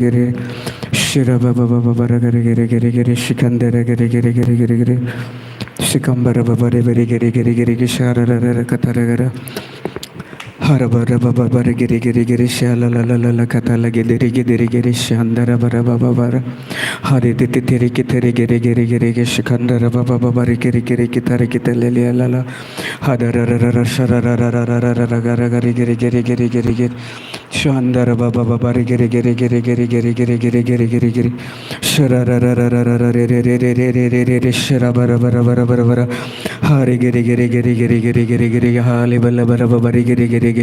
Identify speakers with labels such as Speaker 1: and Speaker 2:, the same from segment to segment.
Speaker 1: Giri Shira Baba Baba Bara Giri Giri Giri Giri Shikandera Giri Giri Giri Giri Giri Shikambara Baba Giri Giri Giri Giri Shara Katara Harabara Baba Bara Giri Giri Giri Shala La La La La Katala Giri Giri Giri Shandara Bara Baba Bara Hari Titi Tiri Kiteri Giri Giri Giri Shikandara Baba Baba Giri Giri Kitari Kitali La La Hadara Shara Giri Giri Giri Giri Giri Giri Shandara Baba Baba Giri Giri Giri Giri Giri Giri Giri Giri Giri Giri Shara Shara Bara Bara Bara Bara Bara Hari Giri Giri Giri Giri Giri Giri Giri Hali Bala Bara Baba Giri Giri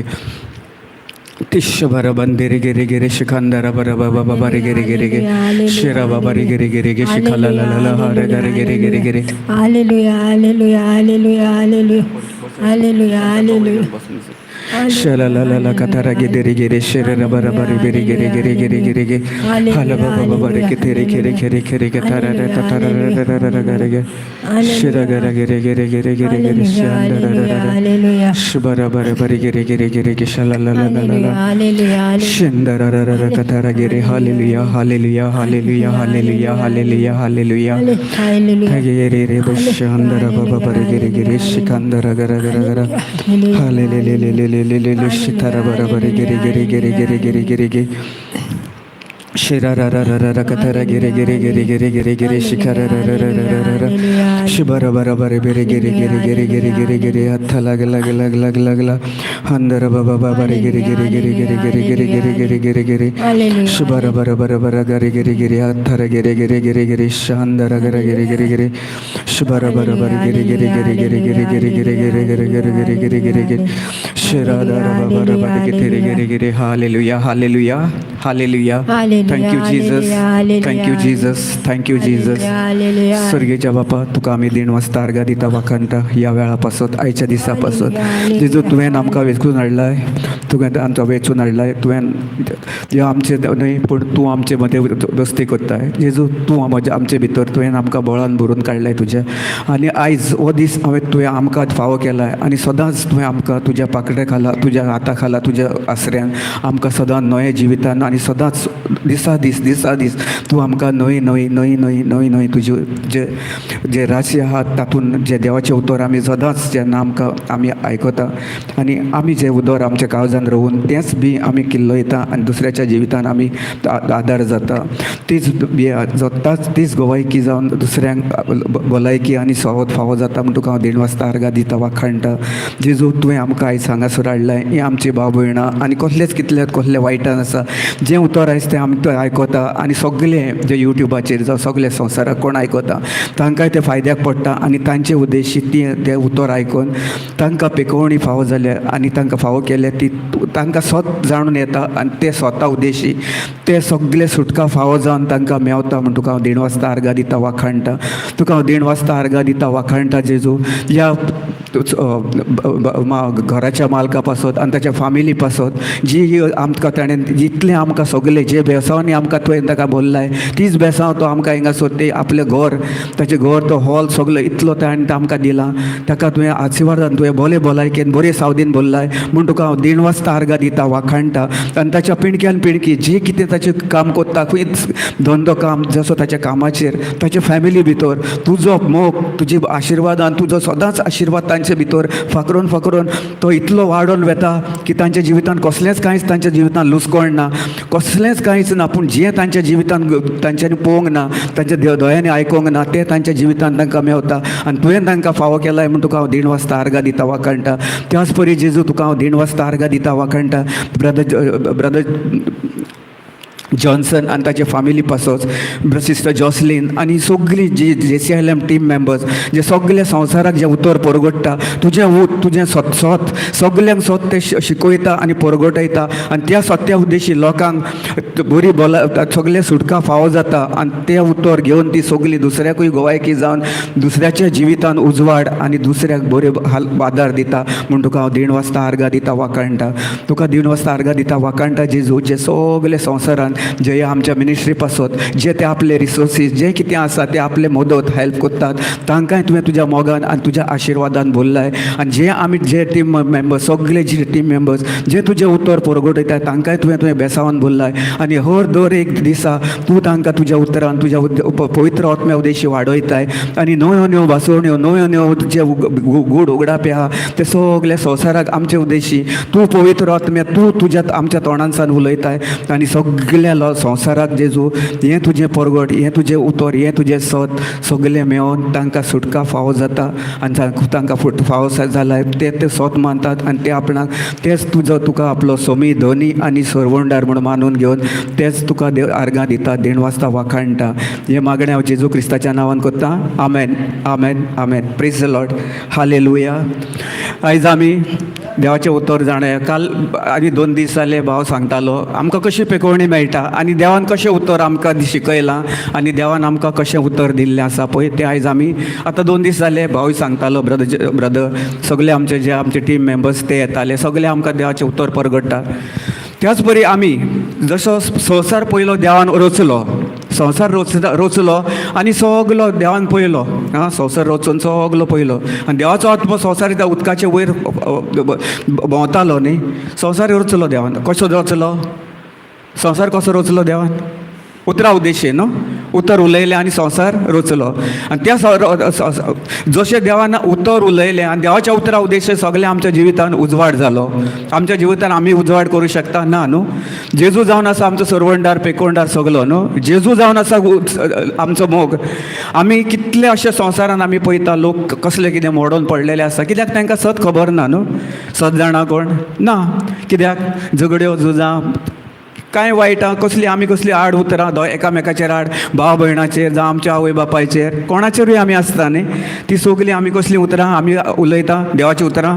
Speaker 1: Tish Bara Bandiri Giri Giri Shikandara Bara Baba Baba Giri Giri Shira Baba Giri Giri Shikala La La Hara Giri Giri Giri
Speaker 2: Hallelujah, hallelujah, hallelujah, hallelujah, hallelujah, hallelujah.
Speaker 1: Shala La La La Katara Giri Giri Shira Bara Bara Giri Giri Giri Giri Giri Giri Hala Baba Baba Giri Giri Giri Giri Katara Tatara Giri Shira Gara Giri Giri Giri Giri Giri Shandara Shubara Bara Bara Giri Giri Giri Shala La La La La Shindara Katara Giri Hallelujah Hallelujah Hallelujah Hallelujah Hallelujah Hallelujah Giri Shandara Baba Bara Giri Giri Shikandara Gara Gara Gara Hallelujah Shitara Bara Bara Giri Giri Giri Giri Giri Giri Giri Shira Katara Giri Giri Giri Giri Giri Giri Shikara Shibara Bara Bara Giri Giri Giri Giri Giri Giri Giri Hathala Lag Handara Baba Baba Giri Giri Giri Giri Giri Giri Giri Giri Giri Giri Shibara Bara Bara Bara Giri Giri Giri Hathara Giri Giri Giri Giri Shandara Gara Giri Giri Giri Shibara Bara Bara Giri Giri Giri Giri Giri Giri Giri Giri Giri Giri Giri Giri Giri Shira Dara Baba Bara Giri Giri Giri Hallelujah Hallelujah Hallelujah Thank you Jesus Thank you Jesus Thank you Jesus स्वर्गीच्या बापा तुका आमी दिन वाजता अर्घा दिता वाखाणटा ह्या वेळा पासत आयच्या दिसा पासत जेजू तुवें आमकां वेंचून हाडलाय तुवें आमकां वेंचून हाडलाय तुवें जे आमचे न्हय पूण तूं आमचे मदें दोस्ती करताय जेजू तूं आमचे भितर तुवें आमकां बळान भरून काडलाय तुज्या आनी आयज हो दीस तुवें आमकां फावो केलाय आनी सदांच तुवें आमकां तुज्या पाकड्या खाला तुज्या हाता खाला तुज्या आसऱ्यान आमकां सदां नवे जिवितान आनी सदांच दिसा दीस तूं आमकां नवी तुजे जे राशी आहात तातूंत जे देवाचें उतर आमी सदांच जेन्ना आमी आयकता आनी आमी जे उदर आमच्या काळजान रोवन तेंच बी आमी किल्लयता आनी दुसऱ्याच्या जिवितान आमी आदार जाता तीच जोताच तीच गोवायकी जावन दुसऱ्यांक भलायकी आनी सवत फावो जाता म्हण तुका हांव देण वाजता अर्घा दिता वाखाणटा जेजू तुवें आमकां आयज हांगासर हाडलाय ही आमची भाव भयणां आनी कसले वायटान आसा जें उतर आयज तें आमी आयकता आनी सगळे जे युट्यूबाचेर जावं सगळे संवसाराक कोण आयकता तांकांय ते फायद्याक पडटा आनी तांचे उद्देशी तें उतर आयकून तांकां पिकोवणी फावो जाल्या आनी तांकां फावो केले ती तांकां स्वत जाणून येता आनी ते स्वता उद्देशी ते सगळे सुटका फावो जावन तांकां मेवता म्हण तुका हांव देण वाजता अर्घा दिता वाखाणटा तुका हांव देण वाजता अर्घा दिता वाखाणटा जेजू ह्या घराच्या मालका पासत आनी ताच्या फामिली पासत जी आमकां ताणें जितलें आमकां सगळें जे बेसांवांनी आमकां तुवें ताका बोल्लाय तीच बेसांव तो आमकां हिंगासर ते आपलें घर ताचें घर तो हॉल सगळो इतलो ताणें आमकां दिला ताका तुवें आशिर्वादान तुवें बरे भलायकेन बरे सावदीन बोल्लाय म्हूण तुका हांव देण वाजता अर्घा दिता वाखाणटा आनी ताच्या पिणक्यान पिणकी जे कितें ताचें काम कोत्ता खंयच धंदो काम जसो ताच्या कामाचेर ताचे फॅमिली भितर तुजो मोग तुजी आशिर्वादान तुजो सदांच आशिर्वाद तांचे भितर फाकरून तो इतलो वाडोन वेता की तांच्या जिवितान कसलेंच कांयच तांच्या जिवितान लुस्कोण ना कसलेंच कांयच ना पूण जें तांच्या जिवितान तांच्यांनी पळोवंक ना तांच्या दोळ्यांनी आयकोंक ना तें तांच्या जिवितान तांकां मेवता आनी तुवें तांकां फावो केलाय म्हूण तुका हांव देण वाजता अर्घा दिता वाखाणटा त्याच परी जेजू तुका हांव देण वाजता अर्घा दिता वाखाणटा ब्रदर जॉन्सन आनी ताचे फामिली पासत सिस्टर जॉसलीन आनी सगळीं जी JCILM टीम मेंबर्स जे सगळे संवसाराक जे उतर परगडटा तुजें स्वत सगल्यांक स्वत ते शिकयता आनी परगटयता आनी त्या सत्या उद्देशी लोकांक बरी सगळे सुटका फावो जाता आनी तें उतर घेवन ती सगळीं दुसऱ्याकूय गोवायकी जावन दुसऱ्याच्या जिवितान उजवाड आनी दुसऱ्याक बरे आदार दिता म्हूण तुका हांव देण वाजता अर्घा दिता वाखाणटा तुका देण वाजता अर्घा दिता वाखाणटा जेजू जे सगळे संवसारान करतात जे आमच्या मिनिस्ट्री पासत जे ते आपले रिसोर्सीस जे कितें आसा ते आपले मदत हेल्प करतात तांकांय तुवें तुज्या मोगान आनी तुज्या आशिर्वादान भरलाय आनी जे आमी जे टीम मेंबर्स सगळे जे टीम मेंबर्स जे तुजें उतर परगटयतात तांकांय तुवें बेसावन भरलाय आनी हर दर एक दिसा तूं तांकां तुज्या उतरान तुज्या पवित्र आत्म्या उद्देशी वाडयताय आनी नव्यो नव्यो भासोवण्यो नव्यो नव्यो जे गूढ उगडापे आहा ते सगळे संवसाराक आमचे उद्देशी तूं पवित्र आत्म्या तूं तुज्या आमच्या तोंडांसान उलयताय आनी सगळ्या संवसाराक जेजू हें तुजें परगट हें तुजें उतर हें तुजें सत सगळें मेळोन तांकां सुटका फावो जाता आनी तांकां फावो जाल्यार ते सत मानतात आनी ते आपणाक तेच तुका आपलो सोमी धनी आनी सर्वंडार म्हूण मानून घेवन तेच तुका आर्गां दिता देण वाजता वाखाणटा हें मागणें हांव जेजू क्रिस्ताच्या नांवान करता आमेन आमेन आमेन प्रेज द लॉर्ड हालेलुया आयज आमी देवाचें उतर जाणें काल आनी 2 दीस जाले भाव सांगतालो आमकां कशी पेकोवणी मेळटा आनी देवान कशें उतर आमकां शिकयलां आनी देवान आमकां कशें उतर दिल्लें आसा पळय तें आयज आमी आतां 2 दीस जाले भावूय सांगतालो ब्रदर सगळे आमचे टीम मेंबर्स ते येताले सगळे आमकां देवाचें उतर परगडटा त्याच परी आमी जसो संवसार पयलो देवान रचलो संवसार रचलो आनी सगलो देवान पयलो संवसार रचून सगलो पयलो आनी देवाचो आत्मो संवसार उदकाचे वयर भोंवतालो न्ही संवसार रचलो देवान कसो रचलो संवसार कसो रचलो देवान उतरा उद्देशी न्हू उतर उलयलें आनी संवसार रचलो आनी त्या जशें देवान उतर उलयलें आनी देवाच्या उतरा उद्देशी सगळें आमच्या जिवितान उजवाड जालो आमच्या जिवितान आमी उजवाड करूं शकता ना न्हू जेजू जावन आसा आमचो सर्वंडार पेकोवंडार सगलो न्हू जेजू जावन आसा आमचो मोग आमी कितले अशे संवसारान आमी पळयता लोक कसले कितें मोडून पडलेले आसा कित्याक तांकां सत खबर ना न्हू सत जाणा कोण ना कित्याक झगड्यो झुजां कांय वायटां कसली आड उतरां एकामेकाचेर आड भाव भयणाचेर जावं आमच्या आवय बापायचेर कोणाचेरूय आमी आसता न्ही ती सगलीं आमी कसलीं उतरां आमी उलयता देवाचीं उतरां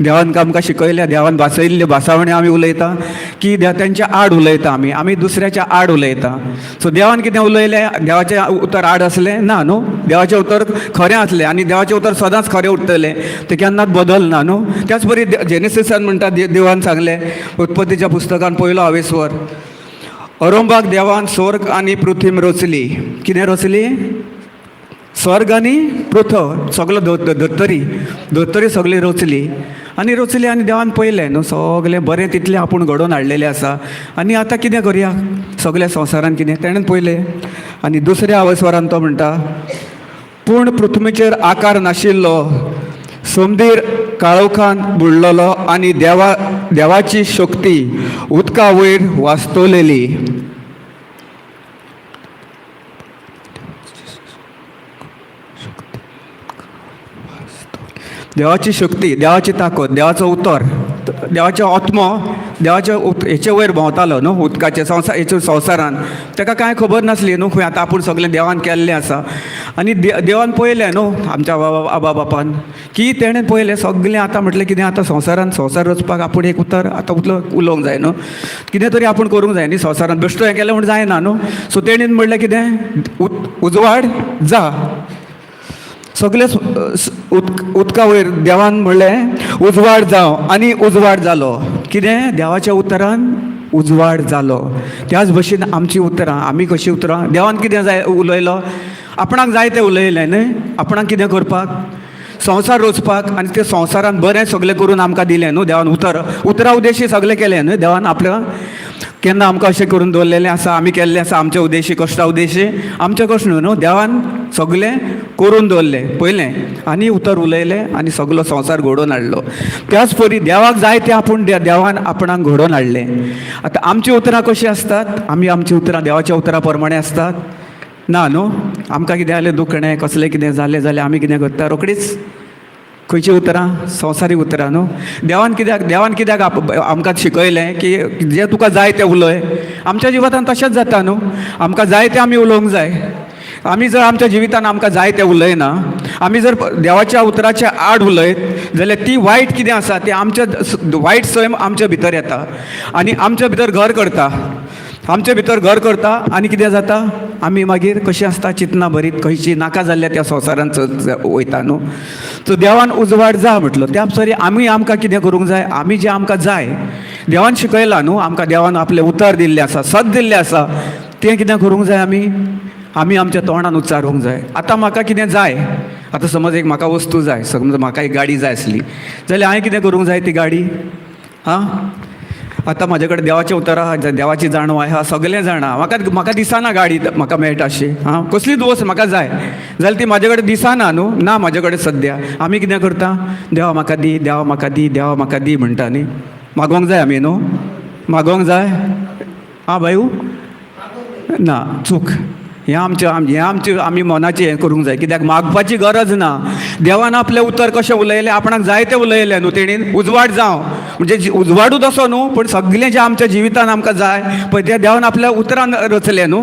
Speaker 1: देवान आमकां शिकयल्या देवान भासयल्ल्यो भासावण्यो आमी उलयता की तेंच्या आड उलयता आमी दुसऱ्याच्या आड उलयता सो देवान कितें उलयलें देवाचें उतर आड आसलें ना न्हू देवाचें उतर खरें आसलें आनी देवाचें उतर सदांच खरें उरतलें तें केन्नाच बदलना न्हू त्याच परी जेनेसिसान म्हणटा देवान सांगलें उत्पत्तीच्या पुस्तकान पयलो हावेसवर अरोंबाक देवान स्वर्ग आनी पृथ्वी रचली कितें रचली स्वर्ग आनी पृथ्वी सगलो धर्तरी सगळी रचली आनी देवान पळयलें न्हू सगळें बरें तितलें आपूण घडोवन हाडलेलें आसा आनी आतां कितें करया सगळ्या संवसारान कितें तेणें पळयलें आनी दुसऱ्या अवस्वरान तो म्हणटा पूण पृथ्वीचेर आकार नाशिल्लो समदीर काळोखान बुडलेलो आनी देवाची शक्ती उदका वयर वास्तवलेली देवाची शक्ती देवाची ताकद देवाचो उतर देवाचो आत्मो देवाच्या हेचे वयर भोंवतालो न्हू उदकाचे संवसारान ताका कांय खबर नासली न्हू खंय आतां आपूण सगळें देवान केल्लें आसा आनी देवान पळयलें न्हू आमच्या आबा बापान की तेणें पळयलें सगळें आतां म्हटलें कितें आतां संवसार रचपाक आपूण एक उतर आतां उलोवंक जाय न्हू कितें तरी आपूण करूंक जाय न्ही संवसारान बेश्टो हें केलें म्हण जायना न्हू सो तेणेन म्हणलें कितें उजवाड जा सगळे उदका वयर देवान म्हणलें उजवाड जावं आनी उजवाड जालो कितें देवाच्या उतरान उजवाड जालो त्याच भशेन आमची उतरां आमी कशीं उतरां देवान कितें जाय उलयलो आपणाक जाय तें उलयलें न्ही आपणाक कितें करपाक संवसार रचपाक आनी ते संवसारान बरें सगळें करून आमकां दिलें न्हू देवान उतरा उद्देशी सगळें केलें न्हू देवान आपल्या केन्ना आमकां अशें करून दवरलेलें आसा आमी केल्लें आसा आमचे उद्देशी कश्टा उद्देशी आमचे कश्ट न्हू देवान सगळें करून दवरलें पयलें आनी उतर उलयलें आनी सगळो संवसार घडोवन हाडलो त्याच परी देवाक जाय तें आपूण देवान आपणाक घडोवन हाडलें आतां आमचीं उतरां कशीं आसतात आमचीं उतरां देवाच्या उतरां प्रमाणे आसतात ना न्हू आमकां कितें जालें दुखणें कसलें कितें जालें जाल्यार आमी कितें करता रोखडीच खंयचीं उतरां संवसारीक उतरां न्हू देवान कित्याक आमकां शिकयलें की जें तुका जाय तें उलय आमच्या जिवितान तशेंच जाता न्हू आमकां जाय तें आमी उलोवंक जाय आमी जर आमच्या जिवितान आमकां जाय तें उलयना आमी जर देवाच्या उतराच्या आड उलयत जाल्यार ती वायट कितें आसा तें आमच्या वायट सैम आमच्या भितर येता आनी आमच्या भितर घर करता आमचे भितर घर करता आनी कितें जाता आमी मागीर कशीं आसता चिंतना बरीत खंयची नाका जाल्ल्या त्या संवसारान वयता न्हू. सो देवान उजवाड जा म्हटलो त्या परी आमकां कितें करूंक जाय, आमी जें आमकां जाय देवान शिकयलां न्हू, आमकां देवान आपलें उतर दिल्लें आसा, सत दिल्लें आसा, तें कितें करूंक जाय आमी आमच्या तोंडान उच्चारूंक जाय. आतां म्हाका कितें जाय, आतां समज एक म्हाका वस्तू जाय, समज म्हाका एक गाडी जाय आसली जाल्यार हांवें कितें करूंक जाय ती गाडी आतां म्हाजे कडेन देवाचें उतर आहा, देवाची जाणवाय आहा, सगळें जाणा, म्हाका दिसना गाडी म्हाका मेळटा अशी कसलीच वस्त म्हाका जाय जाल्यार ती म्हाजे कडेन दिसना न्हू, ना म्हाजे कडेन सद्या. आमी कितें करता, देवा म्हाका दी, देवा म्हाका दी, देवा म्हाका दी म्हणटा न्ही. मागोंक जाय आमी न्हू, मागोंक जाय भाऊ ना, चूक. हें आमचें आमी मनाचें हें करूंक जाय, कित्याक मागपाची गरज ना. देवान आपलें उतर कशें उलयलें, आपणाक जाय तें उलयलें न्हू तेणीन, उजवाड जावं म्हणजे उजवाडूच असो न्हू, पण सगळें जें आमच्या जिवितान आमकां जाय पळय तें देवान आपल्या उतरान रचलें न्हू.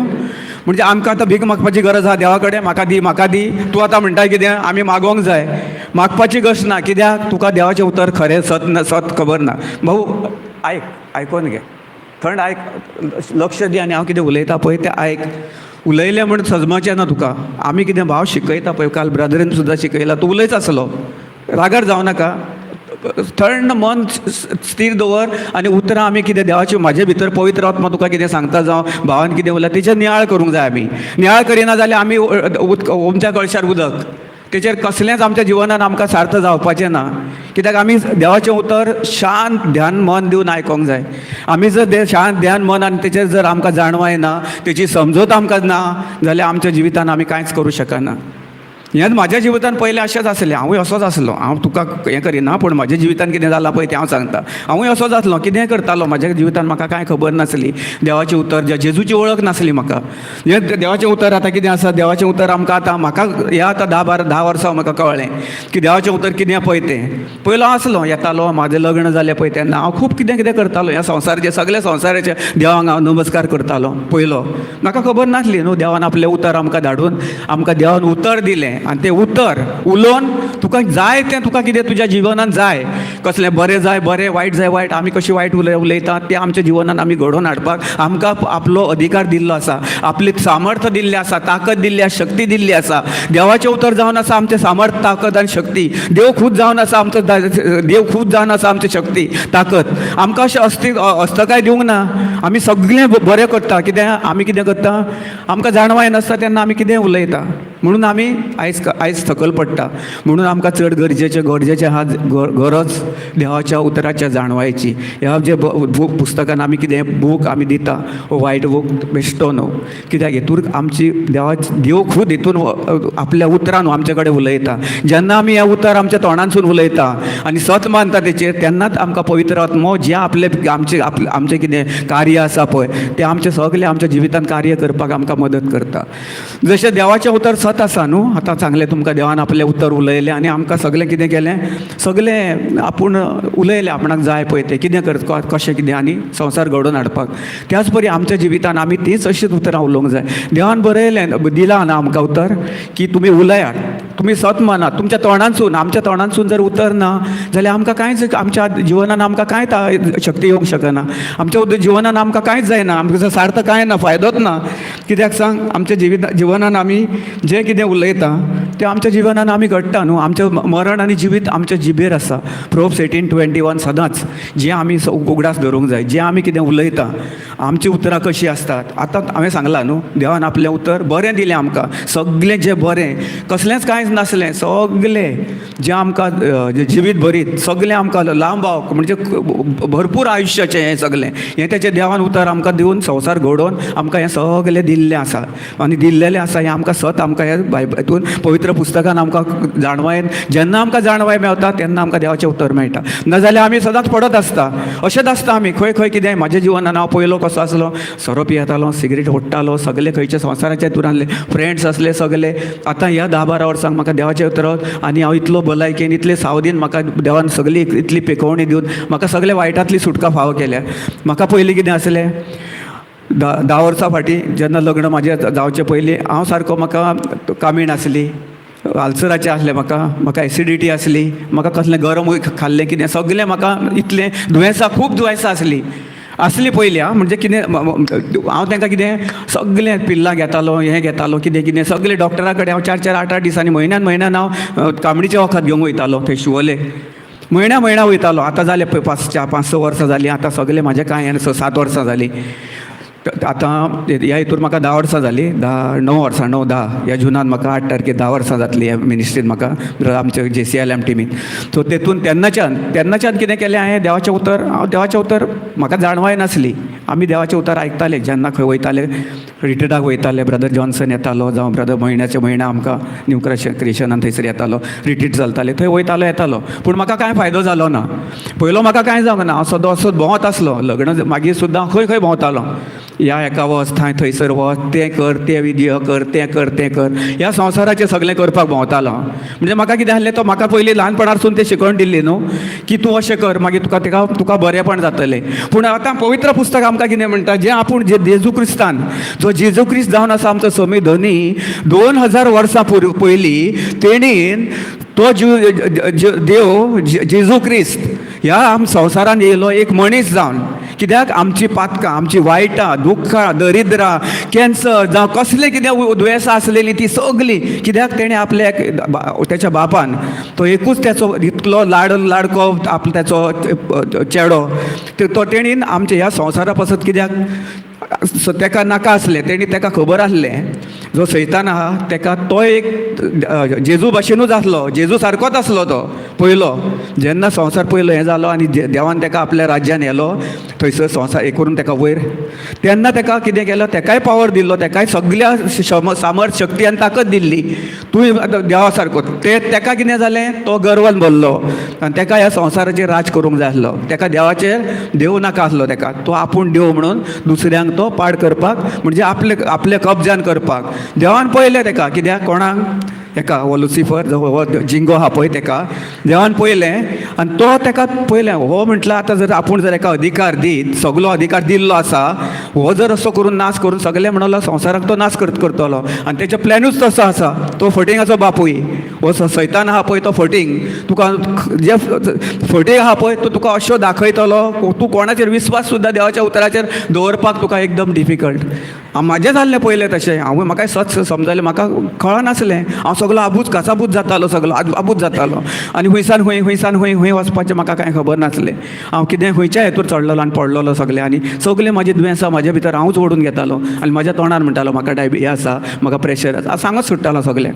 Speaker 1: म्हणजे आमकां आतां भीक मागपाची गरज आहा देवा कडेन, म्हाका दी. तूं आतां म्हणटाय कितें, आमी मागोंक जाय, मागपाची गरज ना, कित्याक तुका देवाचें उतर खरें सत खबर ना. भाऊ आयकोन घे, थंड आयक, लक्ष दी आनी हांव कितें उलयता पळय तें आयक. उलयलें म्हण सजमाचें ना तुका, आमी कितें भाव शिकयता पळय, काल ब्रदरीन सुद्दां शिकयला, तूं उलयच आसलो, रागार जावं नाका, थंड मन स्थिर दवर आनी उतरां आमी कितें देवाचें म्हाजे भितर पवित्र आत्मा तुका कितें सांगता जावं भावान कितें उलयता तेचेर नियाळ करूंक जाय. आमी नियाळ करिना जाल्यार आमी ओमच्या कळशार उदक, तेचेर कसलेंच आमच्या जिवनान आमकां सार्थ जावपाचें ना. कित्याक आमी देवाचें उतर शांत ध्यान मन दिवन आयकोंक जाय. आमी जर शांत ध्यान मन आनी तेचेर जर आमकां जाणवाय ना, तेची समजूत आमकां ना जाल्यार आमच्या जिवितान आमी कांयच करूं शकना. हें म्हाज्या जिवितान पयलें अशेंच आसलें, हांवूय असोच आसलो. हांव तुका हें करिना, पूण म्हाज्या जिवितान कितें जालां पळय तें हांव सांगता. हांवूय असोच आसलो, कितेंय करतालो, म्हाज्या जिवितान म्हाका कांय खबर नासली. देवाचें उतर जेजूची वळख नासली म्हाका. हें देवाचें उतर आतां कितें आसा, देवाचें उतर आमकां आतां म्हाका हें आतां 10 वर्सां म्हाका कळ्ळें की देवाचें उतर कितें पळय तें. पयलो आसलो, येतालो, म्हाजें लग्न जालें पळय तेन्ना हांव खूब कितें कितें करतालो, ह्या संवसाराचे सगळ्या संवसाराचे देवाक हांव नमस्कार करतालो. पयलो म्हाका खबर नासली न्हू, देवान आपलें उतर आमकां धाडून आमकां देवान उतर दिलें आनी तें उतर उलोवन तुका जाय तें तुका कितें तुज्या जिवनान जाय, कसलें बरें जाय बरें, वायट जाय वायट, आमी कशी वायट उलयता तें आमच्या जिवनान आमी घडोवन हाडपाक आमकां आपलो अधिकार दिल्लो आसा, आपली सामर्थ दिल्ली आसा, ताकद दिल्ली आसा, शक्ती दिल्ली आसा. देवाचें उतर जावन आसा आमचें सामर्थ, ताकद आनी शक्ती. देव खूब जावन आसा आमचो, देव खूब जावन आसा आमची शक्ती ताकद. आमकां अशें हस्तकाय दिवंक ना. आमी सगळें बरें करता, कित्याक आमी कितें करता, आमकां जाणवाय नासता तेन्ना आमी कितेंय उलयता. म्हणून आमी आयज सकयल पडटा. म्हणून आमकां चड गरजेचें आहा गरज देवाच्या उतराच्या जाणवायची. ह्या जे पुस्तकान आमी कितें बूक आमी दिता, वायट बूक बेश्टो न्हू, कित्याक हेतून आमची देव खूब हेतून आपल्या उतरान आमचे कडेन उलयता. जेन्ना आमी हें उतर आमच्या तोंडांसून उलयता आनी सत मानता तेचेर, तेन्नाच आमकां पवित्र आत्मो जें आमचें कितें कार्य आसा पळय तें आमचें सगळें आमच्या जिवितान कार्य करपाक आमकां मदत करता. जशें देवाचें उतर सत आसा न्हू, आतां सांगलें तुमकां देवान आपलें उतर उलयलें आनी आमकां सगळें कितें केलें, सगळें आपूण उलयलें आपणाक जाय पळय तें कितें करता, कशें कितें आनी संवसार घडोवन हाडपाक. त्याच परी आमच्या जिवितान आमी तीच अशीच उतरां उलोवंक जाय. देवान बरयलें दिलां ना आमकां उतर की तुमी उलयात, तुमी सत मानात. तुमच्या तोंडांसून, आमच्या तोंडांसून जर उतर ना जाल्यार आमकां कांयच आमच्या जिवनान आमकां कांय शक्ती येवंक शकना. आमच्या जिवनान आमकां कांयच जायना, आमकां सार्थ कांय ना, फायदोच ना. कित्याक सांग, आमच्या जिवनान आमी जें कितें उलयता तें आमच्या जिवनान आमी घडटा न्हू. आमचें मरण आनी जिवीत आमच्या जिबेर आसा. प्रोव्हर्ब्स 18:21 सदांच जें आमी उगडास धरूंक जाय, जें आमी कितें उलयता, आमची उतरां कशीं आसतात. आतां हांवें सांगलां न्हू, देवान आपलें उतर बरें दिलें आमकां, सगळें जें बरें, कसलेंच कांयच नासलें, सगळें जें आमकां जिवीत भरीत सगळें आमकां लांबावक म्हणजे भरपूर आयुश्याचें हें सगळें हें तेचें देवान उतर आमकां दिवन संवसार घडोवन आमकां हें सगळें दिल्लें आसा आनी दिल्लेलें आसा. हें आमकां सत आमकां ह्या हितून पवित्र पुस्तकान आमकां जाणवायेन, जेन्ना आमकां जाणवाय मेवता तेन्ना आमकां देवाचें उतर मेळटा. नाजाल्यार आमी सदांच पडत आसता, अशेंच आसता आमी खंय कितें. म्हाज्या जिवनान हांव पयलो कसो आसलो, सोरो पियेतालो, सिगरेट ओडटालो, सगळे खंयचे संवसाराच्या हितून आसले, फ्रेंड्स आसले सगळे. आतां ह्या 10-12 वर्सांक म्हाका देवाचें उतर आनी हांव इतलो भलायकेन, इतले सावधीन म्हाका देवान सगळी इतली पेखवणी दिवन म्हाका सगळे वायटांतली सुटका फावो केल्या. म्हाका पयलीं कितें आसलें, 10 वर्सां फाटीं जेन्ना लग्न म्हाजें जावचे पयलीं हांव सारको, म्हाका कामीण आसली, आल्सराचें आसलें, म्हाका एसिडिटी आसली, म्हाका कसलें गरम खाल्लें कितें, सगळें म्हाका इतलें दुयेंसां, खूब दुयेंसां आसलीं. असली पयली आं, म्हणजे कितें हांव तांकां कितें सगळें पिल्लां घेतालो, हें घेतालो, कितें कितें सगळे डॉक्टरा कडेन हांव 4-4, 8-8 दिसांनी म्हयन्यान हांव कामडीचे वखद घेवंक वयतालो थंय शिवोले. म्हयन्या वयतालो. आतां जाले पळय 5-6 वर्सां जालीं. आतां सगळें म्हाजें कांय 7 वर्सां जालीं. आतां ह्या हितूर म्हाका 10 वर्सां जालीं. 9 वर्सां 9-10 ह्या जुनान म्हाका 8 तारखेक 10 वर्सां जातलीं ह्या मिनिस्ट्रीन म्हाका आमच्या JCLM टिमीन. सो तेतून तेन्नाच्यान कितें केलें हांवें देवाचें उतर म्हाका जाणवाय नासली. आमी देवाचें उतर आयकताले जेन्ना खंय वयताले, रिट्रीटाक वयताले. ब्रदर जॉन्सन येतालो, जावं ब्रदर म्हयन्या आमकां न्यू क्रिश्चनान थंयसर येतालो, रिट्रीट चलताले, थंय वयतालो येतालो. पूण म्हाका कांय फायदो जालो ना. पयलो म्हाका कांय जावंक ना. हांव सदां असोच भोंवत आसलो. लग्न मागीर सुद्दां खंय भोंवतालो. ह्या एका वच, थंयसर वच, तें कर, तें विधी कर, तें कर. ह्या संवसाराचें सगळें करपाक भोंवतालो. म्हणजे म्हाका कितें आसलें, तो म्हाका पयलीं ल्हानपणारसून तें शिकवण दिल्ली न्हू, की तूं अशें कर, मागीर तुका बरेंपण जातलें. पूण आतां पवित्र पुस्तक आमकां कितें म्हणटा, जें आपूण जेजू क्रिस्तान, जो जेजू क्रिस्त जावन आसा आमचो समी धनी, 2000 वर्सां पयलीं तेणीन तो देव जेजू क्रिस्त ह्या संवसारान येयलो एक मनीस जावन. कित्याक आमची पातकां, आमची वायटां, दुख्खां, दरिद्रां, कॅन्सर जावं कसलें कितें दुयेंसां आसलेलीं ती सगळीं, कित्याक तेणें आपल्या तेच्या बापान तो एकूच तेचो इतलो लाडको तेचो चेडो तो तेणीन आमच्या ह्या संवसारा पासत कित्याक तेका नाका आसलें. तेका खबर आसलें जो सैतान आहा तेका तो एक जेजू भाशेनूच आसलो, जेजू सारकोच आसलो तो पयलो. जेन्ना संवसार पयलो हें जालो आनी देवान तेका आपल्या राज्यान येलो, थंयसर संवसार हे करून तेका वयर, तेन्ना तेका कितें केलो, तेकाय पावर दिल्लो, तेकाय सगळ्या सामर्थ, शक्ती आनी ताकद दिल्ली. तूं देवा सारको. तेका कितें जालें, तो गर्वान भरलो आनी तेका ह्या संवसाराचेर राज करूंक जाय आसलो. तेका देव नाका आसलो तेका. तो आपूण देव म्हणून दुसऱ्यांक तो पाड करपाक, म्हणजे आपले कब्जान करपाक. देवान पळयलें तेका. कित्याक कोणाक, हेका हो लुसिफर जो जिंगो आहा पळय तेका देवान पळयलें आनी तो तेका पळयलें. हो म्हटलं आतां जर आपूण जर एका अधिकार दीत, सगळो अधिकार दिल्लो आसा, हो जर असो करून नाश करून सगळें म्हणलो संवसाराक तो नाश करतलो आनी तेचो प्लॅनूच तसो आसा. तो फटिंगाचो बापूय हो सैतान आहा पळय, तो फटींग तुका जे फटींग आहा पळय तो तुका अशो दाखयतलो, तूं कोणाचेर विस्वास सुद्दां देवाच्या उतराचेर दवरपाक तुका एकदम डिफिकल्ट. म्हाजें जाल्लें पयलें तशें. म्हाका सच समजलें, म्हाका कळनासलें. हांव सगळो कासाबूज जातालो, सगळो आबूज जातालो आनी खंयसान खंय वचपाचें म्हाका कांय खबर नासलें. हांव कितें खंयच्या हेतूर चडलेलो आनी पडलेलो सगळें, आनी सगळें म्हाजी दुयेंसां म्हाजे भितर हांवूच ओडून घेतालो आनी म्हाज्या तोंडार म्हणटालो म्हाका हें आसा, म्हाका प्रेशर आसा, सांगत सुट्टालो सगळें.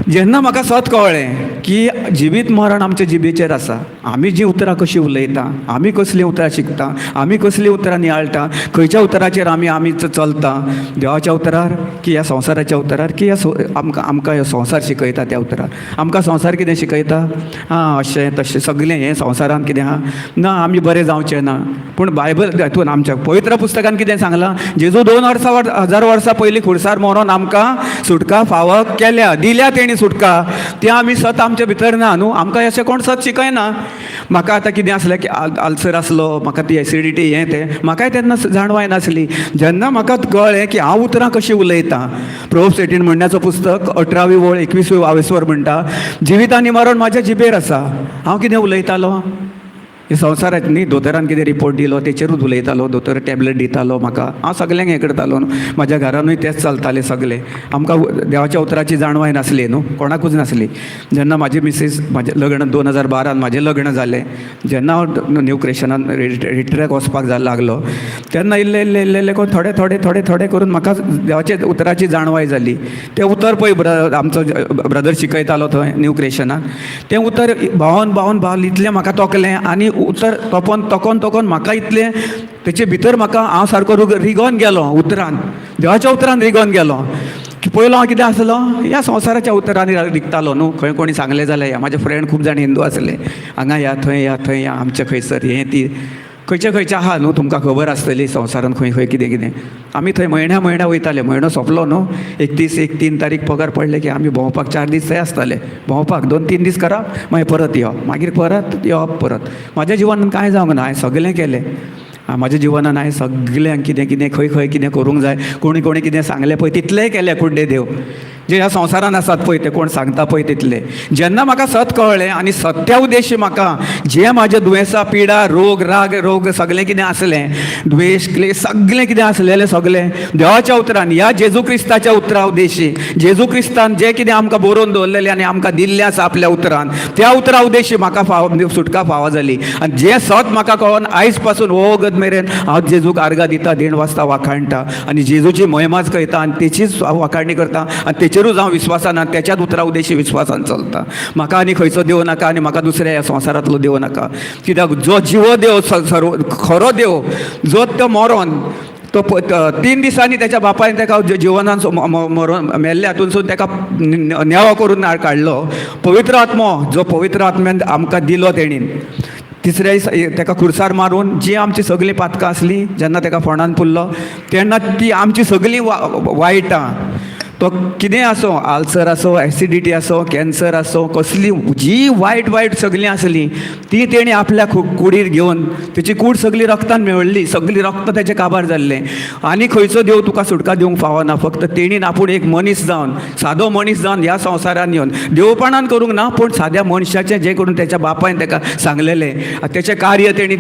Speaker 1: जेन्ना म्हाका सत कळ्ळें की जिवीत मरण आमच्या जिबेचेर आसा, आमी जीं उतरां कशीं उलयता, आमी कसलीं उतरां शिकता, आमी कसलीं उतरां नियाळटा, खंयच्या उतराचेर आमी चलता, देवाच्या उतरार की ह्या संवसाराच्या उतरार की आमकां ह्यो संवसार शिकयता त्या उतरार. आमकां संवसार कितें शिकयता, अशें तशें सगळें हें संवसारान कितें आहा ना, आमी बरें जावचें ना. पूण बायबल हातून आमच्या पवित्र पुस्तकान कितें सांगलां, जेजू 2000 वर्सां पयलीं खुर्सार मरोन आमकां सुटका फावो केल्या, दिल्या तेणी सुटका. तें आमी सत आमच्या भितर ना न्हू, आमकां अशें कोण सत शिकयना. म्हाका आतां कितें आसलें की आल्सर आसलो, म्हाका ती एसिडिटी हें तें म्हाकाय तेन्ना जाणवाय नासली. जेन्ना म्हाका कळ्ळें की हांव उतरां कशीं उलयतां, प्रोव्हर्ब्स 18 म्हणण्याचो पुस्तक 18वी ओळ 21वी वर म्हणटा, जिवीत आनी मरण म्हाज्या जिबेर आसा. हांव कितें उलयतालो हे संवसारात न्ही, दोतोरान कितें रिपोर्ट दिलो तेचेरूच उलयतालो, दोतोर टॅबलेट दितालो म्हाका, हांव सगल्यांक हें करतालो न्हू. म्हाज्या घरानूय तेंच चलतालें सगळें. आमकां देवाच्या उतराची जाणवाय नासली न्हू, कोणाकूच नासली. जेन्ना म्हाजी मिसीस, म्हाजें लग्न 2012 म्हाजें लग्न जालें, जेन्ना हांव न्यू क्रिश्चनान रिट्रीटाक वचपाक लागलो, तेन्ना इल्लें थोडे करून म्हाका देवाच्या उतराची जाणवाय जाली. तें उतर पळय आमचो ब्रदर शिकयतालो थंय न्यू क्रिश्चनान, तें उतर भावन इतलें म्हाका तोकलें आनी उतर तोकोन म्हाका इतलें तेचे भितर म्हाका हांव सारको रिगोन गेलो उतरान, देवाच्या उतरान रिगोन गेलो. की पयलो हांव कितें आसलो, ह्या संवसाराच्या उतरांनी रिगतालो न्हू. खंय कोणी सांगलें जाल्यार म्हाजे फ्रेंड खूब जाण हिंदू आसले, हांगा या थंय या आमच्या खंयसर हें ती खंयचें आहा न्हू, तुमकां खबर आसतली संवसारान खंय कितें. आमी थंय म्हयन्या वयताले. म्हयनो सोंपलो न्हू, 31 तारीख पगार पडले की आमी भोंवपाक 4 दीस थंय आसताले. भोंवपाक 2-3 दीस करप, मागीर परत येवप, मागीर परत येवप परत. म्हाज्या जिवनान कांय जावंक ना, हांवें सगळें केलें. म्हाज्या जिवनान हांवें सगळ्यांक कितें खंय कितें करूंक जाय, कोणी कितें सांगलें पळय तितलेंय केलें कुड्डे देव. जे ह्या संवसारान आसात पळय ते कोण सांगता पळय तितले. जेन्ना म्हाका सत कळ्ळें आनी सत्या उद्देशी म्हाका जे म्हाजे दुयेंसां पिडा रोग सगळें कितें आसलें, द्वेश क्लेश सगळें कितें आसलेलें सगळें देवाच्या उतरान ह्या जेजू क्रिस्ताच्या उतरा उद्देशी, जेजू क्रिस्तान जें कितें आमकां बरोवन दवरलेलें आनी आमकां दिल्लें आसा आपल्या उतरान, त्या उतरा उद्देशी म्हाका सुटका फावो जाली. आनी जें सत म्हाका कळोन आयज पासून हो वगत मेरेन हांव जेजूक आर्गां दिता, देण वाजता, वाखाणटा आनी जेजूची महिमाच कळटा आनी तेचीच वाखाणणी करता आनी तेचेरूच हांव विस्वासान आनी तेच्याच उतरा उद्देशी विस्वासान चलता. म्हाका आनी खंयचो देव नाका आनी म्हाका दुसऱ्या ह्या संवसारांतलो देव नाका. कित्याक जो जिवो देव खरो देव जो तो मरोन तो 3 दिसांनी त्याच्या बापायन ताका जिवनान मरून मेल्ले हातूनसून ताका नेवो करून काडलो. पवित्र आत्मो जो पवित्र आत्म्यान आमकां दिलो तेणीन, तिसऱ्या दिसा ताका खुर्सार मारून जी आमची सगळीं पातकां आसलीं जेन्ना ताका फोंडान पुरलो तेन्ना ती आमची सगळीं वायटां, तो कितें आसो, आल्सर आसो, एसिडिटी आसो, कॅन्सर आसो, कसली जी वायट सगळीं आसलीं ती तेणी आपल्या कुडीर घेवन तेची कूड सगळी रक्तान मेळ्ळी, सगळी रक्त तेचें काबार जाल्लें. आनी खंयचो देव तुका सुटका दिवंक फावना. फक्त तेणीन आपूण एक मनीस जावन, सादो मनीस जावन ह्या संवसारान येवन देवपणान करूंक ना, पूण साद्या मनशाचें जें करून तेच्या बापायन ताका सांगलेलें तेचें कार्य तेणी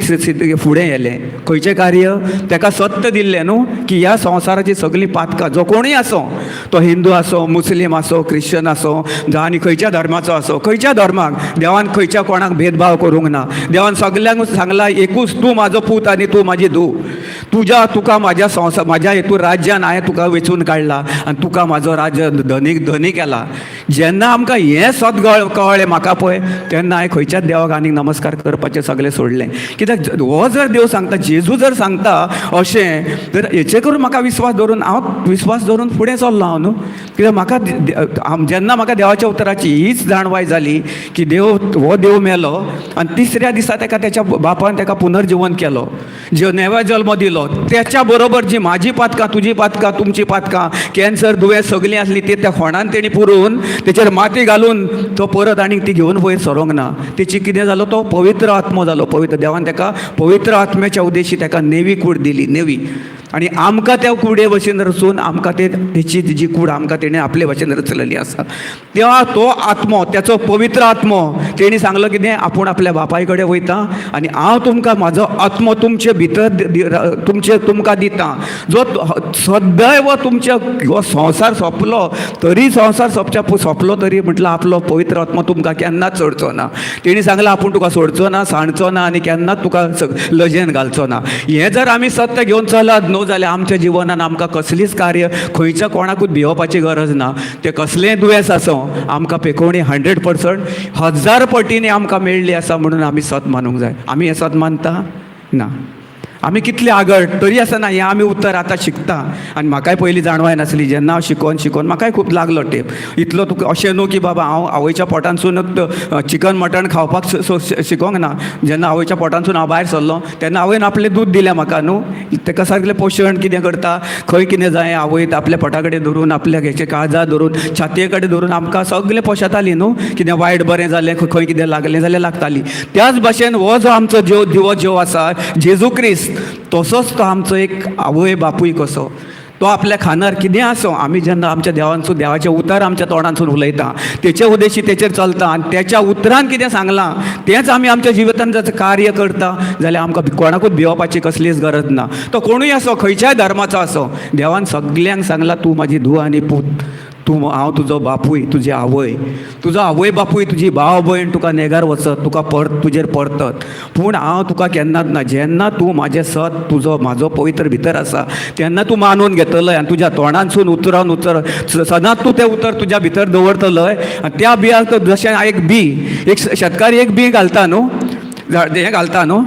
Speaker 1: फुडें येलें. खंयचें कार्य? ताका सत्य दिल्लें न्हू की ह्या संवसाराची सगळीं पातकां जो कोणूय आसो, तो हिंदू आसो, मुस्लीम आसो, ख्रिश्चन आसो, जावं आनी खंयच्या धर्माचो आसो, खंयच्या धर्माक देवान खंयच्या कोणाक भेदभाव करूंक ना. देवान सगल्यांक सांगला एकूच तूं म्हाजो पूत आनी तूं म्हाजी धूव. तुका म्हाज्या हेतून राज्यान हांवें तुका वेचून काडला आनी तुका म्हाजो राज्य धनी केला. जेन्ना आमकां हें सत कळ्ळें म्हाका पळय तेन्ना हांवें खंयच्याच देवाक आनीक नमस्कार करपाचें सगळें सोडलें. कित्याक हो जर देव सांगता, जेजू जर सांगता अशें, तर हेचे करून म्हाका विस्वास दवरून फुडें चल्लो हांव न्हू. कित्याक म्हाका जेन्ना म्हाका देवाच्या उतराची हीच जाणवाय जाली की हो देव मेलो आनी तिसऱ्या दिसा ताका तेच्या बापान ताका पुनर्जीवन केलो, जो नेवा जल्म दिलो, त्याच्या बरोबर जी म्हाजी पातकां, तुजी पातकां, तुमची पातकां, कॅन्सर दुयेंस सगळीं आसली ती त्या फोंडान तेणी पुरून तेचेर माती घालून तो परत आनीक ती घेवन वयर सरोंक ना. तेची कितें जालो? तो पवित्र आत्मो जालो. पवित्र देवान ताका पवित्र आत्म्याच्या उद्देशी ताका नेवी कूड दिली, नेवी. आनी आमकां त्या कुडे भशेन रचून आमकां तेची जी कूड आमकां तेणें आपले भशेन रचलेली आसा. तेव्हा तो आत्मो, त्याचो पवित्र आत्मो तेणी सांगलो कितें? आपूण आपल्या बापाय कडेन वयता आनी हांव तुमकां म्हाजो आत्मो तुमचे भितर तुमकां दिता, जो सदैव तुमचे हो संवसार सोंपलो तरी, संवसार सोंपलो तरी म्हटलं आपलो पवित्र आत्मो तुमकां केन्नाच सोडचो ना. तेणी सांगलां आपूण तुका सोडचो ना, सांडचो ना आनी केन्नाच तुका लजेन घालचो ना. हें जर आमी सत्य घेवन चलत न्हू जाल्यार आमच्या जिवनान आमकां कसलीच कार्य, खंयच्या कोणाकूच भिवपाची गरज ना. ते कसलेंय दुयेंस आसूं आमकां पेकोवणी 100% 1000 पटींनी आमकां मेळ्ळी आसा म्हणून आमी सत मानूंक जाय. आमी हें सत मानता ना. आमी कितले आगळ तरी आसना हें आमी उतर आतां शिकता. आनी म्हाकाय पयलीं जाणवाय नासली. जेन्ना हांव शिकोन म्हाकाय खूब लागलो टेप. इतलो तुका अशें न्हू की बाबा हांव आवयच्या पोटानसून चिकन मटण खावपाक शिकोंक ना. जेन्ना आवयच्या पोटानसून हांव भायर सरलो तेन्ना आवयन आपलें दूद दिलें म्हाका न्हू. तेका सारकें पोशण कितें करता, खंय कितें जाय आवय आपल्या पोटा कडेन धरून, आपल्या हेचे काळजा धरून, छातये कडेन धरून आमकां सगळें पोशताली न्हू. कितें वायट बरें जालें, खंय कितें लागलें जाल्यार लागताली. त्याच भाशेन हो जो आमचो दिवो आसा जेजू क्रिस्त, तसोच तो आमचो एक आवय बापूय कसो. तो आपल्या खानार कितें आसो, आमी जेन्ना आमच्या देवानसून देवाचे उतार आमच्या तोंडानसून उलयता, तेचे उद्देशी तेचेर चलता आनी त्याच्या उतरान कितें सांगलां तेंच आमी आमच्या जिवितांत जर कार्य करता जाल्यार आमकां कोणाकूच भिवपाची कसलीच गरज ना. तो कोणूय आसो, खंयच्याय धर्माचो आसो, देवान सगल्यांक सांगलां तूं म्हाजी धूव आनी पूत, हांव तुजो बापूय, तुजी आवय, तुजो आवय बापूय, तुजी भाव भयण तुका नेगार वचत, तुका तुजेर परतत, पूण हांव तुका केन्नाच ना. जेन्ना तूं म्हाजें सत म्हाजो पवित्र भितर आसा तेन्ना तूं मानून घेतलय आनी तुज्या तोंडानसून उतर सदांच तूं तें उतर तुज्या भितर दवरतलय. आनी त्या बियाक जशें एक शेतकारी एक बी घालता न्हू, हें घालता न्हू,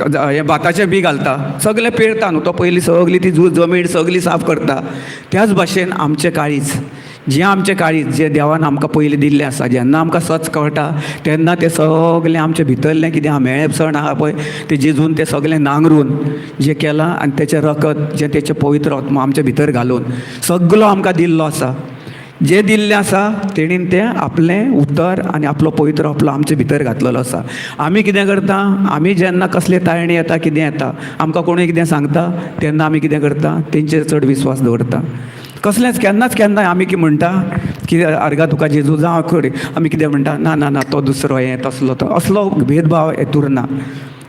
Speaker 1: हें भाताचें बी घालता, सगळें पेरता न्हू, तो पयलीं सगळी ती जमीन सगळी साफ करता. त्याच भाशेन आमचें काळीज, जें आमचें काळीज जें देवान आमकां पयलीं दिल्लें आसा, जेन्ना आमकां सच कळटा तेन्ना तें सगळें आमचें भितरलें कितें मेळेपसण आहा पळय तें जेजून तें सगळें नांगरून जें केलां आनी तेचें रगत जें तेचें पवित्र आत्मा आमच्या भितर घालून सगळो आमकां दिल्लो आसा. जें दिल्लें आसा तेणीन तें आपलें उतर आनी आपलो पवित्र आपलो आमचे भितर घातलेलो आसा. आमी कितें करता, आमी जेन्ना कसले तायणी येता, कितें येता, आमकां कोणूय कितें सांगता तेन्ना आमी कितें करता, तेंचेर चड विस्वास दवरता. कसलेंच केन्नाय आमी कितें म्हणटा की आर्गा तुका जेजू जावं खरी आमी कितें म्हणटा ना ना ना तो दुसरो हें तसलो तो असलो भेदभाव हेतूर ना.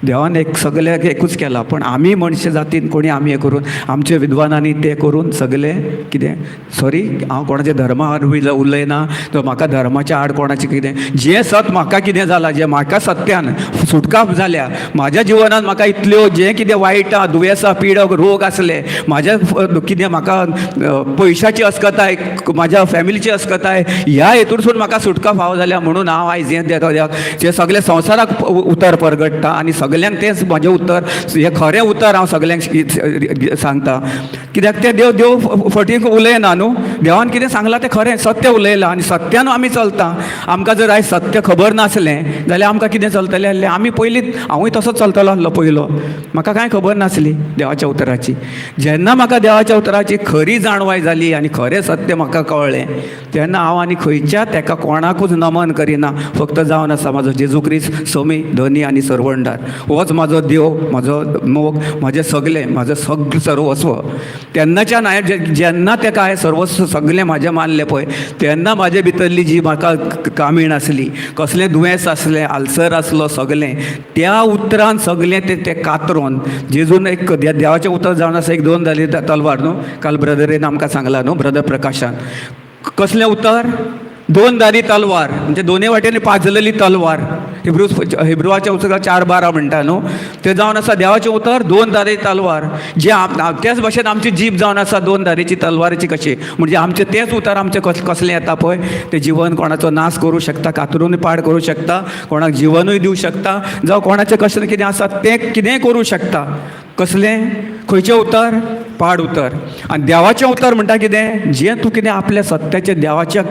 Speaker 1: देवान एक सगळ्याक एकूच केला, पण आमी मनुश्य जातीन कोणी आमी हें करून आमच्या विद्वानांनी तें करून सगळे कितें सॉरी हांव कोणाच्या धर्मा आड उलयना, तो म्हाका धर्माच्या आड कोणाचें कितें जें सत म्हाका कितें जालां, जें म्हाका सत्यान सुटका जाल्या म्हाज्या जिवनांत म्हाका इतल्यो जें कितें वायटां दुयेंसां पिडक रोग आसले म्हाज्या कितें म्हाका पयशाची अस्कताय म्हाज्या फॅमिलीची अस्कताय ह्या हेतूरसून म्हाका सुटका फावो जाल्या म्हणून हांव आयज हें देता जें सगळें संवसाराक उतर परगट्टा आनी सगळ्यांक तेंच म्हाजें उतर हें खरें उतर हांव सगळ्यांक सांगता. कित्याक तें देव फटीक उलयना न्हू, देवान कितें सांगलां तें खरें सत्य उलयलां आनी सत्यान आमी चलता. आमकां जर आयज सत्य खबर नासलें जाल्यार आमकां कितें चलतलें आसलें, आमी पयलींच हांवूय तसोच चलतलो आसलो पयलो, म्हाका कांय खबर नासली देवाच्या उतराची. जेन्ना म्हाका देवाच्या उतराची खरी जाणवाय जाली आनी खरें सत्य म्हाका कळ्ळें तेन्ना हांव आनी खंयच्याच एका कोणाकूच नमन करिना, फक्त जावन आसा म्हाजो जेजू क्रिस्त सोमी धनी आनी सर्वंडार. होच म्हाजो देव, म्हाजो मोग, म्हाजें सगळें, म्हाजो सर्वस्व. तेन्नाच्यान हांवें जेन्ना तेका हांवें सर्वस्व सगळें म्हाजें मानलें पळय तेन्ना म्हाजे भितरली जी म्हाका कामीण आसली, कसलें दुयेंस आसलें, आल्सर आसलो सगळें, त्या उतरान सगळें तें कातरून जेजून एक देवाचें उतर जावन आसा एक 2 जाली तलवार न्हू, काल ब्रदरीन आमकां सांगला न्हू, ब्रदर प्रकाशान. कसलें उतर 2 दारी तलवार म्हणजे दोनूय वाटेनी पाजलेली तलवार. हिब्रुवाच्या उतराक 4:12 म्हणटा न्हू, तें जावन आसा देवाचें उतर 2 दारी तलवार. जे त्याच भाशेन आमची जीब जावन आसा 2 दारेची तलवारीची कशी, म्हणजे आमचें तेंच उतर आमचें कसलें येता पळय तें जीवन कोणाचो नाश करूं शकता, कातरून पाड करूं शकता, कोणाक जिवनूय दिवं शकता, जावं कोणाचें कसलें कितें आसा तें कितेंय करूं शकता. कसलें खंयचें उतर? पाड उतर. आनी देवाचें उतर म्हणटा कितें, जें तूं कितें आपल्या सत्याच्या देवाच्या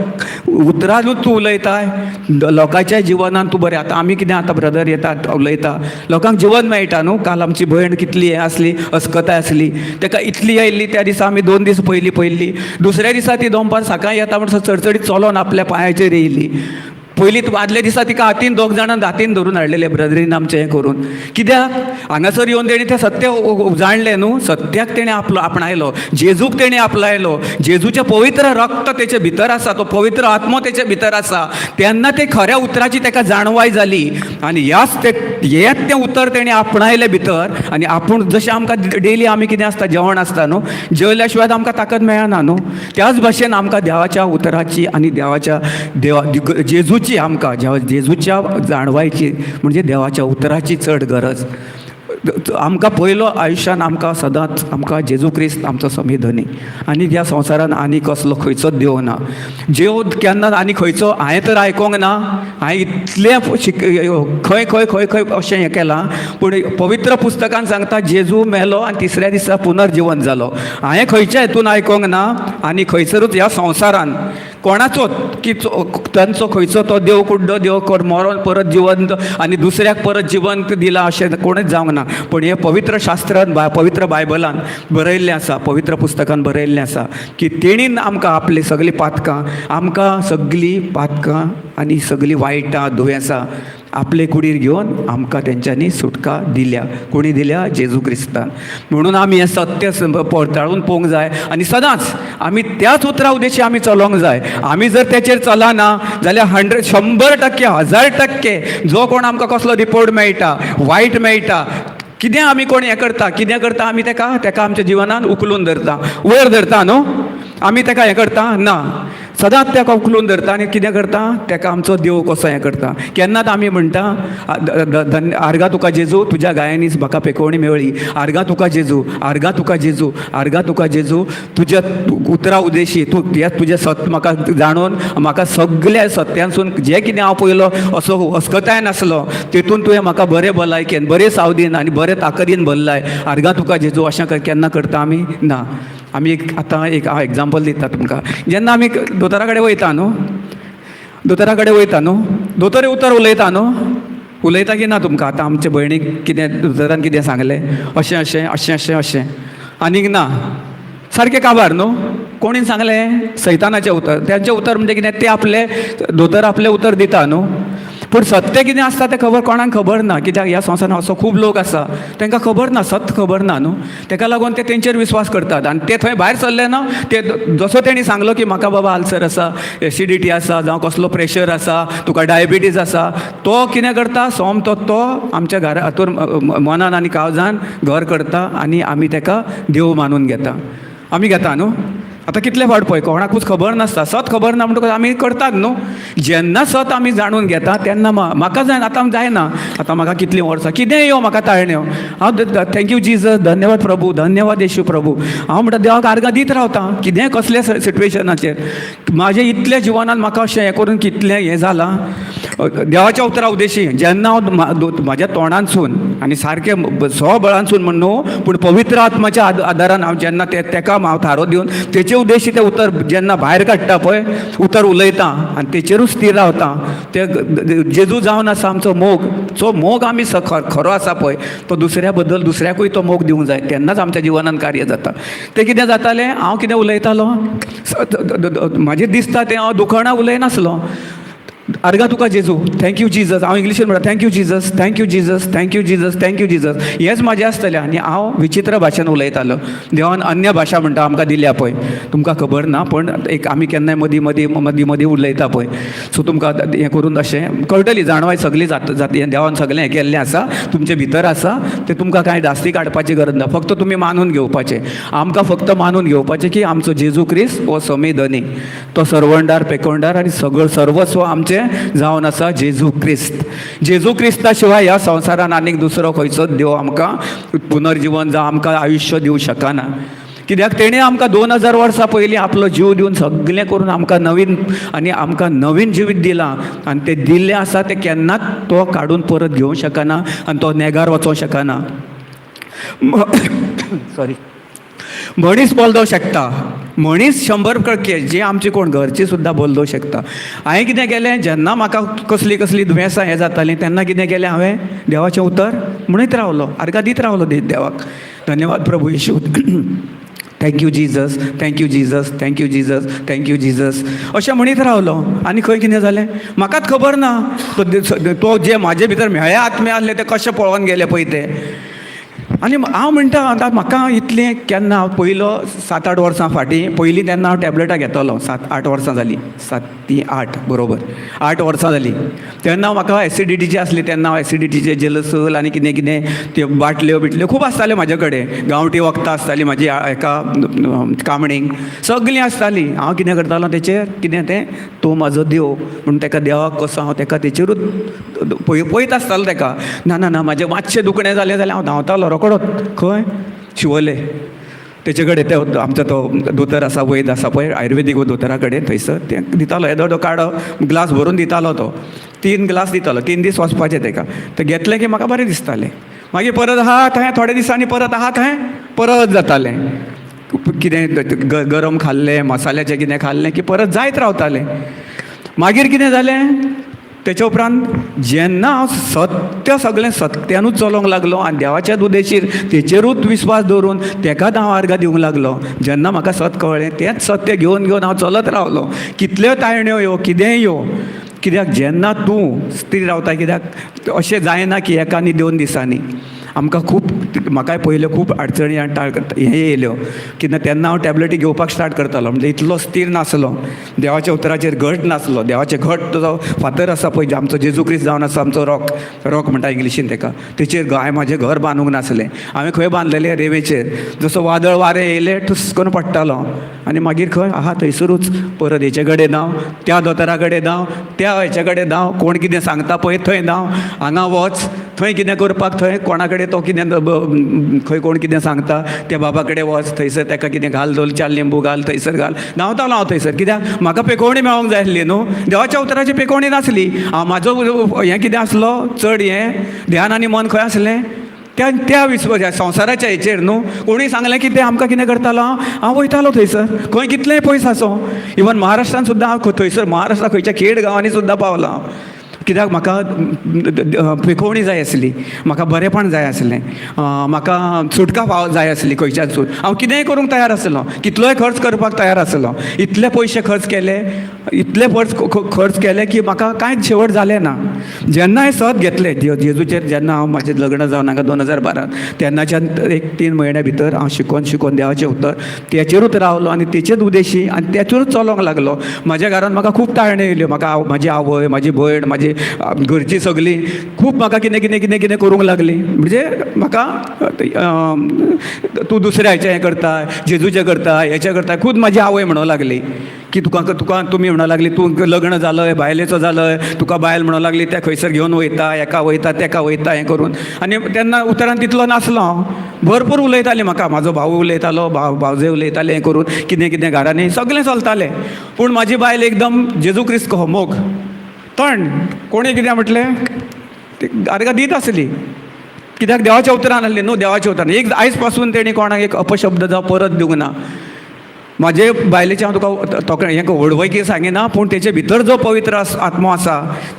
Speaker 1: उतरानूच तूं उलयताय लोकांच्या जिवनान तूं बरें. आतां आमी कितें आतां ब्रदर येतात उलयता लोकांक जिवन मेळटा न्हू. काल आमची भयण कितली हें आसली, अस्कताय आसली, ताका इतली येयल्ली त्या दिसा आमी 2 दीस पयलीं दुसऱ्या दिसा ती दनपार सकाळीं येता म्हणून चडचडीत चलोन आपल्या पांयाचेर येयली. पयलीं आदल्या दिसा तिका हातीन 2 जाणां हातीन धरून हाडलेले ब्रदरीन आमचें हें करून. कित्याक हांगासर येवन तेणी तें सत्य जाणलें न्हू, सत्याक तेणें आपणायलो, जेजूक तेणें आपणायलो, जेजूचें पवित्र रक्त तेचे भितर आसा, तो पवित्र आत्मो तेचे भितर आसा, तेन्ना ते खऱ्या उतराची ताका जाणवाय जाली. आनी हेंच तें उतर तेणें आपणायलें भितर. आनी आपूण जशें आमकां डेली आमी कितें आसता जेवण आसता न्हू, जेवल्या शिवाय आमकां ताकद मेळना न्हू, त्याच भाशेन आमकां देवाच्या उतराची आनी देवाच्या जेजूची आमकां जेजूच्या जाणवायची म्हणजे देवाच्या उतराची चड गरज. आमकां पयलो आयुश्यान आमकां सदांच आमकां जेजू क्रिस्त आमचो समी धनी, आनी ह्या संवसारान आनी कसलो खंयचोच देव ना. जेव केन्ना आनी खंयचो हांवें तर आयकोंक ना, हांवें इतलें खंय खंय खंय खंय अशें हें केलां, पूण पवित्र पुस्तकान सांगता जेजू मेलो आनी 3ऱ्या दिसा पुनर्जीवन जालो. हांवें खंयच्या हेतून आयकोंक ना आनी खंयसरूच ह्या संवसारान कोणाचोच की तांचो खंयचो तो देव कुड्डो देव मरोन परत जिवंत आनी दुसऱ्याक परत जिवंत दिला अशें कोणेच जावंक ना. पूण हें पवित्र शास्त्रान पवित्र बायबलान बरयल्लें आसा, पवित्र पुस्तकान बरयल्लें आसा की तेणीन आमकां आपली सगळीं पातकां, आमकां सगळीं पातकां आनी सगळीं वायटां दुयेंसां आपले कुडीर घेवन आमकां तेंच्यांनी सुटका दिल्या. कोणी दिल्या? जेजू क्रिस्तान. म्हणून आमी हें सत्य पडताळून पळोवंक जाय आनी सदांच आमी त्याच उतरा उद्देशी आमी चलोंक जाय. आमी जर तेचेर चलना जाल्यार 100% 1000% जो कोण आमकां कसलो रिपोर्ट मेळटा, वायट मेळटा, कितें आमी कोण हें करता, कितें करता आमी तेका आमच्या जिवनान उखलून धरता, वयर धरता न्हू, आमी तेका हें करता ना, सदांच तेका उखलून धरता आनी कितें करता तेका आमचो देव कसो हें करता. केन्नाच आमी म्हणटा आर्गा तुका जेजू, तुज्या गायांनीच म्हाका पेकोवणी मेळ्ळी, आर्गा तुका जेजू, आर्गा तुका जेजू, आर्गा तुका जेजू, तुज्या उतरा उद्देशी तूं हें तुजें सत्य म्हाका जाणून म्हाका सगळ्या सत्यांसून जें कितें हांव पयलो असो अस्कताय नासलो तेतून तुवें म्हाका बरें भलायकेन बरें सावदीन आनी बरें ताकदीन भरलाय. आर्गा तुका जेजू अशें केन्ना करता आमी ना. आमी आतां एक हांव एग्जाम्पल दिता तुमकां. जेन्ना आमी दोतोरा कडेन वयता न्हू, दोतोर उतर उलयता न्हू, उलयता की ना तुमकां. आतां आमचे भयणीक कितें दोतोरान कितें सांगलें अशें अशें अशें अशें अशें आनीक ना, सारकें काबार न्हू. कोणीन सांगलें? सैतानाचें उतर. तेंचें उतर म्हणजे कितें, ते आपले दोतोर आपलें उतर दिता न्हू, पूण सत्य कितें आसता तें कोणाक खबर ना, कित्याक ह्या संवसारान असो खूब लोक आसा तांकां खबर ना, सत्य खबर ना न्हू, ताका लागून ते तेंचेर विश्वास करतात आनी ते थंय भायर सरले ना, ते जसो तेणी सांगलो की म्हाका बाबा आल्सर आसा, एसिडिटी आसा, जावं कसलो प्रेशर आसा, तुका डायबिटीज आसा, तो कितें करता सोमतो तो आमच्या घरा हातून मनान आनी काळजान घर करता आनी आमी ताका देव मानून घेता. आमी घेता न्हू. आतां कितले फावट पळय कोणाकूच खबर नासता, सत खबर ना म्हणटकूच आमी करतात न्हू. जेन्ना सत आमी जाणून घेता तेन्ना म्हाका जाय, आतां जायना, आतां म्हाका कितलीं वर्सां कितेंय येवं म्हाका ताळण्यो, हांव थँक्यू जिजस, धन्यवाद प्रभू, धन्यवाद येशू प्रभू, हांव म्हणटा देवाक आर्गां दीत रावता. कितेंय कसले सिट्युएशनाचेर म्हाजें इतल्या जिवनान म्हाका अशें हें करून कितलें हें जालां देवाच्या उतरा उद्देशी. जेन्ना हांव म्हाज्या तोंडानसून आनी सारकें स्वबळानसून म्हण न्हू, पूण पवित्र आत्म्याच्या आदारान हांव जेन्ना तेका हांव थारो दिवन तेचे उद्देशी तें उतर जेन्ना भायर काडटा पळय, उतर उलयता आनी तेचेरूच स्थिर रावता. ते जेजू जावन आसा आमचो मोग, जो मोग आमी खरो आसा पळय तो दुसऱ्या बद्दल दुसऱ्याकूय तो मोग दिवंक जाय, तेन्नाच आमच्या जिवनान कार्य जाता. तें कितें जातालें, हांव कितें उलयतालो म्हाजें दिसता तें हांव दुखणां उलयनासलो. आर्गा तुका जेजू, थँक्यू जिजस, हांव इंग्लिशीन म्हणटा thank you Jesus, thank you Jesus, thank you Jesus, thank you Jesus, हेंच म्हाजें आसतलें. आनी हांव विचित्र भाशेन उलयतालो. देवान अन्य भाशा म्हणटा आमकां दिल्या पळय, तुमकां खबर ना, पण एक आमी केन्नाय मदीं मदीं मदीं मदीं उलयता पळय, सो तुमकां हें करून अशें कळटली, जाणवाय सगळी जाता. देवान सगळें हें केल्लें आसा, तुमचे भितर आसा, तें तुमकां कांय धास्ती काडपाची गरज ना, फक्त तुमी मानून घेवपाचें. आमकां फक्त मानून घेवपाचें की आमचो जेजू क्रिस्त हो समेधनी, तो सर्वंडार पेकोंडार आनी सर्वस्व आमचें जावन आसा जेजू क्रिस्त. जेजू क्रिस्ता शिवाय ह्या संवसारान आनीक दुसरो खंयचोच देव आमकां पुनर्जीवन जावं आमकां आयुश्य दिवं शकना. कित्याक तेणें आमकां 2000 वर्सां पयलीं आपलो जीव दिवन सगळें करून आमकां नवीन जिवीत दिलां. आनी तें दिल्लें आसा तें केन्नाच तो काडून परत घेवंक शकना आनी तो नेगार वचोंक शकना. सॉरी, मनीस बोलदो शकता, मनीस 100% जे आमचे कोण घरची सुद्दां बोलदो शकता. हांवें कितें केलें, जेन्ना म्हाका कसली कसली दुयेंसां हें जातालीं तेन्ना कितें केलें, हांवें देवाचें उतर म्हणीत रावलो, आर्गां दीत रावलो देवाक. धन्यवाद प्रभू Yesu, thank you Jesus, thank you Jesus, thank you Jesus, thank you Jesus, अशें म्हणीत रावलो. आनी खंय कितें जालें म्हाकाच खबर ना. तो जे म्हाजे भितर म्हेळे आत्मे आसले ते कशें पळोवन गेले पळय ते. आनी हांव म्हणटा आतां म्हाका इतलें केन्ना पयलो 7-8 वर्सां फाटीं पयलीं तेन्ना हांव टॅबलेटां घेतालो. 7-8 वर्सां जालीं, 7-8 बरोबर 8 वर्सां जालीं. तेन्ना म्हाका एसिडिटीची आसली, तेन्ना हांव एसिडिटीचे जेलसल आनी कितें कितें त्यो बाटल्यो बिटल्यो खूब आसताल्यो म्हाजे कडेन. गांवठी वखदां आसतालीं म्हाजी हेका कामणीक सगळीं आसतालीं. हांव कितें करतालो तेचेर, कितें तें तूं म्हाजो देव म्हणून तेका देवाक कसो हांव तेका तेचेरूच पळयत आसतालो तेका. ना ना ना म्हाजें मातशें दुखणें जालें जाल्यार हांव धांवतालो रोकडोच खंय शिवोले तेचे कडेन. ते आमचो तो दोतोर आसा, वैद आसा पळय आयुर्वेदीक दोतोरा कडेन, थंयसर तें दितालो येदो काडो ग्लास भरून दितालो. तो 3 ग्लास दितालो, 3 दीस वचपाचें तेका. तें घेतलें की म्हाका बरें दिसतालें. मागीर परत आहा थंय थोड्या दिसांनी परत आहा थंय परत जातालें. कितें गरम खाल्लें, मसाल्याचें कितें खाल्लें की परत जायत रावतालें. मागीर कितें जालें, तेच्या उपरांत जेन्ना हांव सत्य सगळें सत्यानूच चलोवंक लागलो आनी देवाच्या उद्देशीर तेचेरूच विस्वास दवरून तेकाच हांव आर्गां दिवंक लागलो. जेन्ना म्हाका सत कळ्ळें तेंच सत्य घेवन घेवन हांव चलत रावलो. कितल्यो तायण्यो येवं, कितेंय येवं, कित्याक जेन्ना तूं स्थिर रावता, कित्याक अशें जायना की 1 आनी 2 दिसांनी. आमकां खूब, म्हाकाय पयल्यो खूब अडचणी आनी हे येयल्यो, कित्याक तेन्ना हांव टॅबलेटी घेवपाक स्टार्ट करतालो. म्हणजे इतलो स्थिर नासलो, देवाच्या उतराचेर घट नासलो. देवाचे घट जो फातर आसा पळय, आमचो जेजू क्रिस्त जावन आसा आमचो रॉक म्हणटा इंग्लिशीन तेका, तेचेर हांवें म्हाजें घर बांदूंक नासलें. हांवें खंय बांदलेलें रेंवेचेर. जसो वादळ वारें येयलें ठुस करून पडटालो आनी मागीर खंय आहा थंयसरूच परत हेचे कडेन धांव, त्या दोतोरा कडेन धांव, त्या हेचे कडेन धांव, कोण कितें सांगता पळय थंय धांव, हांगा वच, थंय कितें करपाक, थंय कोणा कडेन तो कितें खंय कोण कितें सांगता त्या बाबा कडेन वच, थंयसर तेका कितें घाल, 2-4 लिंबू घाल, थंयसर घाल. धांवतालो हांव थंयसर. कित्याक म्हाका पेकोवणी मेळोंक जाय आसली न्हू. देवाच्या उतराची पेकोवणी नासली. म्हाजो हें कितें आसलो चड हें ध्यान आनी मन खंय आसलें त्या विश्वास संवसाराच्या हेचेर न्हू. कोणीय सांगलें की तें आमकां कितें करतालो, हांव वयतालो थंयसर. खंय कितलेंय पयस आसो, इवन महाराष्ट्रान सुद्दां हांव थंयसर महाराष्ट्रा खंयच्या खेड गांवांनी सुद्दां पावलां हांव. कित्याक म्हाका पिकोवणी जाय आसली, म्हाका बरेंपण जाय आसलें, म्हाका सुटका जाय आसली खंयच्यासून. हांव कितेंय करूंक तयार आसलो, कितलोय खर्च करपाक तयार आसलो. इतले पयशे खर्च केले, इतले खर्च केले की म्हाका कांयच शेवट जालें ना. जेन्ना हांवें सत घेतलें जेजूचेर, जेन्ना हांव म्हाजें लग्न जावन हांगा 2012 तेन्नाच्यान एक 3 म्हयन्या भितर हांव शिकोवन देवाचें उतर त्याचेरूच रावलो आनी तेचेच उद्देशी आनी त्याचेरूच चलोंक लागलो. म्हाज्या घरांत म्हाका खूब ताळण्यो येयल्यो. म्हाका म्हाजी आवय, म्हाजी भयण, म्हाजी घरचीं सगळीं खूब म्हाका कितें करूंक लागली. म्हणजे म्हाका तूं दुसऱ्या हेचें हें करता, जेजूचें करता, हेचें करता, खूब म्हाजी आवय म्हणूंक लागली की तुका तुमी म्हणूंक लागली तूं लग्न जालय, बायलेचो जालय, तुका बायल म्हणूंक लागली त्या खंयसर घेवन वयता, एका वयता तेका वयता हें करून. आनी तेन्ना उतरान तितलो नासलो हांव. भरपूर उलयतालीं म्हाका, म्हाजो भाव उलयतालो, भावजय उलयताले हें करून, कितें घरांनी सगळें चलतालें. पूण म्हाजी बायल एकदम जेजू क्रिस्त कहो मोग थंड. कोणें कितें म्हटलें ती आर्गां दीत आसली, कित्याक देवाच्या उतरान आसली न्हू. देवाच्या उतरान एक आयज पासून तेणी कोणाक एक अपशब्द जावं परत दिवंक ना. म्हाजे बायलेचें हांव तुका हें व्हडवैकी सांगिना, पूण तेचे भितर जो पवित्र आत्मो आसा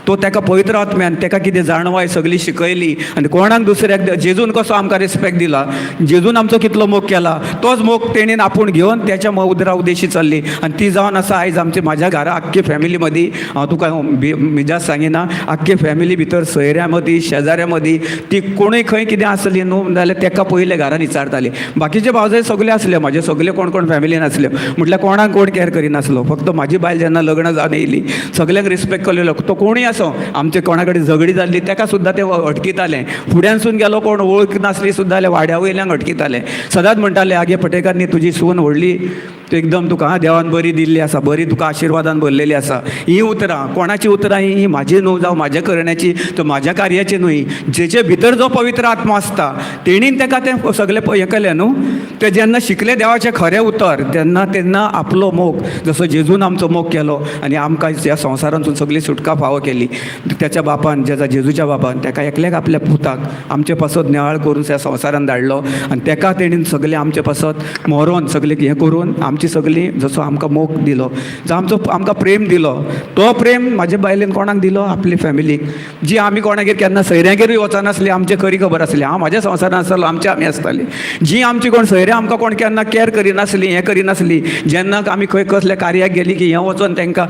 Speaker 1: तो तेका पवित्र आत्म्यान तेका कितें जाणवाय सगळी शिकयली. आनी कोणाक दुसऱ्याक जेजून कसो आमकां रिस्पेक्ट दिला, जेजून आमचो कितलो मोग केला, तोच मोग तेणीन आपूण घेवन त्याच्या उदरा उद्देशी चल्ली. आनी ती जावन आसा आयज आमची म्हाज्या घरा आख्खे फॅमिली मदीं. हांव तुका मिजाज सांगिना, आख्खे फॅमिली भितर सोयऱ्यां मदीं, शेजाऱ्यां मदीं ती कोणूय खंय कितें आसली न्हू जाल्यार तेका पयले घरान विचारताली. बाकीचे भावजय सगळे आसले, म्हाजे सगळे कोण फॅमिलीन आसले, म्हटल्यार कोणाक कोण कॅर करिनासलो. फक्त म्हाजी बायल जेन्ना लग्न जावन येयली सगळ्यांक रिस्पेक्ट केलेलो. तो कोणूय आसो, आमचे कोणा कडेन झगडी जाल्ली तेका सुद्दां ते अटकिताले. फुड्यानसून गेलो कोण वळख नासली सुद्दां जाल्यार वाड्या वयल्यांक अटकिताले. सदांच म्हणटाले आगे पटेकार न्ही तुजी सून व्हडली, तूं एकदम तुका देवान बरी दिल्ली आसा, बरी तुका आशिर्वादान भरलेली आसा. ही उतरां कोणाची उतरां ही म्हाजी न्हू जावं म्हाज्या करण्याची, तो म्हाज्या कार्याची न्हू. ही जेचे भितर जो पवित्र आत्मा आसता तेणीन तेका तें सगळें हें केलें न्हू. ते जेन्ना शिकले देवाचें खरें उतर तेन्ना आपलो मोग जसो जेजून आमचो मोग केलो आनी आमकां ह्या संवसारांतून सगळी सुटका फावो केली. त्याच्या बापान जेजूच्या बापान तेका एकल्याक आपल्या पुताक आमचे पासत नियाळ करून ह्या संवसारान धाडलो. आनी तेका तेणीन सगळें आमचे पासत मोरोन सगळें हें करून आमची सगळीं जसो आमकां मोग दिलो, जो आमकां प्रेम दिलो, तो प्रेम म्हाजे बायलेन कोणाक दिलो, आपली फॅमिलीक. जी आमी कोणागेर केन्ना सयऱ्यागेरूय वचनासली, आमचे खरी खबर आसली. हांव म्हाज्या संवसारान आसलो, आमी आसतालीं. जी आमची कोण सयऱ्यां आमकां कोण केन्ना कॅर करिनासली, हें करिनासली. जेन्ना आमी खंय कसल्या कार्याक गेली की हें वचोन तांकां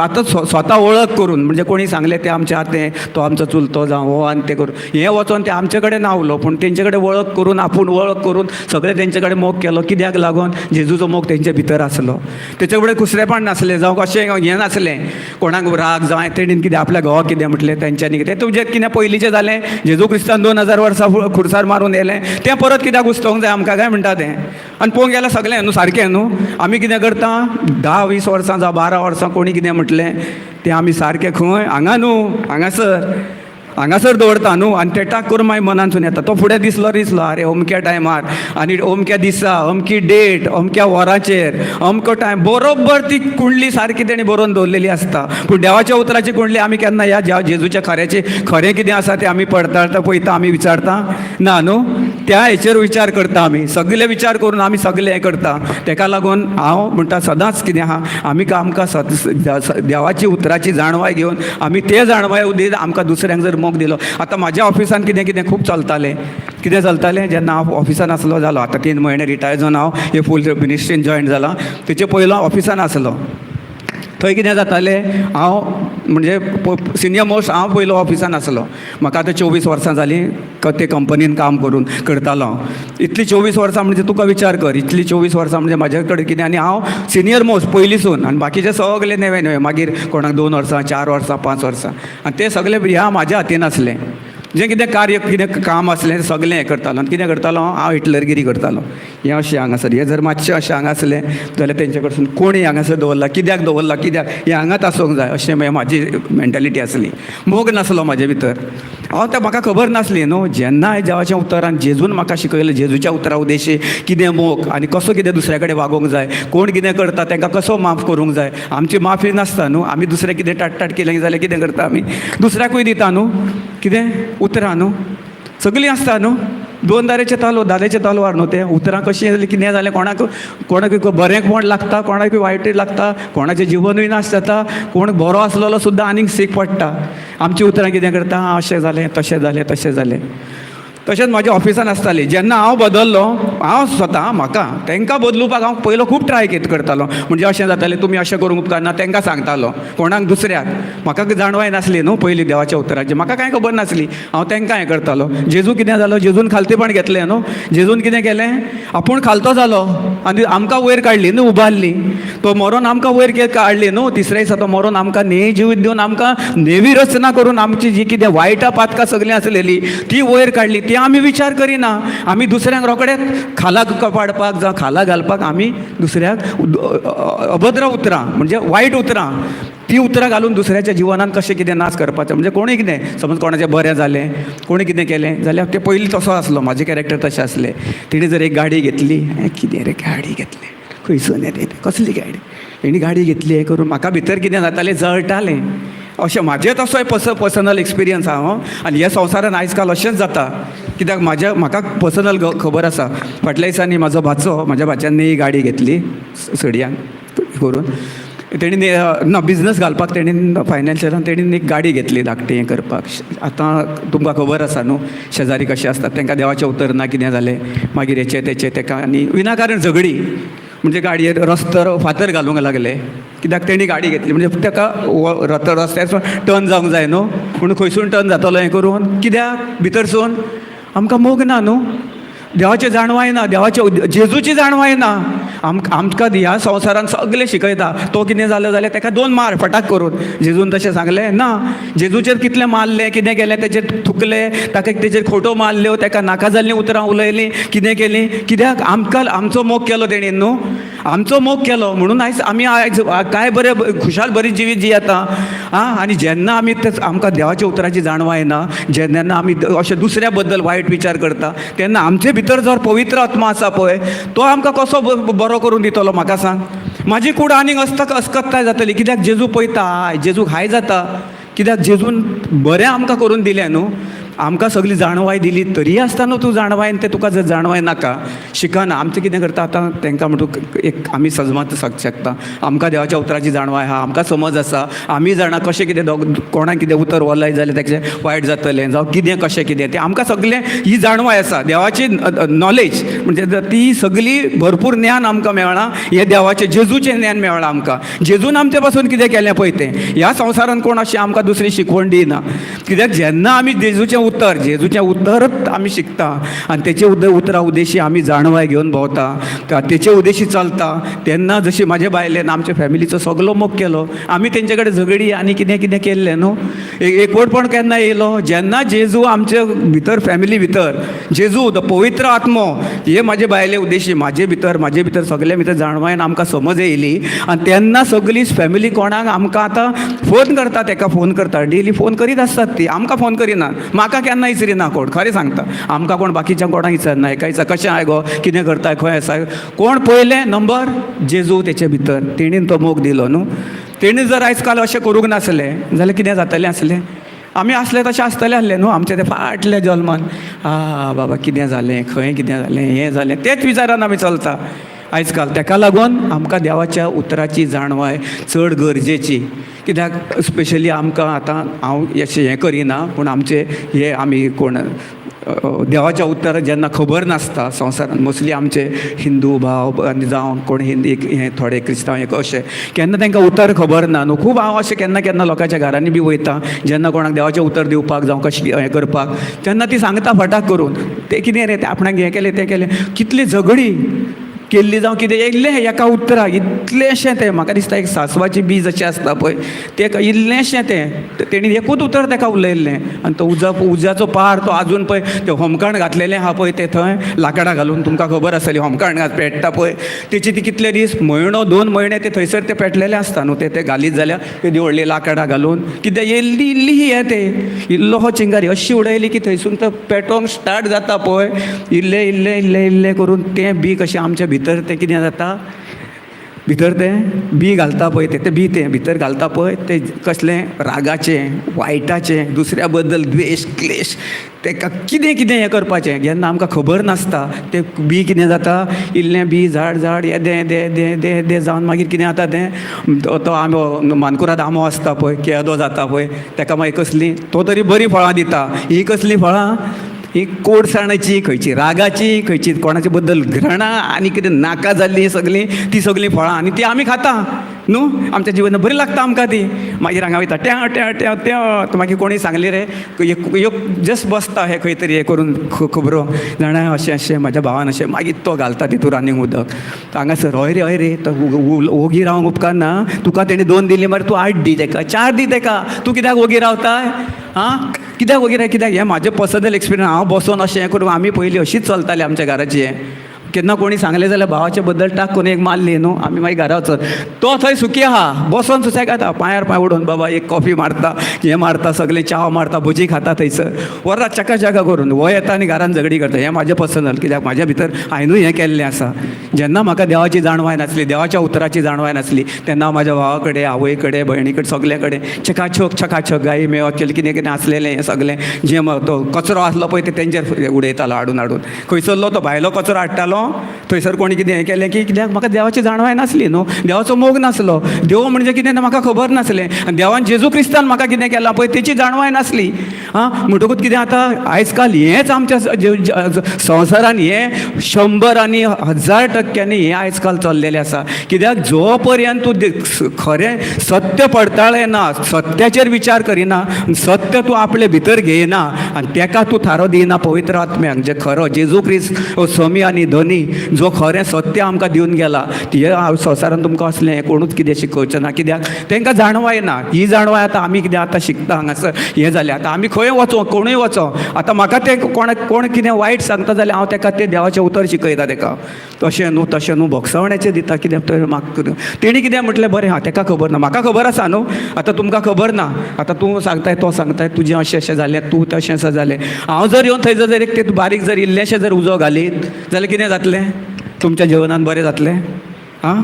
Speaker 1: आतां स्वता वळख करून, म्हणजे कोणी सांगलें तें आमचें आतें, तो आमचो चुलतो जावं हो आनी तें करून हें वचोन तें आमचे कडेन नावलो. पूण तेंचे कडेन वळख करून आपूण वळख करून सगळें तेंचे कडेन मोग केलो. कित्याक लागून जेजूचो मोग तेंचे भितर आसलो. तेचे कडेन कुसरेपण नासलें जावं कशें हें नासलें, कोणाक राग जावं तेणीन कितें आपल्या घोवाक कितें म्हटलें, तेंच्यांनी कितें तुजें कितें पयलींचें जालें. जेजू क्रिस्तान 2000 वर्सां खुर्सार मारून येलें तें परत कित्याक घुसतोंक जाय आमकां काय म्हणटा तें. आनी पळोवंक गेल्यार सगळें न्हू सारकें न्हू. आमी कितें करता 10-20 वर्सां जावं 12 वर्सां कोणी कितें म्हटलें तें आमी सारकें खंय हांगा न्हू हांगासर दवरता न्हू. आनी तेटाक करून मागीर मनांतसून येता. तो फुडें दिसलो अरे अमक्या टायमार आनी अमक्या दिसा अमकी डेट अमक्या वराचेर अमको टायम बरोबर ती कुंडली सारकी तेणी बरोवन दवरलेली आसता. पूण देवाच्या उतराची कुंडली आमी केन्ना ह्या जेजूच्या खरें कितें आसा तें आमी पडताळटा पळयता, आमी विचारता ना न्हू. त्या हेचेर विचार करता आमी, सगळे विचार करून आमी सगळें हें करता. तेका लागून हांव म्हणटा सदांच कितें आहा आमकां देवाची उतराची जाणवाय घेवन आमी ते जाणवाय उदेत आमकां दुसऱ्यांक जर मोग दिलो. आतां म्हाज्या ऑफिसान कितें खूब चलतालें जेन्ना हांव ऑफिसान आसलो जालो, आतां 3 म्हयने रिटायर जावन हांव हे फूल मिनिस्ट्रीन जॉयन जाला. तेचे पयलो ऑफिसान आसलो. थंय कितें जातालें, हांव म्हणजे सिनियर मोस्ट हांव पयलो ऑफिसान आसलो. म्हाका आतां 24 वर्सां जालीं ते कंपनीन काम करतालो हांव. इतलीं 24 वर्सां म्हणजे तुका विचार कर, इतलीं 24 वर्सां म्हणजे म्हाजे कडेन कितें. आनी हांव सिनियर मोस्ट पयलींसून आनी बाकीचे सगळे नेवे मागीर कोणाक 2 वर्सां 4 वर्सां 5 वर्सां. आनी ते सगळे ह्या म्हाज्या हातीन आसलें. जें कितें कार्य कितें काम आसलें सगळें हें करतालो. आनी कितें करतालो हांव हिटलरगिरी करतालो. हें अशें हांगासर हें जर मातशें अशें हांगा आसलें जाल्यार तेंचे कडसून कोणी हांगासर दवरला, कित्याक हें हांगाच आसूंक जाय अशें म्हाजी मेंटेलिटी आसली. मोग नासलो म्हाजे भितर. म्हाका खबर नासली न्हू. जेन्ना हांवें देवाच्या उतरान जेजून म्हाका शिकयलें, जेजूच्या उतरा उद्देशी कितें मोग आनी कसो कितें दुसऱ्या कडेन वागोवंक जाय, कोण कितें करता तांकां कसो माफ करूंक जाय. आमची माफी नासता न्हू. आमी दुसरें कितें टाट केलें जाल्यार कितें करता आमी दुसऱ्याकूय दिता न्हू. कितें उतरां न्हू सगळीं आसता न्हू. दोन दादाचे तलवार न्हू ते उतरां कशीं जालीं कितें जालें, कोणाक बरें कोण लागता, कोणाक वायटूय लागता, कोणाचें जिवनूय नाश जाता, कोण बरो आसलेलो सुद्दां आनीक सीक पडटा. आमची उतरां कितें करता, अशें जालें तशें जालें तशें जालें. तशेंच म्हाज्या ऑफिसान आसताली. जेन्ना हांव बदललो, हांव स्वता म्हाका तांकां बदलुपाक हांव पयलो खूब ट्राय करतालो. म्हणजे अशें जातालें तुमी अशें करूंक उपकारना, तांकां सांगतालो, कोणाक दुसऱ्याक. म्हाका जाणवाय नासली न्हू पयलीं देवाच्या उतराची, म्हाका कांय खबर नासली. हांव तांकां हें करतालो. जेजू कितें जालो, जेजून खालतेपण घेतलें न्हू. जेजून कितें केलें, आपूण खालतो जालो आनी आमकां वयर काडली न्हू, उबारली. तो मरोन आमकां वयर काडली न्हू. तिसऱ्या दिसा तो मरोन आमकां नेय जिवीत दिवन आमकां नेवी रचना करून आमची जी कितें वायटा पातकां सगळीं आसलेली ती वयर काडली. ती आमी विचार करिना. आमी दुसऱ्यांक रोखडेच खालाक पाडपाक जावं खाला घालपाक आमी दुसऱ्याक अभद्र उतरां म्हणजे वायट उतरां ती उतरां घालून दुसऱ्याच्या जिवनान कशें कितें नाश करपाचें. म्हणजे कोणूय कितें समज कोणाचें बरें जालें, कोणी कितें केलें जाल्यार तें पयलीं तसो आसलो. म्हाजें कॅरेक्टर तशें आसलें. तिणें जर एक गाडी घेतली, कितें रे गाडी घेतली, खंयसून येते कसली गाडी, हेणी गाडी घेतली हें करून म्हाका भितर कितें जातालें, जळटालें. अशें म्हाजें तसोय पर्सनल एक्सपिरियन्स आहा. आनी ह्या संवसारान आयज काल अशेंच जाता. कित्याक म्हाका पर्सनल खबर आसा. फाटल्या दिसांनी म्हाजो म्हाज्या भाच्यान नवी गाडी घेतली सडयांक करून. तेणी बिझनस घालपाक तेणी फायनान्शियलान तेणी एक गाडी घेतली धाकटी हें करपाक. आतां तुमकां खबर आसा न्हू शेजारी कशें आसता, तांकां देवाचें उतर ना कितें जालें मागीर हेचें तेचें ताका आनी विनाकारण झगडी. म्हणजे गाडयेर रस्त्यार फातर घालूंक लागले कित्याक तेणी गाडी घेतली. म्हणजे ताका रस्त्यार टर्न जावंक जाय न्हू, पूण खंयसून टर्न जातलो हें करून. कित्याक भितरसून आमकां मोग ना न्हू, देवाचें जाणवाय ना, जेजूची जाणवाय ना. आमकां ह्या संवसारान सगळें शिकयता. तो कितें जालें जाल्यार ताका 2 मार फटाक करून. जेजून तशें सांगलें ना. जेजूचेर कितलें मारलें, कितें केलें, तेचेर थुकलें, ताका तेचेर खोटो मारल्यो, ताका नाका जाल्लीं उतरां उलयलीं, कितें केलीं. कित्याक आमचो मोग केलो तेणीन न्हू, आमचो मोग केलो म्हणून आयज काय बरें खुशाल बरी जिवीत जियेता. आनी जेन्ना आमकां देवाच्या उतराची जाणवाय ना, जेन्ना आमी अशें दुसऱ्या बद्दल वायट विचार करता, तेन्ना आमचे भितर जो पवित्र आत्मा आसा पळय तो आमकां कसो बरो करून दितलो म्हाका सांग. म्हाजी कूड आनीक अस्कत्ताय जातली. कित्याक जेजू पळयता, जेजूक हाय जाता. कित्याक जेजून बरें आमकां करून दिलें न्हू. आमकां सगळी जाणवाय दिली तरी आसता न्हू तूं जाणवाय, तें तुका जर जाणवाय नाका शिकना. आमचें कितें करता आतां तांकां म्हणून एक आमी सजमात शकता. आमकां देवाच्या उतराची जाणवाय आहा, आमकां समज आसा, आमी जाणा कशें कितें कोणाक कितें उतर वलय जाल्यार तेचें वायट जातलें जावं कितें कशें कितें तें आमकां सगळें ही जाणवाय आसा. देवाची नॉलेज म्हणजे ती सगळी भरपूर ज्ञान आमकां मेळ्ळां. हें देवाचें जेजूचें ज्ञान मेळ्ळां आमकां. जेजून आमचे पासून कितें केलें पळय तें ह्या संवसारान कोण अशी आमकां दुसरी शिकवण दिना. कित्याक जेन्ना आमी जेजूचें उतरच आमी शिकता आनी तेचे उतरा उद्देशी आमी जाणवाय घेवन भोंवता, तेचे उद्देशी चलता, तेन्ना जशी म्हाज्या बायलेन आमच्या फॅमिलीचो सगळो मोग केलो. आमी तेंचे कडेन झगडी आनी कितें कितें केल्लें न्हू. एकवटपण केन्ना येयलो जेन्ना जेजू आमचे भितर फॅमिली भितर जेजू द पवित्र आत्मो हे म्हाजे बायले उद्देशी म्हाजे भितर सगळे भितर जाणवायन आमकां समज येयली. आनी तेन्ना सगळीच फॅमिली कोणाक आमकां आतां फोन करता, ताका फोन करता, डेली फोन करीत आसतात ती. आमकां फोन करिना, म्हाका केन्ना विसरिना कोण, खरें सांगता. आमकां कोण बाकीच्या कोणाक विचारना, एका दिसा कशें आय गो, कितें करताय, खंय आसा, कोण पयलें नंबर जेजू तेचे भितर. तेणीन तो मोग दिलो न्हू. तेणी जर आयज काल अशें करूंक नासलें जाल्यार कितें जातलें आसलें. आमी आसले तशें आसतलें आसलें न्हू. आमचें तें फाटल्या जल्मान बाबा कितें जालें, खंय कितें जालें, हें जालें, तेच विचारान आमी चलता आयज काल. ताका लागून आमकां देवाच्या उतराची जाणवाय चड गरजेची. कित्याक स्पेशली आमकां आतां हांव अशें हें करिना, पूण आमचे हे आमी कोण देवाच्या उतर जेन्ना खबर नासता संवसारान, मोस्टली आमचे हिंदू भाव आनी जावं कोण हिंदी हे थोडे क्रिस्तांव एक अशें केन्ना तांकां उतर खबर ना न्हू. खूब हांव अशें केन्ना लोकांच्या घरांनी बी वयता जेन्ना कोणाक देवाचें उतर दिवपाक जावं कशें हें करपाक, तेन्ना ती सांगता फटाक करून तें कितें रे, तें आपणाक हें केलें तें केलें, कितली झगडी केल्ली जावं कितें येयल्लें एका उतरा इतलेंशें तें. म्हाका दिसता एक सासवाची बीज अशें आसता पळय तें इल्लेंशें तें तेणी एकूच उतर ताका उलयल्लें. आनी तो उज्याचो पार तो आजून पळय तें होमकाण घातलेलें आहा पळय तें थंय लांकडां घालून, तुमकां खबर आसतली होमकाण पेट्टा पळय तेची ती कितले दीस, म्हयनो 2 म्हयने ते थंयसर ते पेटलेले आसता न्हू. ते घालीत जाल्यार ते व्हडली लांकडां घालून कितें इल्ली हें तें इल्लो हो चिंगारी अशी उडयली की थंयसून तो पेटोवंक स्टार्ट जाता पळय. इल्लें करून तें बी कशें आमच्या भितर तें कितें जाता, भितर तें बी घालता पळय तें बी तें भितर घालता पळय तें कसलें रागाचें वायटाचें दुसऱ्या बद्दल द्वेश क्लेश तेका कितें कितें हें करपाचें जेन्ना आमकां खबर नासता तें बी कितें जाता इल्लें बी झाड झाड येदें दे जावन मागीर कितें जाता तें तो आंबो मानकुराद आंबो आसता पळय केदो जाता पळय तेका मागीर कसली तो तरी बरी फळां दिता ही कसली फळां ही कोडसाणाची खंयची रागाची खंयची कोणाचे बद्दल घृणा आनी कितें नाका जाल्ली सगळीं ती सगळीं फळां आनी ती आमी खाता न्हू आमच्या जिवनात बरी लागता आमकां ती मागीर हांगा वयता ट्या ट्या ट्या ट्या मागीर कोणी सांगली रे एक जस्ट बसता हे खंय तरी हे करून खबरो जाणा अशें अशें म्हाज्या भावान अशें मागीर तो घालता तितून आनीक उदक हांगासर हय रे तो ओगी रावंक उपकारना तुका तेणी 2 दिली मरे तूं 8 दी तेका 4 दी तेका तूं कित्याक ओगी रावताय हां कित्याक वगैरे कित्याक हें म्हाजें पर्सनल एक्सपिरियन्स हांव बसोन अशें हें करून आमी पयलीं अशीच चलतालीं आमच्या घराची हें केन्ना कोणी सांगलें जाल्यार भावाचे बद्दल टाक करून एक मारली न्हू आमी मागीर घरा वचत तो थंय सुखी आहा बसोन सुसेगाद आहा पांयार पांय उडोवन बाबा एक कॉफी मारता हें मारता सगळें च्या मारता भजी खाता थंयसर वरां चकाचका करून हो येता आनी घरान झगडी करता हें म्हाजें पर्सनल कित्याक म्हाज्या भितर हांवेंनूय हें केल्लें आसा जेन्ना म्हाका देवाची जाणवाय नासली देवाच्या उतराची जाणवाय नासली तेन्ना हांव म्हाज्या भावा कडेन आवय कडेन भयणी कडेन सगळे कडेन चकाचक गायी मेवत केलें कितें कितें आसलेलें हें सगळें जें तो कचरो आसलो पळय ते तेंचेर उडयतालो हाडून खंयसरलो तो भायलो कचरो हाडटालो थंयसर कोणी कितें हें केलें की कित्याक म्हाका देवाची जाणवाय नासली न्हू देवाचो मोग नासलो देव म्हणजे कितें तें म्हाका खबर नासलें आनी देवान जेजू क्रिस्तान म्हाका कितें केलां पळय तेची जाणवाय नासली हां म्हणटकूच कितें आतां आयज काल हेंच आमच्या संवसारान हें 100 आनी 1000% हें आयज काल चल्लेलें आसा कित्याक जो पर्यंत तूं खरें सत्य पडताळें ना सत्याचेर विचार करिना सत्य तूं आपले भितर घेयना आनी तेका तूं थारो दिना पवित्र आत्म्याक जे खरो जेजू क्रिस्त समी आनी धनी जो खरें सत्य आमकां दिवन गेला ती संवसारान तुमकां असलें हें कोणूच कितें शिकोवचें ना कित्याक तांकां जाणवाय ना ही जाणवाय आतां आमी कितें आतां शिकता हांगासर हें जालें आतां आमी खंय वचों कोणूय वचों आतां म्हाका तें कोण कितें वायट सांगता जाल्यार हांव तेका तें देवाचें उतर शिकयता तेका तशें न्हू भोगसावण्याचें दिता कित्याक म्हाका तेणी कितें म्हटलें बरें हां तेका खबर ना म्हाका खबर आसा न्हू आतां तुमकां खबर ना आतां तूं सांगताय तो सांगताय तुजें अशें जालें तूं तशें आसा जालें हांव जर येवन थंय जर एक तें बारीक जर इल्लेंशें जर उजो घालीत जाल्यार कितें जातलें तुमच्या जिवनान बरें जातलें हां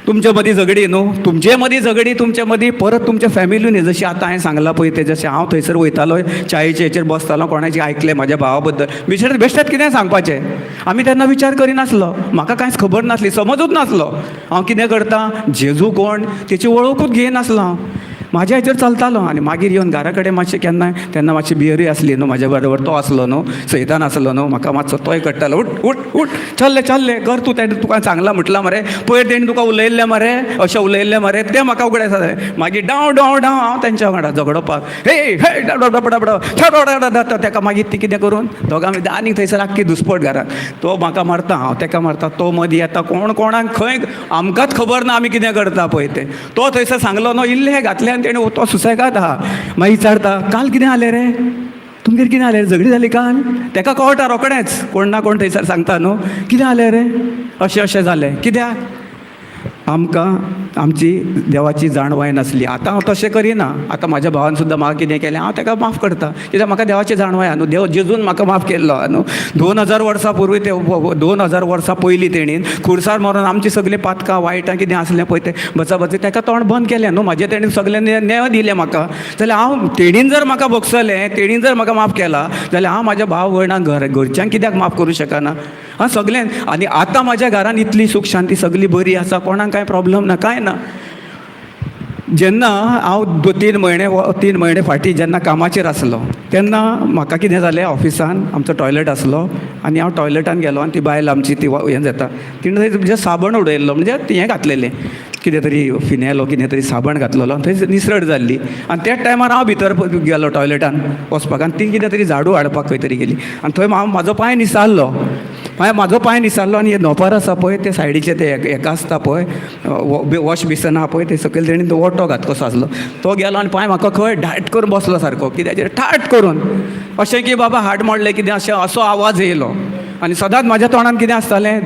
Speaker 1: तुमचे मदीं झगडी न्हू तुमचे मदीं झगडी तुमचे मदीं परत तुमच्या फॅमिलीन जशी आतां हांवें सांगलां पळय तें जशें हांव थंयसर वयतालो चायेचे हेचेर बसतालो कोणाचें आयकलें म्हाज्या भावा बद्दल बेश्टेच कितें सांगपाचें आमी तेन्ना विचार करिनासलो म्हाका कांयच खबर नासली समजूच नासलो हांव कितें करता जेजू कोण तेची वळखूच घेयनासलो हांव म्हाज्या हेचेर चलतालो आनी मागीर येवन घरा कडेन मातशें केन्नाय तेन्ना मातशी बियरूय आसली न्हू म्हाज्या बरोबर तो आसलो न्हू सैतान आसलो न्हू म्हाका मातसो तोय कट्टालो उठ चल्ले कर तूं तेणें तुका सांगलां म्हटलां मरे पयर तेणें तुका उलयल्लें मरे अशें उलयल्लें मरे तें म्हाका उगडें जालें मागीर डाव हांव तेंच्या वांगडा झगडोपाक तेका मागीर ती कितें करून दोगां भितर आनीक थंयसर आख्खी दुस्पट घरात तो म्हाका मारता हांव तेका मारता तो मदीं येता कोणाक खंय आमकांच खबर ना आमी कितें करता पळय तें तो थंयसर सांगलो न्हू इल्लें घातलें तेणें तो सुसेगाद आहा मागीर विचारता काल कितें जालें रे तुमगेर कितें जालें झगडी जाली काल तेका कळटा रोखडेंच कोण ना कोण थंयसर सांगता न्हू कितें जालें रे अशें जालें कित्याक आमकां आमची देवाची जाणवाय नासली आतां हांव तशें करिना आतां म्हाज्या भावान सुद्दां म्हाका कितें केलें हांव तेका माफ करता कित्याक म्हाका देवाची जाणवाय आहा न्हू देव जेजून म्हाका माफ केल्लो आहा न्हू 2000 वर्सां पूर्वी ते 2000 वर्सां पयलीं तेणीन खुर्सार मारून आमची सगळीं पातकां वायटां कितें आसलें पळय तें बचाबची तेका तोंड बंद केलें न्हू म्हाजें तेणें सगळें न्याय दिलें म्हाका जाल्यार हांव तेणीन जर म्हाका बगसलें तेणीन जर म्हाका माफ केला जाल्यार हांव म्हाज्या भाव भयणांक घरच्यांक कित्याक माफ करूं शकना हां सगळें आनी आतां म्हाज्या घरान इतली सूख शांती सगळी बरी आसा कोणाक कांय प्रॉब्लम ना कांय ना जेन्ना हांव 3 म्हयने फाटीं जेन्ना कामाचेर आसलो तेन्ना म्हाका कितें जालें ऑफिसान आमचो टॉयलेट आसलो आनी हांव टॉयलेटान गेलो आनी ती बायल आमची ती हें जाता तिणें थंय म्हणजे साबण उडयल्लो म्हणजे हें घातलेलें कितें तरी फिनेलो कितें तरी साबण घातलेलो आनी थंय निसरट जाल्ली आनी त्याच टायमार हांव भितर गेलो टॉयलेटान वचपाक आनी ती कितें तरी झाडू हाडपाक खंय तरी गेली आनी थंय हांव म्हाजो पांय निसारलो म्हाजो पांय निसारलो आनी हें नोपर आसा पळय ते सायडीचे ते हेका आसता पळय वॉश बेसन आहा पळय ते सकयल तेणीन तो ओटो घात कसो आसलो तो गेलो आनी पांय म्हाका खंय ढाट करून बसलो सारको कित्याचेर ठाट करून अशें की बाबा हाड मोडलें कितें अशें असो आवाज येयलो आनी सदांच म्हाज्या तोंडान कितें आसतालें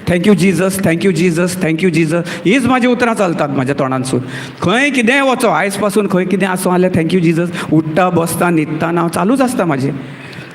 Speaker 1: thank you Jesus thank you Jesus thank you Jesus हीच म्हाजी उतरां चलतात म्हाज्या तोंडानसून खंय कितेंय वचो आयज पासून खंय कितें आसूं जाल्यार थँक्यू जिजस उठ्ठा बसता न्हिदता हांव चालूच आसता म्हाजें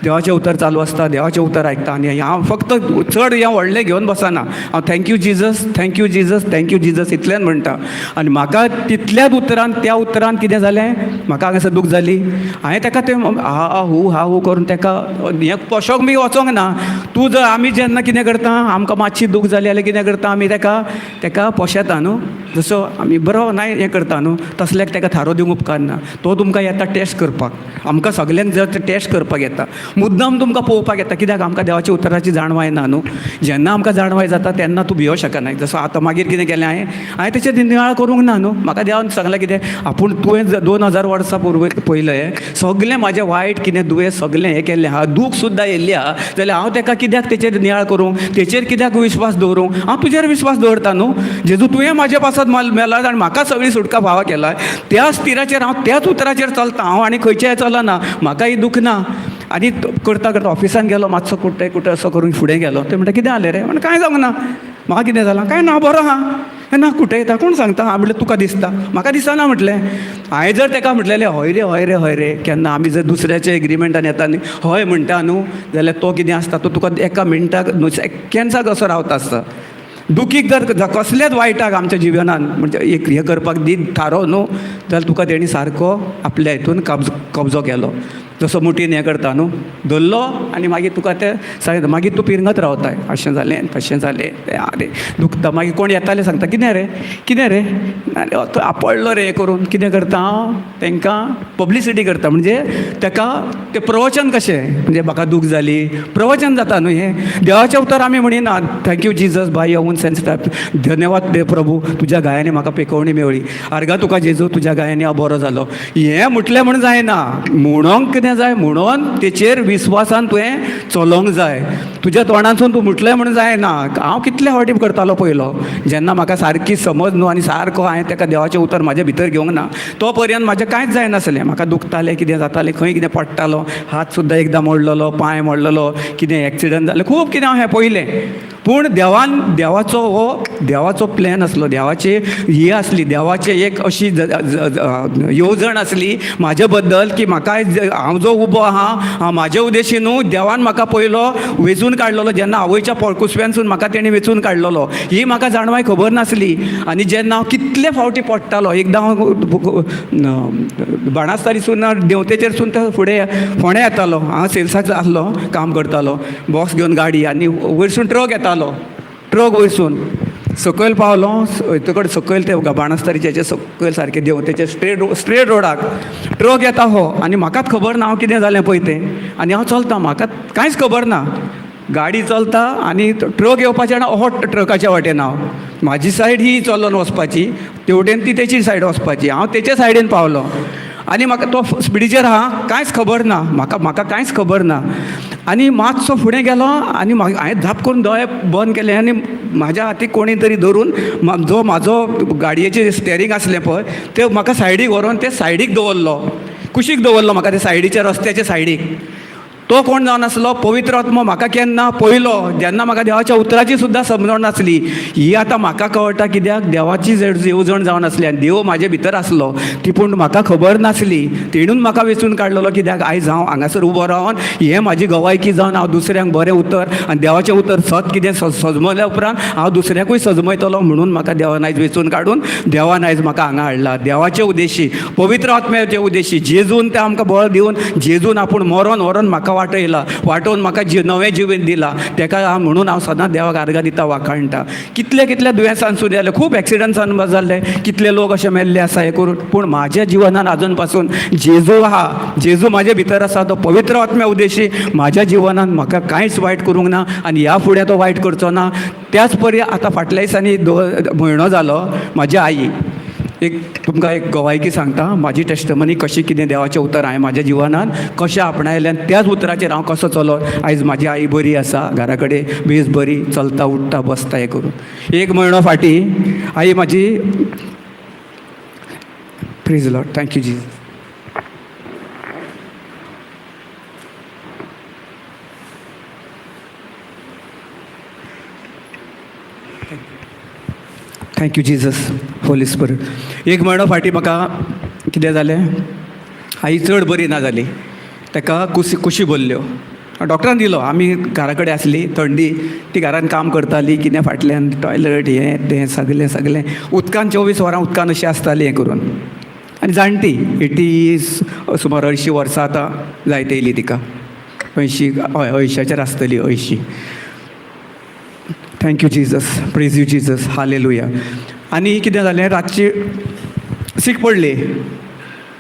Speaker 1: देवाचें उतर चालू आसता, देवाचें उतर आयकता आनी हांव फक्त चड हें व्हडलें घेवन बसना. हांव thank you Jesus, thank you Jesus, thank you Jesus इतल्यान म्हणटा. आनी म्हाका तितल्याच उतरान, त्या उतरान कितें जालें, म्हाका हांगासर दूख जाली. हांवें ताका तें हा हू करून ताका हें पोशोंक बी वचोंक ना. तूं जर आमी जेन्ना कितें करता, आमकां मातशी दूख जाली जाल्यार कितें करता आमी, ताका पोशेता न्हू. जसो आमी बरो नाय हें करता न्हू, तसल्याक ताका थारो दिवंक उपकारना. तो तुमकां येता टेस्ट करपाक, आमकां सगल्यांक जर टेस्ट करपाक येता, मुद्दाम तुमकां पळोवपाक येता. कित्याक आमकां देवाच्या उतराची जाणवाय ना न्हू. जेन्ना आमकां जाणवाय जाता तेन्ना तूं भियों शकना. जसो आतां मागीर कितें केलें हांवें तेचेर नियाळ करूंक ना न्हू. म्हाका देवान सांगलां कितें, आपूण तुवें 2000 वर्सां पयलें सगलें म्हाजें वायट कितें दुयेंस सगलें हें केल्लें आहा, दूख सुद्दां येयल्ली आहा, जाल्यार हांव ताका कित्याक तेचेर नियाळ करूं, तेचेर कित्याक विश्वास दवरूं. हांव तुजेर विश्वास दवरता न्हू. जेजू तुवें म्हाजे पासत मेला आनी म्हाका सगळी सुटका फावा केला, त्याच तिराचेर हांव त्याच उतराचेर चलता. हांव आनी खंयचेय चलना, म्हाकाय दूख ना. आनी करता करता ऑफिसान गेलो, मातसो कुठे असो करून फुडें गेलो. ते म्हणटा कितें जालें रे, म्हणटा कांय जावंक ना. म्हाका कितें जालां, कांय ना, बरो आहा. ना कुठे येता कोण सांगता. हांव म्हणलें तुका दिसता, म्हाका दिसना म्हटलें. हांवें जर ताका म्हटलेलें हय रे केन्ना आमी जर दुसऱ्याच्या एग्रिमेंटान येता न्ही, हय म्हणटा न्हू, जाल्यार तो कितें आसता, तो तुका एका मिनटाक सेकंड्साक कसो रावता आसता. दुखीक जर कसलेच वायटाक आमच्या जिवनान म्हणजे एक हें करपाक दी थारो न्हू, जाल्यार तुका तेणी सारको आपल्या हितून कब्जो केलो. जसो मुठीन हें करता न्हू, धरलो आनी मागीर तुका तें सांगता, मागीर तूं पिरंगत रावताय. अशें जालें तशें जालें, आरे दुखता. मागीर कोण येताले सांगता, कितें रे आपडलो रे हें करून. कितें करता हांव, तांकां पब्लिसिटी करता. म्हणजे ताका तें प्रवचन कशें, म्हणजे म्हाका दूख जाली, प्रवचन जाता न्हू हें. देवाचें उतर आमी म्हणिना thank you Jesus by your own sense, धन्यवाद दे प्रभू, तुज्या गायांनी म्हाका पेकोवणी मेवळी. आर्गा तुका जेजू, तुज्या गायांनी हांव बरो जालो. हें म्हटलें म्हण जायना. म्हणोंक कितें जाय, म्हणून तेचेर विस्वासान तुवें चलोवंक जाय. तुज्या तोंडांसून तूं म्हटलें म्हण जायना. हांव कितले फावटी करतालो पयलो, जेन्ना म्हाका सारकी समज न्हू आनी सारको हांवें ताका देवाचें उतर म्हाज्या भितर घेवंक ना, तो पर्यंत म्हाजें कांयच जायनासलें. म्हाका दुखतालें, कितें जातालें, खंय कितें पडटालो, हात सुद्दां एकदां मोडलेलो, पांय मोडलेलो, कितें एक्सिडंट जालें, खूब कितें हांव हें पयलें. पूण देवाचो प्लॅन आसलो, देवाची ही आसली, देवाची एक अशी येवजण आसली म्हाजे बद्दल, की म्हाका हांव जो उबो आहा, हांव म्हाजे उद्देशी न्हू, देवान म्हाका पयलो वेचून काडलेलो. जेन्ना आवयच्या कुसव्यांसून म्हाका तेणी वेचून काडलेलो, ही म्हाका जाणवाय खबर नासली. आनी जेन्ना हांव कितले फावटी पडटालो, एकदां हांव बाणास्तारीसून देंवतेचेरसून ते फुडें फोंड्या येतालो. हांव सेल्साक आसलो, काम करतालो, बॉक्स घेवन गाडी, आनी वयरसून ट्रक येतालो. ट्रक वयरसून सकयल पावलो, हयतकड सकयल ते बाणास्तारीचे सकयल सारके देंवतेचे स्ट्रेट रोडाक ट्रक येता हो. आनी म्हाकाच खबर ना हांव कितें जालें पळय तें. आनी हांव चलता, म्हाका कांयच खबर ना. गाडी चलता आनी ट्रक येवपाचे आनी हो ट्रकाच्या वाटेन हांव. म्हाजी सायड ही चलोन वचपाची, तेवटेन ती तेची सायड वचपाची. हांव तेचे सायडीन पावलो आनी म्हाका तो स्पिडीचेर आहा कांयच खबर ना. म्हाका कांयच खबर ना. आनी मातसो फुडें गेलो आनी हांवें झाप करून दोळे बंद केले आनी म्हाज्या हातीक कोणी तरी धरून जो म्हाजो गाडयेचें स्टेरींग आसलें पळय तें म्हाका सायडीक व्हरोन ते सायडीक दवरलो, कुशीक दवरलो म्हाका ते सायडीच्या रस्त्याचे सायडीक. तो कोण जावन आसलो, पवित्र आत्मा. म्हाका केन्ना पयलो जेन्ना म्हाका देवाच्या उतराची सुद्दां समजण नासली. ही आतां म्हाका कळटा, कित्याक देवाची येवजण जावन आसली आनी देव म्हाजे भितर आसलो ती, पूण म्हाका खबर नासली. तेणून म्हाका वेचून काडलेलो, कित्याक आयज हांव हांगासर उबो रावन हें म्हाजी गवायकी जावन हांव दुसऱ्यांक बरें उतर आनी देवाचें उतर सत कितें सजमल्या उपरांत हांव दुसऱ्याकूय सजमयतलो. म्हणून म्हाका देवान आयज वेचून काडून देवान आयज म्हाका हांगा हाडला. देवाचे उद्देशी, पवित्र आत्म्याचे उद्देशी, जेजून ते आमकां बळ दिवन, जेजून आपूण मरोन व्हरोन म्हाका वाटोवन म्हाका नवें जिवीन दिलां. ताका म्हणून हांव सदांच देवाक आर्गां दिता, वाखाणटा. कितल्या दुयेंसांसून जाले, खूब एक्सिडंट्सान जाल्ले, कितले लोक अशे मेल्ले आसा हें करून. पूण म्हाज्या जिवनान आजून पासून जेजू आहा, जेजू म्हाजे भितर आसा. तो पवित्र आत्म्या उद्देशी म्हाज्या जिवनान म्हाका कांयच वायट करूंक ना आनी ह्या फुडें तो वायट करचो ना. त्याच परी आतां फाटल्या दिसांनी म्हयनो जालो, म्हाजी आई एक तुमकां एक गवायकी सांगता. म्हाजी टेस्टमनी कशी कितें देवाचें उतर हांवें म्हाज्या जिवनान कशें आपणायलें आनी त्याच उतराचेर हांव कसो चलो. आयज म्हाजी आई बरी आसा, घरा कडेन बेस बरी, चलता उठता बसता हें करून. एक म्हयनो फाटीं आई म्हाजी, प्रेज लॉर्ड, थँक्यू जी. Thank you Jesus, holy spirit. एक म्हयनो फाटीं म्हाका कितें जालें, आई चड बरी ना जाली. ताका कुशी भरल्यो डॉक्टरान दिलो. आमी घरा कडेन आसली, थंडी, ती घरान काम करताली, कितें फाटल्यान टॉयलेट हें तें सगलें उदकान 24 वरां उदकान अशी आसताली हें करून. आनी जाणटी 80 सुमार 80 वर्सां आतां जायत येयली तिका. 80 आसतली 80. Thank you Jesus, praise you Jesus, hallelujah. आनी कितें जालें, रातची सीक पडली,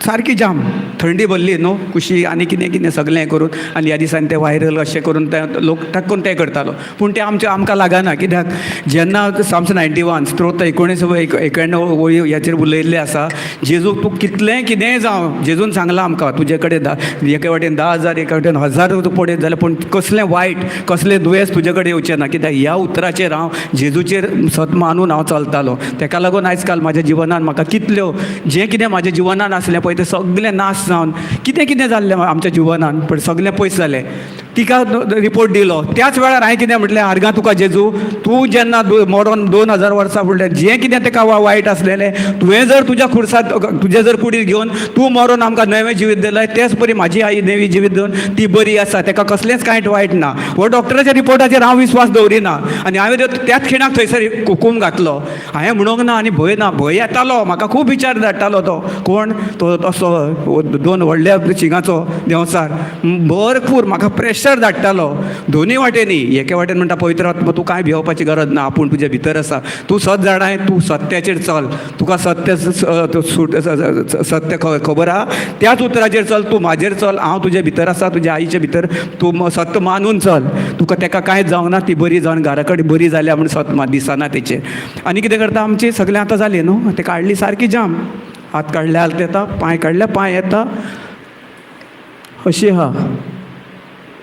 Speaker 1: सारकी जाम, थंडी भरली न्हू, कुशी आनी कितें कितें सगलें हें करून. आनी ह्या दिसांनी तें व्हायरल अशें करून ते लोक टक्कून तें करतालो. पूण तें आमकां लागना. कित्याक जेन्ना साम्स 91 स्त्रोत 91 वळी ह्याचेर उलयल्लें आसा, जेजूक तूं कितलेंय कितेंय जावं, जेजून सांगलां आमकां तुजे कडेन एके वाटेन 10,000 एके वाटेन 1000 पडयत जाल्यार पूण कसलें वायट कसलें दुयेंस तुजे कडेन येवचें ना. कित्याक ह्या उतराचेर हांव जेजूचेर सत मानून हांव चलतालो. ताका लागून आयज काल म्हाज्या जिवनान म्हाका कितल्यो जें कितें म्हाज्या जिवनान आसलें पळय तें सगलें नाश जावन कितें कितें जाल्लें आमच्या जिवनान पण सगलें पयस जालें. तिका रिपोर्ट दिलो. त्याच वेळार हांवें कितें म्हटलें, आर्गां तुका जेजू, तूं जेन्ना मरोन 2000 वर्सां फुडलें जें कितें ताका वायट आसलेलें तुवें जर तुज्या खुर्सात तुजे जर कुडीर घेवन तूं मरोन आमकां नवें जिवीत दिलें, तेच परी म्हाजी आई नवी जिवीत दिवन ती बरी आसा, ताका कसलेंच कांय वायट ना. हो डॉक्टराच्या रिपोर्टाचेर हांव विस्वास दवरिना. आनी हांवें त्याच खिणाक थंयसर हुकूम घातलो. हांवें म्हणूंक ना आनी भंय ना, भंय येतालो म्हाका, खूब विचार धाडटालो तो. कोण तो तसो 2 व्हडल्या शिंगाचो देंवसार भरपूर म्हाका प्रेशर धाडटालो दोनूय वाटेनी. एके वाटेन म्हणटा पवित्र आत्मा तूं कांय भिवपाची गरज ना, आपूण तुज्या भितर आसा, तूं सत जाणाय, तूं सत्याचेर चल, तुका सत्य खबर आहा, त्याच उतराचेर चल, तूं म्हाजेर चल, हांव तुज्या भितर आसा, तुज्या आईच्या भितर, तूं सत्य मानून चल, तुका ताका कांयच जावंक ना, ती बरी जावन घरा कडेन बरी जाल्या म्हूण सत दिसना तेचेर. आनी कितें करता, आमची सगळें आतां जालें न्हू, तें काडली सारकी जाम, हात काडले हात येता, पांय काडले पांय येता, अशी आहा.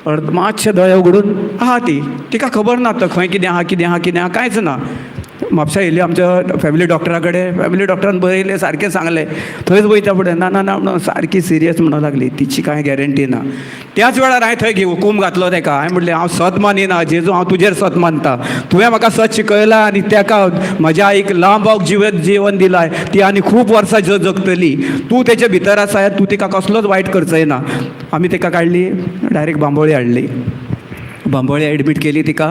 Speaker 1: मातशे दोळे उगडून आहा ती, तिका खबर ना तो खंय कितें आहा कितें आहा कितें आहा कांयच ना. म्हापसा येयली आमच्या फॅमिली डॉक्टरा कडेन. फॅमिली डॉक्टरान बरयलें, सारकें सांगलें. थंयच वयता फुडें ना ना ना म्हणून सारकी सिरियस म्हणूंक लागली, तिची कांय गॅरंटी ना. त्याच वेळार हांवें थंय हुकूम घातलो ताका. हांवें म्हणलें हांव सत मानिना जेजू, हांव तुजेर सत मानता. तुवें म्हाका सत शिकयलां आनी ताका म्हज्या आईक लांबावक जीवन दिलां, ती आनी खूब वर्सां जगतली. तूं तेच्या भितर आसा, तूं तिका कसलोच वायट करचंय ना. आमी ताका काडली, डायरेक्ट बांबोळी हाडली. बांबोळी एडमीट केली तिका.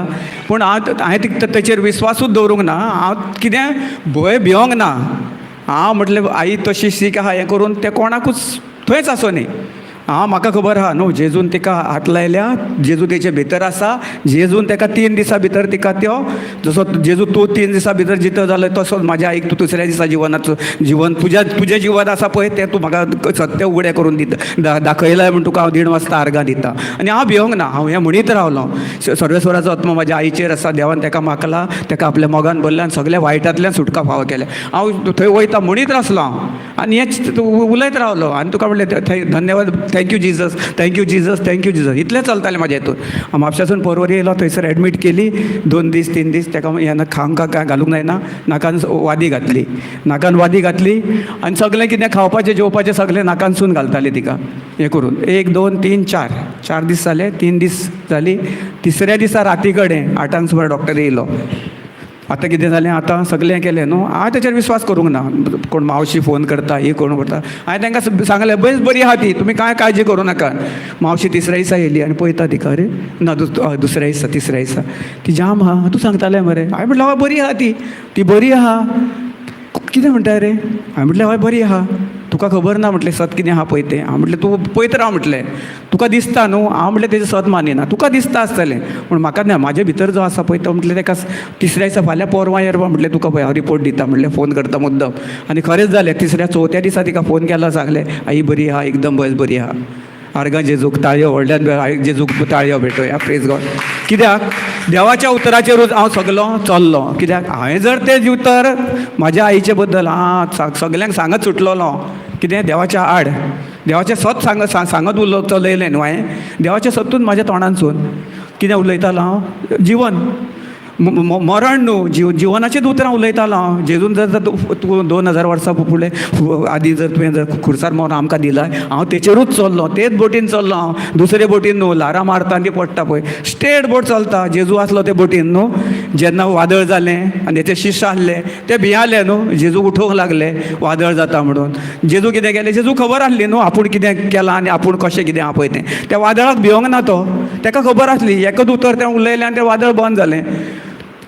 Speaker 1: पूण हांवें तेचेर विस्वासूच दवरूंक ना. हांव कितें भंय भिवंक ना. हांव म्हटलें आई तशी सीक आहा हें करून तें कोणाकूच थंयच आसोनी. म्हाका खबर आहा न्हू, जेजून तिका हात लायल्या, जेजू तेचे भितर आसा, जेजून ताका 3 दिसां भितर तिका त्यो जसो जेजू तूं 3 दिसां भितर जितो जालो तसोच म्हाज्या आईक तूं दुसऱ्या दिसा जीवन तुजें जीवन आसा पळय तें तूं म्हाका सत्य उगडें करून दिता दाखयलाय म्हूण तुका हांव 1:30 वाजता आर्गां दिता. आनी हांव भिवंक ना, हांव हें म्हणीत रावलो. सर्वेस्वराचो आत्मा म्हाज्या आईचेर आसा, देवान ताका मागला, ताका आपल्या मोगान भरलें आनी सगल्या वायटांतल्यान सुटका फावो केलें. हांव थंय वयता म्हणीत आसलो हांव आनी हेंच उलयत रावलो. आनी तुका म्हणलें धन्यवाद, thank you Jesus, thank you Jesus, thank you Jesus, इतलें चलतालें म्हाज्या हितून. हांव म्हापशासून परवरी येयलो, थंयसर एडमीट केली. 2 दीस 3 दीस ताका हें खावंक काय घालूंक जायना, नाकान वादी घातली आनी सगलें कितें खावपाचें जेवपाचें सगलें नाकानसून घालतालें तिका हें करून. 1 2 3 4 दीस जाले, 3 दीस जाली. 3ऱ्या दिसा राती कडेन 8 सुमार डॉक्टर येयलो. आतां कितें जालें, आतां सगलें केलें न्हू. हांवें तेचेर विस्वास करूंक ना. कोण मावशी फोन करता, ही कोण करता, हांवें तांकां सांगलें बेस बरी आहा ती, तुमी कांय काळजी करूं नाका. मावशी 3ऱ्या दिसा येयली आनी पळयता तिका, अरे ना 2ऱ्या दिसा 3ऱ्या दिसा ती जाम आहा, तूं सांगतालें मरे. हांवें म्हटलें हय बरी आहा ती बरी आहा. कितें म्हणटा रे? हांवें म्हटलें हय बरी आहा. तुका खबर ना म्हटलें सत कितें आहा पळय तें. हांव म्हटलें तूं पळयत राव म्हटलें, तुका दिसता न्हू. हांव म्हटलें तेजें सत मानिना, तुका दिसता आसतलें पूण म्हाका ना, म्हाजे भितर जो आसा पळय तो म्हटलें ताका 3ऱ्या दिसा फाल्यां परवां येरवा म्हटलें तुका पळय हांव रिपोर्ट दिता म्हटलें, फोन करता मुद्दम. आनी खरेंच जालें. 4थ्या दिसा तिका फोन केला, सांगलें आई बरी आहा, एकदम बरी आहा. आर्गां जेजूक ताळयो, व्हडल्यान जेजूक ताळयो भेटोया, प्रेज गॉड. कित्याक देवाच्या उतराचेरूच हांव सगलो चल्लो. कित्याक हांवें जर तें उतर म्हाज्या आईचे बद्दल सगल्यांक सांगत सुटलोलो, कितें देवाच्या आड देवाचें सत सांगत चलयलें न्हू हांवें. देवाचें सतून म्हाज्या तोंडानसून कितें उलयतालो हांव, जीवन मरण न्हू, जिवनाचेच उतरां उलयतालो हांव. जेजून जर तूं 2000 वर्सां फुडें आदीं जर तुवें जर खुर्सार मरून आमकां दिलाय, हांव तेचेरूच चल्लो, तेच बोटीन चल्लो हांव. दुसरे बोटीन न्हू, ल्हारां मारता आनी ती पडटा पळय, स्ट्रेट बोट चलता. जेजू आसलो ते बोटीन न्हू, जेन्ना वादळ जालें आनी तेचे शिश्य आसले ते भियाले न्हू, जेजू उठोवंक लागले वादळ जाता म्हणून. जेजू कितें केलें, जेजू खबर आसली न्हू आपूण कितें केलां आनी आपूण कशें कितें आहा पळय तें. त्या वादळाक भिवंक ना तो, ताका खबर आसली एकच उतर तें उलयलें आनी तें वादळ बंद जालें.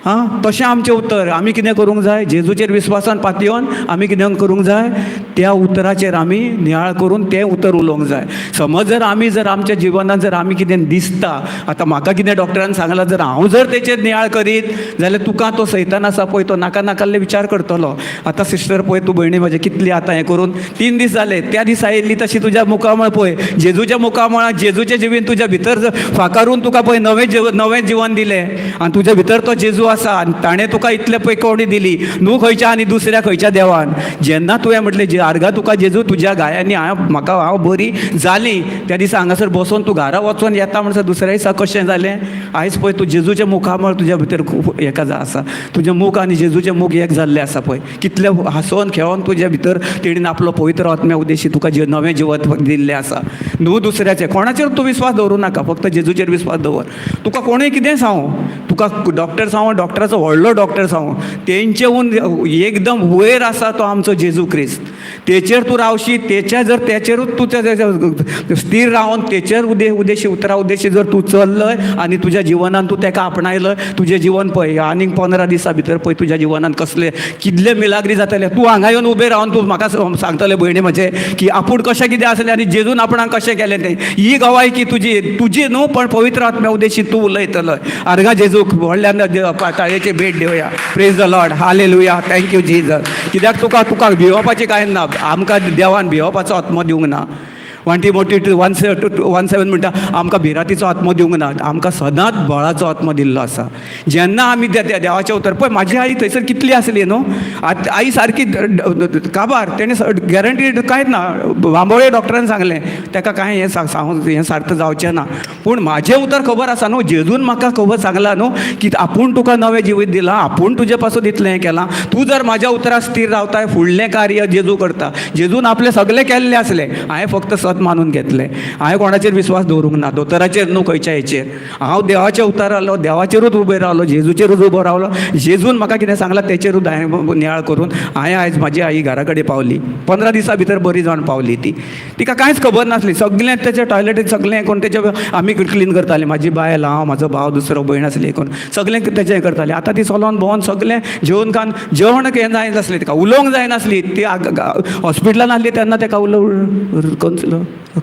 Speaker 1: हां, तशें आमचें उतर. आमी कितें करूंक जाय, जेजूचेर विस्वासान पातयेवन आमी कितें करूंक जाय, त्या उतराचेर आमी नियाळ करून तें उतर उलोवंक जाय. समज जर आमी जर आमच्या जिवनांत जर आमी कितें दिसता, आतां म्हाका कितें डॉक्टरान सांगलां, जर हांव जर तेचेर नियाळ करीत जाल्यार तुका तो सैतान आसा पळय तो नाका नाकाल्ले विचार करतलो. आतां सिस्टर पळय, तूं भयणी म्हजे कितली आतां हें करून 3 दीस जाले, त्या दिसा येयल्ली तशी तुज्या मुखामळ पळय, जेजूच्या मुखामळांत जेजूचें जिवीन तुज्या भितर फाकारून तुका पळय नवें जिवन दिलें आनी तुज्या भितर तो जेजू आसा आनी ताणें तुका इतले पळय कवडी दिली न्हू खंयच्या आनी दुसऱ्या खंयच्या देवान. जेन्ना तुवें म्हटलें जे आर्गा तुका जेजू तुज्या गायांनी हांव बरी जाली, त्या दिसा हांगासर बसोन तूं घरा वचोन येता म्हणसर दुसऱ्या दिसा कशें जालें. आयज पळय तूं जेजूचें मुखामळ तुज्या भितर खूब हेका आसा, तुजें मूख आनी जेजूचें मूख एक जाल्लें आसा पळय. कितलें हांसोन खेळोन तुज्या भितर तेणीन आपलो पवित्र आत्म्या उद्देशी तुका नवें जिवन दिल्लें आसा न्हू दुसऱ्याचें. कोणाचेर तूं विस्वास दवरूं नाका, फक्त जेजूचेर विस्वास दवर. तुका कोणूय कितें सांगू, तुका डॉक्टर सांगू, डॉक्टराचो व्हडलो डॉक्टर सांगू, तेंचेहून एकदम वयर आसा तो आमचो जेजू क्रिस्त. तेचेर तूं रावशी, तेचेरूच तूं स्थिर रावन तेचेर उद्देशी उतरा उद्देशी जर तूं चल्लय आनी तुज्या जिवनांत तूं तेका आपणायलय, तुजें जिवन पळय आनीक 15 दिसां भितर पळय तुज्या जिवनांत कसले कितले मिलाग्री जातले. तूं हांगा येवन उबें रावन तूं म्हाका सांगतलें भयणी म्हजे की आपूण कशें कितें आसलें आनी जेजून आपणाक कशें केलें तें. ही गवाही की तुजी न्हू, पण पवित्र आत्म्या उद्देशी तूं उलयतलय. आर्गा जेजूक व्हडल्यान ताळयेची भेट दिवया. Praise the lord, hallelujah, thank you Jesus. कित्याक तुका भिवपाचें कांय ना, आमकां देवान भिवपाचो आत्मो दिवंक ना. 1 Timothy 1:7 म्हणटा आमकां भिरांतीचो आत्मो दिवंक ना, आमकां सदांच बळाचो आत्मो दिल्लो आसा. जेन्ना आमी त्या देवाच्या उतर पळय, म्हाजी आई थंयसर कितली आसली न्हू, आई सारकी काबार, तेणें गॅरंटीड कांयच ना. बांबोळे डॉक्टरान सांगलें ताका कांय हें सारकें जावचें ना. पूण म्हाजें उतर खबर आसा न्हू, जेजून म्हाका खबर सांगला न्हू की आपूण तुका नवें जिवीत दिलां, आपूण तुजे पासून इतलें हें केलां, तूं जर म्हाज्या उतरार स्थिर रावताय, फुडलें कार्य जेजू करता. जेजून आपलें सगळें केल्लें आसलें, हांवें फक्त मानून घेतले. हांवें कोणाचेर विश्वास दवरूंक ना, दोतोराचेर न्हू खंयच्या हेचेर. हांव देवाच्या उतार रावलो, देवाचेरूच उबे रावलो, जेजूचेरूच उबो रावलो. जेजून म्हाका कितें सांगलां तेचेरूच हांवें नियाळ करून हांवें आयज म्हाजी आई घरा कडेन पावली. 15 दिसां भितर बरी जावन पावली ती. तिका कांयच खबर नासली, सगळें तेचें टॉयलेटीन सगळें कोण तेचें आमी क्लीन करतालीं. म्हाजी बायल, हांव, म्हाजो भाव, दुसरो भयण आसली कोण, सगळें तेचें हें करतालीं. आतां ती चलोन भोंवन सगळें जेवण खावन जेवण हें जायनासलें, तिका उलोवंक जायनासली. ती हॉस्पिटलान आहली तेन्ना ताका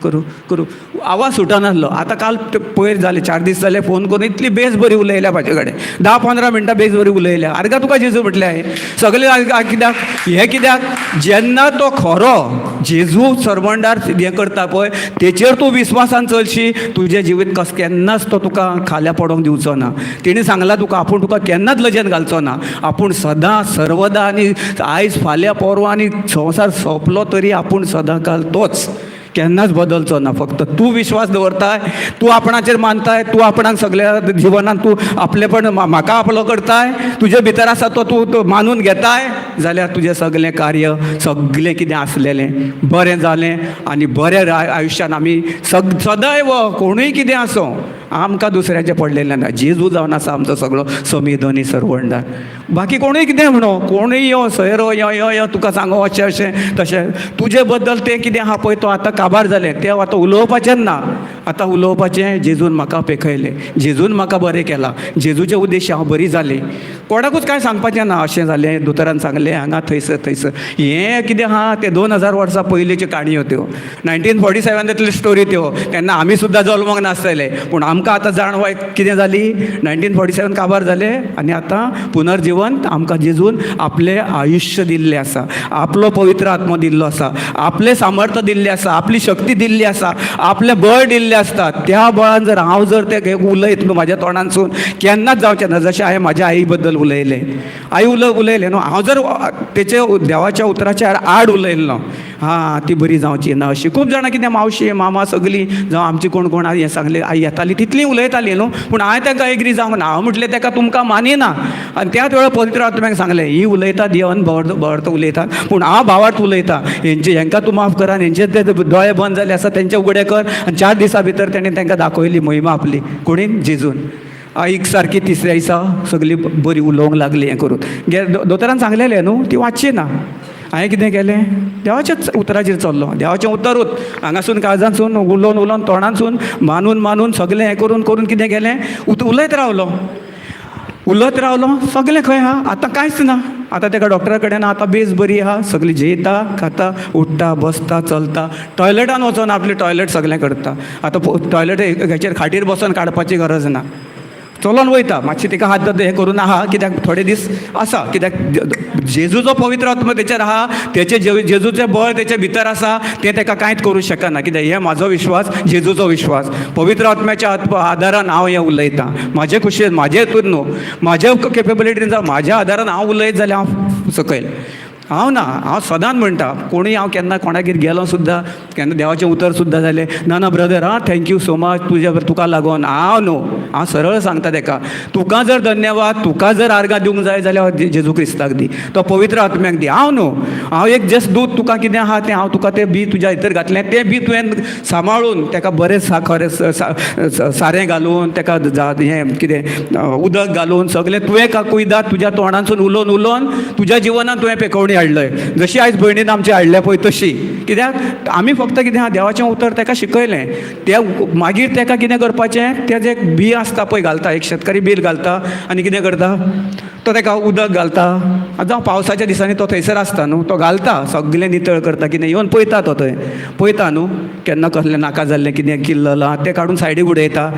Speaker 1: करू आवाज सुटनासलो. आतां काल पयर जाले 4 दीस जाले फोन करून इतली बेस बरी उलयल्या म्हाजे कडेन, 10-15 मिनटां बेस बरी उलयल्या. आर्गा तुका जेजू म्हटलें हांवें सगळें कित्याक हें कित्याक जेन्ना तो खरो जेजू सर्वंडार हें करता पळय तेचेर तूं विस्वासान चलशी, तुजें जिवीत केन्नाच तो तुका खाल्या पडोवंक दिवचो ना. तेणी सांगलां तुका आपूण तुका केन्नाच लजेन घालचो ना. आपूण सदां सर्वदा आनी आयज फाल्यां परवां आनी संवसार सोंपलो तरी आपूण सदां काल तोच, केन्नाच बदलचो ना. फक्त तूं विश्वास दवरताय, तूं आपणाचेर मानताय, तूं आपणाक सगळ्या जिवनांत तूं आपलेपण म्हाका आपलो करताय, तुजे भितर आसा तो तूं मानून घेताय, जाल्यार तुजें सगळें कार्य सगळें कितें आसलेलें बरें जालें. आनी बऱ्या आयुश्यान आमी सदैव कोणूय कितें आसूं आमकां दुसऱ्याचें पडलेलें ना. जेजू जावन आसा आमचो सगळो समीधनी सर्वंडार. बाकी कोणूय कितें म्हणो, कोणूय यो सयरो यो तुका सांगो अशें अशें तशें, तुजे बद्दल तें कितें आहा पळय तो आतां काबार जालें, तें आतां उलोवपाचें ना. आतां उलोवपाचें जेजून म्हाका पेखयलें, जेजून म्हाका बरें केलां, जेजूचे उद्देश हांव बरी जालें. कोणाकूच कांय सांगपाचें ना अशें जालें, दोतोरान सांगलें हांगा थंयसर. हें कितें आहा तें 2000 वर्सां पयलींच्यो काणयो त्यो, 1947 स्टोरी त्यो. तेन्ना आमी सुद्दां जल्माक नासतले, पूण आमकां आतां जाणवाय कितें जाली, 1947 काबार जालें आनी आतां पुनर्जीवन आमकां जेजून आपलें आयुश्य दिल्लें आसा, आपलो पवित्र आत्मो दिल्लो आसा, आपलें सामर्थ्य दिल्लें आसा, आपली शक्ती दिल्ली आसा, आपलें बळ दिल्लें आसता. त्या बळान जर हांव जर तें उलयत न्हू म्हाज्या तोंडानसून केन्नाच जावचें ना. जशें हांवें म्हाज्या आई बद्दल उलयलें, आई उलयलें न्हू, हांव जर तेचे देवाच्या उतराच्या आड उलयलो हां ती बरी जावची ना. अशी खूब जाणां कितें मावशी मामा सगळीं जावं आमची कोण हें सांगलें आई येताली तितलीं उलयतालीं न्हू, पूण हांवें ताका एग्री जावंक ना. हांव म्हटलें ताका तुमकां मानिना. आनी त्याच वेळार पवित्र आत्म्याक सांगलें ही उलयता देवान बर्थ उलयतात, पूण हांव भावार्थ उलयतां. हेंकां तूं माफ कर आनी हेंचे ते दोळे बंद जाले आसा तेंचे उगडे कर. आनी 4 दिसां भितर तेणें तांकां दाखयली महिमा आपली. कोणीन? जेजून. आईक सारकी तिसऱ्या दिसा सगळी बरी उलोवंक लागली हें करून दोतोरान सांगलेलें न्हू ती वाचची ना. हांवें कितें केलें देवाच्याच उतराचेर चल्लो. देवाचें उतरूच हांगासून काळजांसून उलोवन उलोवन तोंडांसून मानून सगळें हें करून कितें केलें उलयत रावलो सगळें खंय आहा आतां कांयच ना. आतां ताका डॉक्टरा कडेन आतां बेस बरी आहा, सगळीं जेयता खाता उठ्ठा बसता चलता, टॉयलेटान वचोन आपलें टॉयलेट सगळें करता. आतां टॉयलेट हेचेर खाटीर बसून काडपाची गरज ना, चलोन वयता. मातशी तिका हात हें करून आहा कित्याक थोडे दीस आसा, कित्याक जेजूचो पवित्र आत्मा तेचेर आहा, तेचे जेजूचें बळ तेचे भितर आसा, तें ताका कांयच करूं शकना. कित्याक हें म्हाजो विश्वास, जेजूचो विश्वास. पवित्र आत्म्याच्या आदारान हांव हें उलयतां. म्हाजे खुशयेन म्हाजे हितून न्हू, म्हाज्या कॅपेबिलिटीन जावं म्हाज्या आदारान हांव उलयत जाल्यार हांव सकयल हांव सदांच म्हणटा. कोणूय हांव केन्ना कोणागेर गेलो सुद्दां केन्ना देवाचें उतर सुद्दां जालें ना ब्रदर थँक्यू सो मच तुका लागून हांव सरळ सांगता ताका तुका जर धन्यवाद, तुका जर आर्गां दिवंक जाय जाल्यार जेजू क्रिस्ताक दी, तो पवित्र आत्म्याक दी. हांव एक जस्ट दूद तुका कितें आहा तें हांव तुका तें बी तुज्या भितर घातलें, तें बी तुवें सांबाळून ताका बरें सारें घालून ताका हें कितें उदक घालून सगळें तुवें कुयदाद तुज्या तोंडांसून उलोवन तुज्या जिवनांत तुवें पेखवणी हाडलंय. जशी आयज भयणीन आमची हाडल्या पळय तशी. कित्याक आमी फक्त कितें आहा देवाचें उतर ताका शिकयलें, त्या मागीर ताका कितें करपाचें, तें एक बी आसता पळय घालता, एक शेतकारी बील घालता आनी कितें करता तो ताका उदक घालता. जावं पावसाच्या दिसांनी तो थंयसर आसता न्हू, तो घालता सगळें नितळ करता, कितें येवन पळयता तो थंय पळयता न्हू केन्ना कसलें नाका जाल्लें कितें किल्ललां तें काडून सायडीक उडयता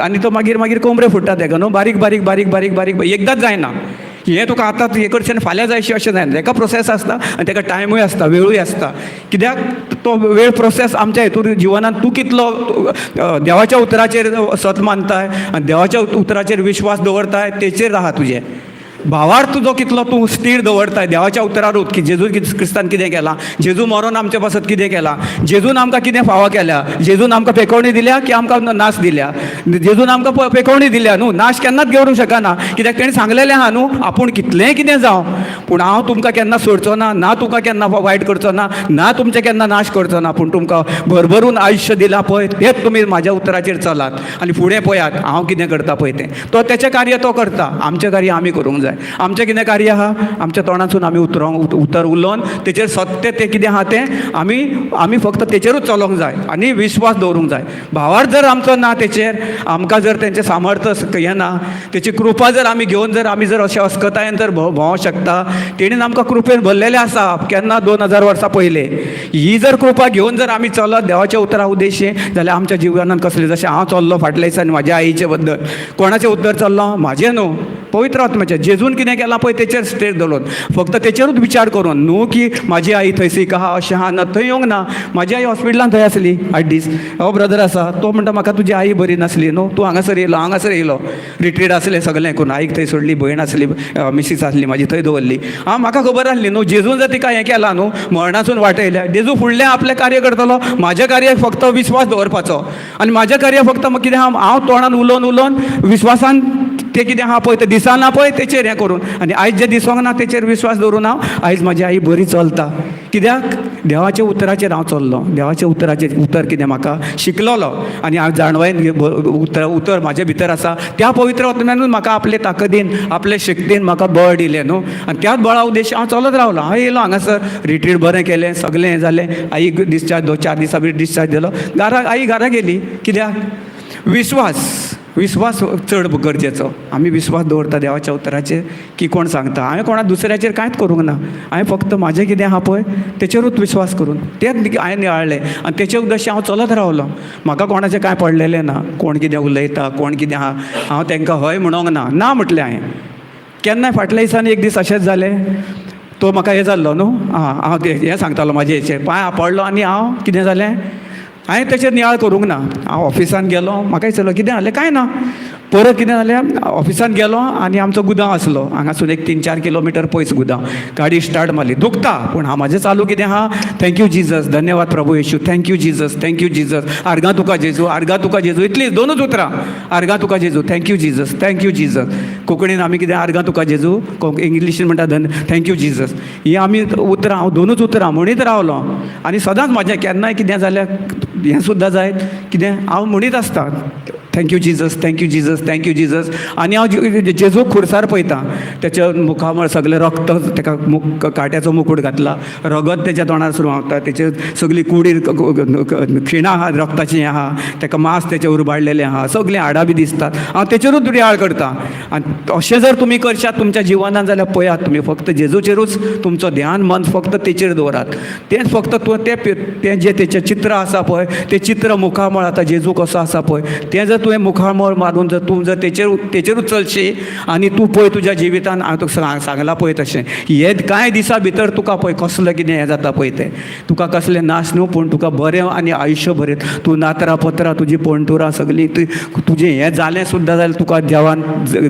Speaker 1: आनी तो मागीर कोंबरे फुट्टा ताका न्हू, बारीक बारीक बारीक बारीक बारीक एकदांच जायना. हें तुका आतां हें करचें फाल्यां जाय अशें जायना, ताका प्रोसेस आसता आनी ताका टायमूय आसता, वेळूय आसता. कित्याक तो वेळ प्रोसेस आमच्या हितून जिवनांत तूं कितलो देवाच्या उतराचेर सत मानताय आनी देवाच्या उतराचेर विश्वास दवरताय तेचेर आहा तुजें. भावार तुजो कितलो तूं स्थिर दवरताय देवाच्या उतरारूच की जेजू क्रिस्तान कितें केलां, जेजू मरोन आमच्या पासत कितें केलां, जेजून आमकां कितें फावो केल्या, जेजून आमकां पेखवणी दिल्या की आमकां नाश दिल्या. जेजून आमकां पेखवणी दिल्या न्हू, नाश केन्नाच घेवंक शकना. कित्याक तेणें सांगलेलें आहा न्हू आपूण कितलेंय कितें जावं पूण हांव तुमकां केन्ना सोडचो ना तुमकां केन्ना वायट करचो ना तुमचें केन्ना नाश करचो ना, पूण तुमकां भरभरून आयुश्य दिलां पळय तेंच तुमी म्हाज्या उतराचेर चलात आनी फुडें पळयात हांव कितें करता पळय तें. तो तेचें कार्य तो करता, आमचें कार्य आमी करूंक जाय. आमचें कितें कार्य आहा, आमच्या तोंडांतसून आमी उतर उलोवन तेचेर सत्य तें कितें आहा तें आमी फक्त तेचेरूच चलोवंक जाय आनी विश्वास दवरूंक जाय. भावार जर आमचो ना तेचेर, आमकां जर तेंचें सामर्थ्य हें ना, तेची कृपा जर आमी घेवन जर आमी जर अशें अस्कतायेन जर भोंवूंक शकता, तेणीन आमकां कृपेन भरलेलें आसा केन्ना 2000 वर्सां पयले. ही जर कृपा घेवन जर आमी चलत देवाच्या उतरा उद्देशी जाल्यार आमच्या जिवनांत कसलें जशें हांव चल्लो फाटल्या दिसांनी म्हाज्या आईचे बद्दल, कोणाचें उतर चल्लो म्हाजें न्हू, पवित्र आत्म्याचें. जेजून कितें केलां पळय तेचेर स्टेज दवरून फक्त तेचेरूच विचार करून न्हू की म्हाजी आई थंय सीक आहा अशें आहा ना, थंय येवंक ना. म्हाजी आई हॉस्पिटलांत थंय आसली 8 दीस. हो ब्रदर आसा तो म्हणटा म्हाका तुजी आई बरी नासली न्हू, तूं हांगासर येयलो रिट्रीट आसलें सगळें करून. आईक थंय सोडली, भयण आसली, मिसीस आसली म्हाजी थंय दवरली. म्हाका खबर आसली न्हू जेजून जर तिका हें केलां न्हू मरणासून वाटयल्या, जेजू फुडलें आपलें कार्य करतलो. म्हाजें कार्य फक्त विश्वास दवरपाचो आनी म्हाजें कार्य फक्त कितें हांव तोंडान उलोवन विश्वासान तें कितें आहा पळय तें दिसना पळय तेचेर हें करून आनी आयज जें दिसोंक ना तेचेर विश्वास दवरून आयज म्हाजी आई बरी चलता. कित्याक देवाच्या उतराचेर हांव चल्लो, देवाच्या उतर कितें म्हाका शिकलोलो आनी हांव जाणवायन उतर म्हाजे भितर आसा. त्या पवित्र आत्म्यानूच म्हाका आपले ताकदीन आपले शक्तीन म्हाका बळ दिलें न्हू आनी त्याच बळा उद्देश हांव चलत रावलो. हांव येयलो हांगासर रिट्रीट बरें केलें, सगळें हें जालें. आईक डिस्चार्ज 4 दिसा भितर डिस्चार्ज दिलो. आई घरा गेली. कित्याक विश्वास चड गरजेचो. आमी विश्वास दवरता देवाच्या उतराचेर की कोण सांगता. हांवें कोणा दुसऱ्याचेर कांयच करूंक ना, हांवें फक्त म्हाजें कितें आहा पळय तेचेरूच विश्वास करून तेंच हांवें नियाळ्ळें आनी तेचे उद्देश हांव चलत रावलो. म्हाका कोणाचें कांय पडलेलें ना, कोण कितें उलयता कोण कितें आहा हांव तांकां हय म्हणोंक ना म्हटलें हांवें. केन्नाय फाटल्या दिसांनी एक दीस अशेंच जालें, तो म्हाका हें जाल्लो न्हू, हांव हें सांगतालो म्हाजे हेचेर पांय पडलो आनी हांव कितें जालें हांवें तेचेर नियाळ करूंक ना. हांव ऑफिसान गेलो, म्हाका विचारलो कितें जालें, कांय ना. परत कितें जालें ऑफिसान गेलो आनी आमचो गुदांव आसलो हांगासून एक 3-4 किलोमिटर पयस गुदांव. गाडी स्टार्ट मारली, दुखता पूण हांव म्हाजें चालू कितें आहा, थँक्यू जिजस, धन्यवाद प्रभू Yesu, thank you Jesus, thank you Jesus, आर्गां तुका जेजू, आर्गां तुका जेजू, इतलीच 2च उतरां, आर्गां तुका जेजू, थँक्यू जिजस, थँक्यू जिजस. कोंकणीन आमी कितें आर्गां तुका जेजू, इंग्लिशीन म्हणटा थँक्यू जिजस. ही आमी उतरां हांव 2च उतरां म्हणीत रावलो आनी सदांच म्हाजें केन्नाय कितें जाल्यार हें सुद्दां जायत कितें हांव म्हणीत आसता thank you Jesus, thank you Jesus, thank you Jesus. आनी हांव जेजूक खुर्सार पळयतां, तेच्या मुखा मुळे सगळें रक्त, ताका काट्याचो मुकूट घातला, रगत तेच्या तोंडार सुरू व्हांवता, तेचे सगळी कुडी खिणां आहा रक्ताचीं हें आहा, ताका मांस तेचें उरबाडलेलें आहा, सगळीं हाडां बी दिसतात. हांव तेचेरूच रियाळ करतां. आनी अशें जर तुमी करशात तुमच्या जिवनांत जाल्यार पळयात तुमी फक्त जेजूचेरूच तुमचो ध्यान मन फक्त तेचेर दवरात. तेंच फक्त तें जें तेचें चित्र आसा पळय, तें चित्र मुखामळ आतां जेजू कसो आसा पळय, तें जर तुवें मुखामळ मारून जर तूं जर तेचेरूच चलशी आनी तूं पळय तुज्या जिवितांत, हांवें तुका सांगलां पळय तशें, हे कांय दिसा भितर तुका पळय कसलें कितें हें जाता पळय तें, तुका कसलें नाश न्हू, पूण तुका बरें आनी आयुश्य बरें, तूं नातरां पत्रां तुजीं पोंटुरां सगळीं तुजें हें जालें सुद्दां जाल्यार तुका देवान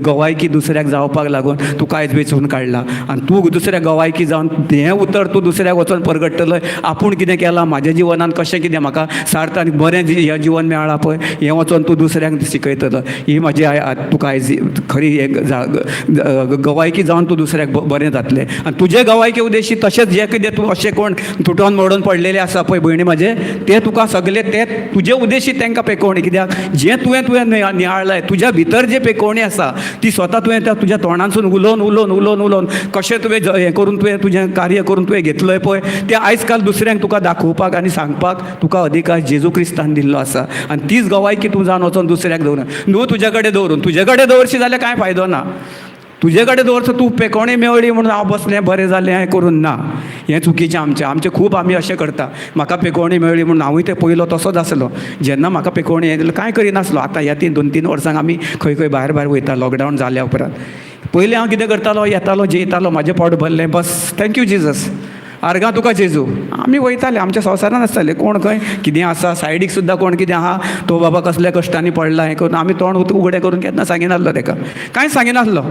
Speaker 1: गवायकी दुसऱ्याक जावपाक लागून तुका आयज वेंचून काडला. आनी तूं दुसऱ्याक गवायकी जावन हें उतर तूं दुसऱ्याक वचून परगट्टलय, आपूण कितें केलां म्हाज्या जिवनांत, कशें कितें म्हाका सार्थ आनी बरें हें जिवन मेळ्ळां पळय, हें वचोन तूं दुसऱ्याक शिकयतलो. ही म्हाजी तुका आयज खरी गवायकी जावन तूं दुसऱ्याक बरें जातलें. आनी तुजे गवायके उद्देशी तशेंच जें कितें तूं अशें कोण तुटोन मोडून पडलेले आसा पळय भयणी म्हाजे, तें तुका सगळें तें तुजे उद्देशी तांकां पेकोवणी, कित्याक जें तुवें नियाळलाय तुज्या भितर जें पेकोवणी आसा ती स्वता तुवें तुज्या तोंडांसून उलोवन कशें तुवें हें करून तुवें तुजें कार्य करून तुवें घेतलंय पळय, तें आयज काल दुसऱ्यांक तुका दाखोवपाक आनी सांगपाक तुका अधिकार जेजू क्रिस्तान दिल्लो आसा. आनी तीच गवायकी तूं जावन वचोन दुसऱ्याक दवरून न्हू तुजे कडेन दवरून, तुजे कडेन दवरशी जाल्यार कांय फायदो ना. तुजे कडेन दवरता तूं पेकोवणी मेवळी म्हणून हांव बसलें बरें जालें हें करून ना, हें चुकीचें आमचें खूब आमी अशें करता. म्हाका पेकोवणी मेळ्ळी म्हणून हांवूय ते पयलो तसोच आसलो. जेन्ना म्हाका पेकोवणी येयली कांय करिनासलो. आतां ह्या 2-3 वर्सांक आमी खंय भायर वयता लॉकडावन जाल्या उपरांत. पयलीं हांव कितें करतालो, येतालो जेयतालो, म्हाजें पोट भरलें, बस थँक्यू जिजस, आर्गां तुका जेजू. आमी वयताले, आमच्या संवसारान आसताले, कोण खंय कितें आसा सायडीक सुद्दां कोण कितें आहा, तो बाबा कसल्या कश्टांनी पडला हें करून आमी तोंड उगडें करून केन्ना सांगिनासलो ताका, कांय सांगिनासलो.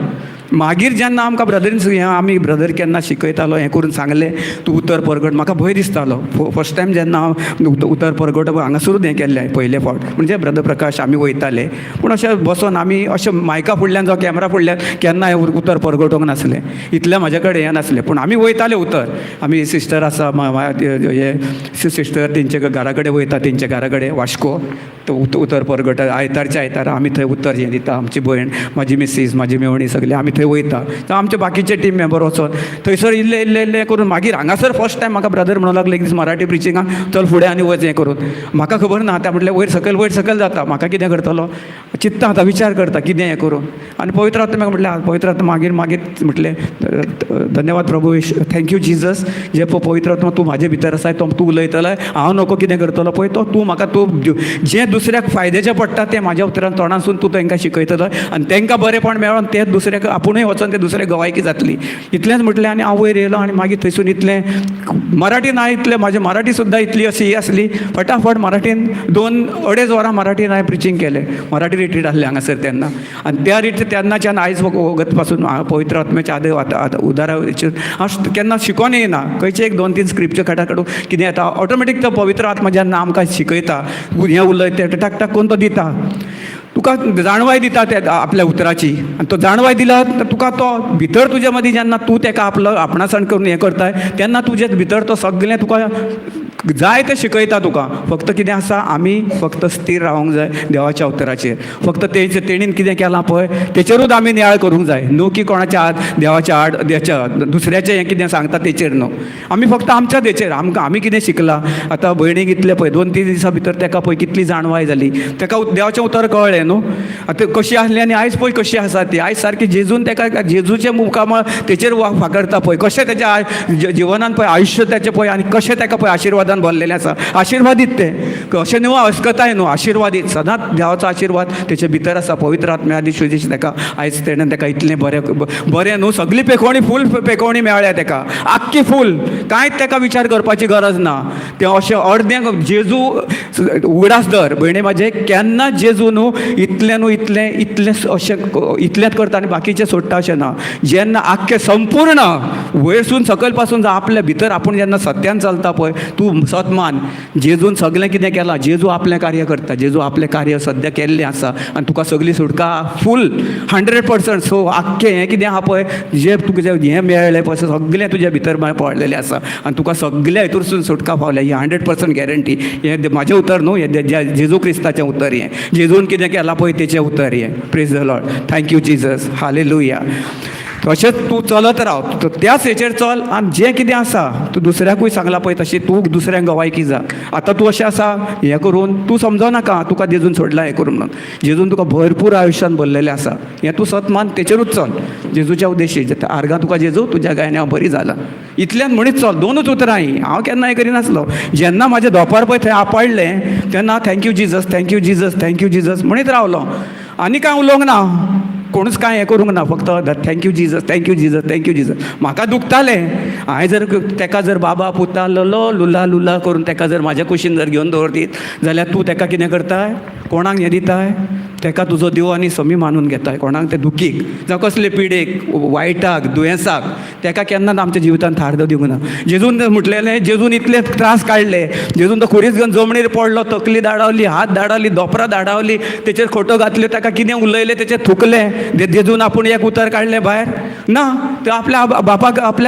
Speaker 1: मागीर जेन्ना आमकां ब्रदरीन आमी ब्रदर केन्ना शिकयतालो हें करून सांगलें तूं उतर परगट, म्हाका भंय दिसतालो. फर्स्ट टायम जेन्ना हांव उतर परगट हांगासरूच हें केल्लें पयले फावट, म्हणजे ब्रदर प्रकाश आमी वयताले, पूण अशें बसोन आमी अशें मायका फुडल्यान जावं कॅमेरा फुडल्यान केन्ना उतर परगटोंक नासलें, इतलें म्हाजे कडेन हें नासलें. पूण आमी वयताले उतर. आमी सिस्टर आसा हे सिस्टर तेंचे घरा कडेन वयता, तेंच्या घरा कडेन वास्को, तो उतर परगट आयतारच्या आयतारा आमी थंय उतर हें दिता. आमची भयण, म्हाजी मिसीस, म्हाजी मेवणी सगळीं आमी थंय वयता. तर आमचे बाकीचे टीम मेंबर वचोन थंयसर इल्लें करून मागीर हांगासर फर्स्ट टायम म्हाका ब्रदर म्हणूंक लागलो एक दीस मराठी प्रिचिंगाक चल फुडें आनी वच हें करून. म्हाका खबर ना, त्या म्हटल्यार वयर सकयल जाता. म्हाका कितें करतलो चित्ता आतां, विचार करता कितें हें करून. आनी पवित्र आत्म्याक म्हाका म्हटलें पवित्र आत्मा मागीर म्हटलें धन्यवाद प्रभू, थँक्यू जिजस, जे पवित्र आत्मा तूं म्हाजे भितर आसाय, तो तूं उलयतलो, हांव नको कितें करतलो पळय, तो तूं म्हाका जें दुसऱ्याक फायद्याचें पडटा तें म्हाज्या उतरान तोंडासून तूं तांकां शिकयतलो आनी तांकां बरेंपण मेळोन तें दुसऱ्याक आपुणूय वचोन तें दुसऱ्याक गवायकी जातली. इतलेंच म्हटलें आनी हांव वयर येयलो आनी मागीर थंयसून इतलें मराठीन इतलें म्हाजें मराठी सुद्दां इतली अशी ही आसली, फटाफट मराठीन 2-2.5 वरां मराठीन हांवें प्रिचींग केलें. मराठी रिट्रीट आसलें हांगासर तेन्ना. आनी त्या तेन्नाच्यान आयज वगत पासून पवित्र आत्म्याच्या उदाराचेर हांव केन्ना शिकोन येना. खंयचे 1-2-3 स्क्रिप्चर काडून कितें येता ऑटोमॅटीक तो पवित्र आत्मा जेन्ना आमकां शिकयता, हें उलय तें टाक टाक करून तो दिता. तुका जाणवाय दिता त्या आपल्या उतराची, आनी तो जाणवाय दिला तुका तो भितर तुज्या मदीं जेन्ना तूं ताका आपणासण करून हें करताय तेन्ना तुजे भितर तो सगळें तुका जाय तें शिकयता तुका. फक्त कितें आसा, आमी फक्त स्थिर रावूंक जाय देवाच्या उतराचेर. फक्त तेणीन कितें केलां पळय तेचेरूच आमी नियाळ करूंक जाय, न्हू की कोणाच्या देवाच्या दुसऱ्याचें हें कितें सांगता तेचेर न्हू. आमी फक्त आमच्या हेचेर आमी कितें शिकलां. आतां भयणीक इतलें पळय 2-3 दिसां भितर ताका पळय कितली जाणवाय जाली, ताका देवाचें उतर कळ्ळें न्हू. आतां कशी आसली आनी आयज पळय कशी आसा ती. आयज सारकी जेजून ताका जेजूचें मुखामळ तेचेर फाकरता पळय, कशें तेच्या जिवनांत पळय आयुश्य तेचें पळय आनी कशें ताका पळय आशिर्वादान भरलेलें आसा. आशिर्वादीत तें अशें न्हू अस्कताय न्हू, आशिर्वादीत सदांच देवाचो आशिर्वाद तेचे भितर आसा. पवित्र आत्म्या आदी शुदेश ताका आयज तेणें ताका इतलें बरें न्हू, सगळी पेकोवणी फूल पेकोवणी मेळ्ळ्या ताका, आख्खी फूल, कांयच ताका विचार करपाची गरज ना. तें अशें अर्दें जेजू उगडास धर भयणी म्हाजे, केन्ना जेजू न्हू इतलें अशें इतलेंच करता आनी बाकीचें सोडटा अशें ना. जेन्ना आख्खें संपूर्ण वयरसून सकयल पासून आपल्या भितर आपूण जेन्ना सत्यान चलता पळय, तूं सतमान जेजून सगळें कितें केलां, जेजू आपलें कार्य करता, जेजू आपलें कार्य सद्या केल्लें आसा आनी तुका सगळी सुटका फूल 100%. सो आख्खें हें कितें आहा पळय, जें तुका हें मेळ्ळें पळय सगळें तुज्या भितर पडलेलें आसा आनी तुका सगळ्या हितूरसून सुटका पावल्या. ही 100% गॅरंटी. हें म्हाजें उतर न्हू, हें जेजू क्रिस्ताचें उतर. हें जेजून कितें केलां केला पळय तेचें उतर हें. Praise the lord. Thank you Jesus. Hallelujah. तशेंच तूं चलत राव, त्याच हेचेर चल आनी जें कितें आसा तूं दुसऱ्याकूय सांगलां पळय तशें तूं दुसऱ्यांक गवायकी जा. आतां तूं अशें आसा हें करून तूं समजनाका तुका जेजून सोडलां हें करून म्हणून. जेजून तुका भरपूर आयुश्यान भरलेलें आसा. हें तूं सत मान तेचेरूच चल. जेजूच्या उद्देशी आर्गां तुका जेजू तुज्या गायन्या बरी जाला. इतल्यान म्हणीत चल. दोनूच उतरां ही. हांव केन्ना हें करिनासलो. जेन्ना म्हाजें दोपार पळय थंय आपडलें तेन्ना thank you Jesus, thank you Jesus, thank you Jesus म्हणीत रावलो. आनी कांय उलोवंक ना. कोणूच कांय हें करूंक ना. फक्त thank you Jesus, thank you Jesus, thank you Jesus. म्हाका दुखतालें. हांवें जर तेका जर बाबा पुता ललो लुला लुला करून तेका जर म्हाज्या कुशीन जर घेवन दवरतीत जाल्यार तूं तेका कितें करताय? कोणाक हें दिताय? तेका तुजो देव आनी समी मानून घेताय. कोणाक ते दुखीक जावं कसले पिडेक, वायटाक, दुयेंसाक तेका केन्नाच आमच्या जिवितांत थार्द दिवंक ना. जेजून म्हटलेलें, जेजून इतले त्रास काडले. जेजून तो खुरीस घेवन जमणीर पडलो, तकली धाडावली, हात धाडावली, दोपरां धाडावली, तेचेर खोटो घातल्यो, ताका कितें उलयलें तेचेर थुकलें. जेजून आपूण एक उतर काडलें भायर ना. तो आपल्या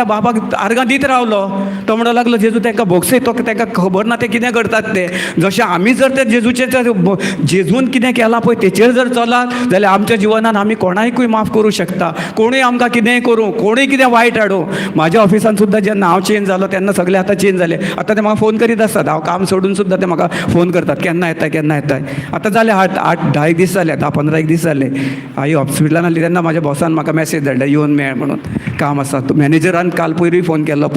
Speaker 1: बापाक आर्गां दीत रावलो. तो म्हणूंक लागलो जेजू ताका भोगसय. तो ताका खबर ना ते कितें करतात ते. जशें आमी जर ते जेजूचे जेजून कितें केलां पळय तेचेर जर चलात जाल्यार आमच्या जिवनान आमी कोणायकूय माफ करूं शकता. कोणूय आमकां कितेंय करूं, कोणूय कितें वायट हाडूं. म्हाज्या ऑफिसान सुद्दां जेन्ना हांव चेंज जालो तेन्ना सगळे आतां चेंज जाले. आतां ते म्हाका फोन करीत आसतात. हांव काम सोडून सुद्दां ते म्हाका फोन करतात, केन्ना येताय केन्ना येताय. आतां जाले 8-10 दीस जाले, 10-15 दीस जाले. हांव हॉस्पिटलान आसली तेन्ना म्हाज्या बॉसान म्हाका मॅसेज धाडला येवन मेळ म्हणून. काम आसा. मॅनेजरान काल पयरूय फोन केल्लो.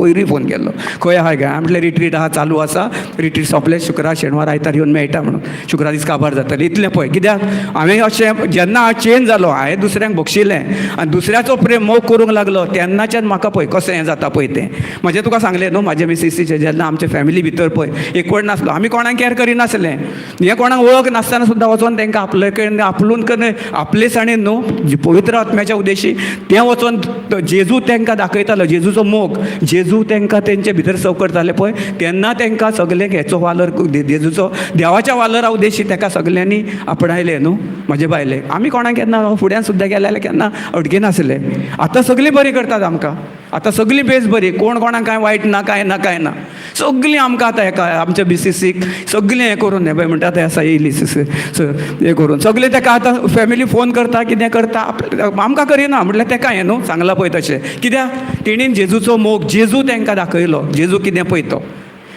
Speaker 1: खंय आहाय काय? हांवें म्हटलें रिट्रीट आहा, चालू आसा. रिट्रीट सोंपलें, शुक्रार शेनवार आयतार येवन मेळटा म्हणून. शुक्रार दीस काबार जातलें. इतलें पळय. कित्याक हांवें अशें जेन्ना हांव चेंज जालो, हांवें दुसऱ्यांक बक्षिलें आनी दुसऱ्याचो प्रेम मोग करूंक लागलो तेन्नाच्यान म्हाका पळय कशें हें जाता पळय तें. म्हजें तुका सांगलें न्हू, म्हाजे मिसेसीचें जेन्ना आमचे फॅमिली भितर पळय एक कोण नासलो. आमी कोणाक कॅर करिनासलें. हें कोणाक वळख नासतना सुद्दां वचोन तांकां आपले कडेन आपलून करून आपलेसाणेन न्हू पवित्र आत्म्याच्या उद्देशी तें वचोन जेजू तांकां दाखयतालो. जेजूचो मोग जेजू तांकां तेंचे भितर सव करताले पळय तेन्ना तांकां सगळें हेचो वालोर जेजूचो देवाच्या वालोरा उद्देशी ताका सगल्यांनी आपणायलें न्हू. म्हाजे बायले आमी कोणाक केन्ना फुड्यान सुद्दां गेले जाल्यार केन्ना अडके नासले. आतां सगळीं बरीं करतात आमकां. आतां सगळीं बेस बरी. कोण कोणाक कांय वायट ना, कांय ना, कांय ना. सगळीं आमकां आतां हेका आमच्या BCCक सगळें हें करून हें पळय म्हणटा तें आसा येयली हें करून सगळें ताका आतां फॅमिली फोन करता, कितें करता. आमकां करिना म्हटल्यार ताका हें न्हू सांगलां पळय तशें. कित्याक तेणीन जेजूचो मोग जेजू तांकां दाखयलो. जेजू कितें पळय तो.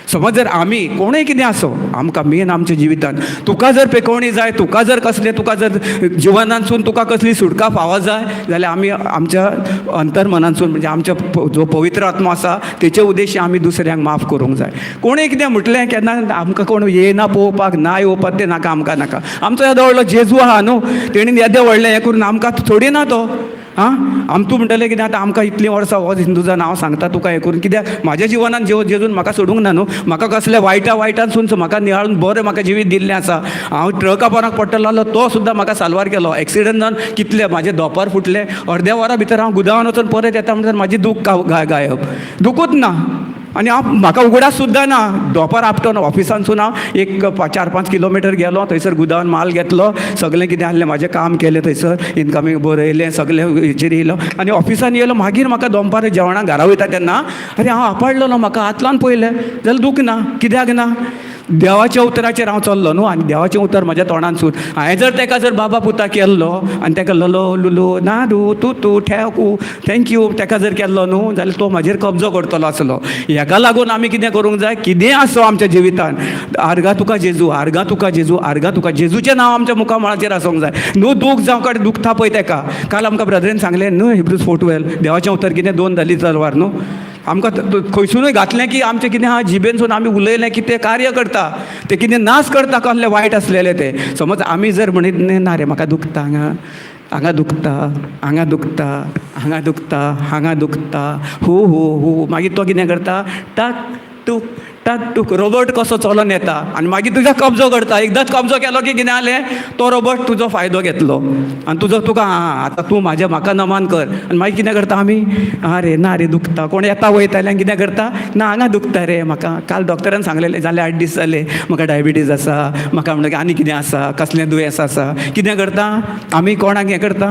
Speaker 1: समज जर आमी कोणूय कितें आसो आमकां मेन आमच्या जिवितांत तुका जर पेकोवणी जाय, तुका जर कसलें तुका जर जिवनांतसून तुका कसली सुटका फावो जाय जाल्यार आमी आमच्या अंतर्मनांतसून म्हणजे आमच्या जो पवित्र आत्मा आसा तेचे उद्देशी आमी दुसऱ्यांक माफ करूंक जाय. कोणें कितें म्हटलें केन्ना आमकां कोण येयना पळोवपाक ना येवपाक तें नाका आमकां नाका. आमचो येदो व्हडलो जेजू आहा न्हू. तेणीन येदें व्हडलें हें करून आमकां थोडी ना तो. तूं म्हणटलें कितें आतां आमकां इतलीं वर्सां हो हिंदूजान हांव सांगता तुका हें करून. कित्याक म्हाज्या जिवनान जेजून म्हाका सोडूंक ना न्हू. म्हाका कसल्या वायटांतसून म्हाका नियाळून बरें म्हाका जिवीत दिल्लें आसा. हांव ट्रका पोराक पडटलो तो सुद्दां म्हाका साल्वार केलो. एक्सिडंट जावन कितले म्हाजे दोपार फुटले. अर्द्या वरा भितर हांव गुदावान वचून परत येता म्हणल्यार म्हाजी दूख गायब. दुखूच ना. आनी हांव म्हाका उगडास सुद्दां ना. दोपार आपटोन ऑफिसानसून हांव एक 4-5 किलोमिटर गेलो. थंयसर गुदावान माल घेतलो. सगळें कितें आहलें म्हाजें काम केलें थंयसर. इनकमींग बरयलें सगळें हेचेर येयलो. आनी ऑफिसान येयलो. मागीर म्हाका दनपार जेवणाक घरा वयता तेन्ना अरे हांव आपडलो म्हाका हातलान पयलें जाल्यार दूख ना. कित्याक ना? देवाच्या उतराचेर हांव चल्लो न्हू. आनी देवाचें उतर म्हाज्या तोंडानसून हांवें जर ताका जर बाबा पुता केल्लो आनी ताका ललो लुलो नाडू तूं ठेवू थँक्यू ताका जर केल्लो न्हू जाल्यार तो म्हाजेर कब्जो करतलो आसलो. हेका लागून आमी कितें करूंक जाय? कितेंय आसो आमच्या जिवितांत आर्गा तुका जेजू, आर्गा तुका जेजू, आर्गा तुका जेजूचें नांव आमच्या मुखामळाचेर आसूंक जाय न्हू. दूख जावं कडेन दुखता पळय ताका. काल आमकां ब्रदरेन सांगलें न्हू हिब्रूज 4:12 देवाचें उतर कितें 2 धली तलवार न्हू. आमकां खंयसूनय घातलें की आमचें कितें आहा जिबेनसून आमी उलयलें की तें कार्य करता. तें कितें नाश करता कसलें वायट आसलेलें तें. समज आमी जर म्हणीत ना रे म्हाका दुखता हांगा दुखता हांगा दुखता हांगा दुखता हांगा दुखता हो मागीर तो कितें करता टाक टूक रोबोट कसो चलोन येता आनी मागीर तुजो कब्जो करता. एकदांच कब्जो केलो की कितें जालें तो रोबोट तुजो फायदो घेतलो आनी तुका आतां तूं म्हाका नमान कर. आनी मागीर कितें करता आमी रे ना रे दुखता. कोण येता वयताल्यान कितें करता ना हांगा दुखता रे म्हाका. काल डॉक्टरान सांगलेलें जाले 8 दीस जाले म्हाका डायबिटीज आसा म्हाका म्हणटा आनी कितें आसा कसलें दुयेंस आसा. कितें करता आमी कोणाक हें करता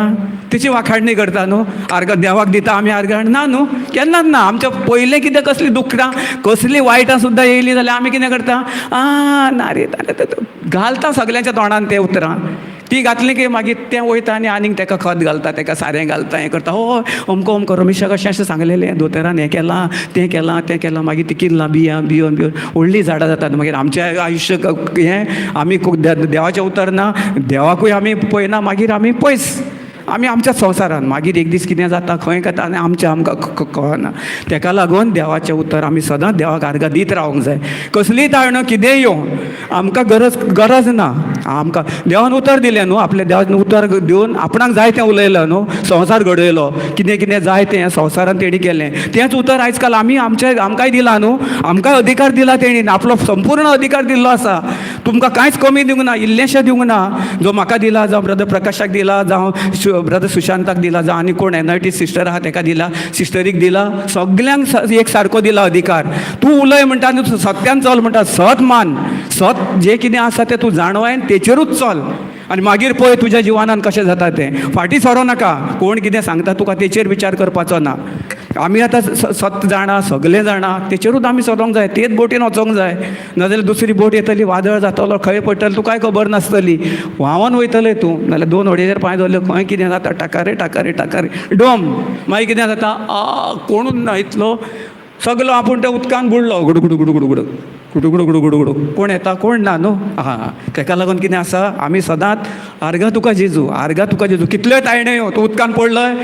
Speaker 1: तेची वाखाणणी करता न्हू. आर्गां देवाक दिता आमी आर्गां ना न्हू केन्नाच ना. आमच्या पयलें कितें कसलीं दुखटां कसलीं वायटां सुद्दां येयलीं जाल्यार आमी कितें करता ना रे घालता सगल्यांच्या तोंडान तें उतरां.
Speaker 3: ती घातली की मागीर तें वयता आनी आनीक ताका खत घालता, ताका सारें घालता, हें करता. हो अमको अमको रमेशाक अशें अशें सांगलेलें, दोतोरान हें केलां तें केलां तें केलां. मागीर ती किल्लां बियोन व्हडलीं झाडां जातात. मागीर आमचें आयुश्य हें आमी देवाचें उतर ना, देवाकूय आमी पळयना, मागीर आमी पयस आमी आमच्या संवसारान. मागीर एक दीस कितें जाता खंय खाता आनी आमकां कळना. ताका लागून देवाचें उतर आमी सदांच देवाक आर्गां दीत रावंक जाय. कसलीय ताळणो कितेंय येवं आमकां गरज ना. आमकां देवान उतर दिलें न्हू, आपल्या देवान उतर दिवन आपणाक जाय तें उलयलं न्हू, संवसार घडयलो, कितें कितें जाय तें संवसारान तेणी केलें, तेंच उतर आयज काल आमकांय दिलां न्हू. आमकांय अधिकार दिला तेणीन, आपलो संपूर्ण अधिकार दिल्लो आसा. तुमकां कांयच कमी दिवंक ना, इल्लेंशें दिवंक ना. जो म्हाका दिला, जावं ब्रदर प्रकाशाक दिला, जावं ब्रदर सुशांताक दिला, जावं आनी कोण एनआयटी सिस्टर आहा ताका दिला, सिस्टरीक दिला, सगल्यांक एक सारको दिला अधिकार. तूं उलय म्हणटा आनी तूं सत्यान चल म्हणटा, सत मान, सत जें कितें आसा तें तूं जाणवायन तेचेरूच चल. आनी मागीर पळय तुज्या जिवनान कशें जाता तें. फाटीं सरो नाका, कोण कितें सांगता तुका तेचेर विचार करपाचो ना. आमी आतां सत जाणा, सगळें जाणा, तेचेरूच आमी सरोंक जाय, तेच बोटीन वचोंक जाय. नाजाल्यार दुसरी बोट येतली, वादळ जातलो, खंय पडटलें तुकाय खबर नासतली, व्हांवोन वयतलें तूं. नाल्यार 2 होडयेचेर पांय दवरले, खंय कितें जाता, टाकारे टाकारे टाकारे डोम. मागीर कितें जाता, कोणूच ना इतलो, सगलो आपूण त्या उदकान बुडलो, गुडगुडू गुडगुडू गुडू गुडगुडू गुडगुडू गुडू. कोण येता, कोण ना न्हू. ताका लागून कितें आसा, आमी सदांच आर्गां तुका जेजू, आर्गां तुका जेजू. कितल्योय तायण्यो येवं, तूं उदकान पडलय,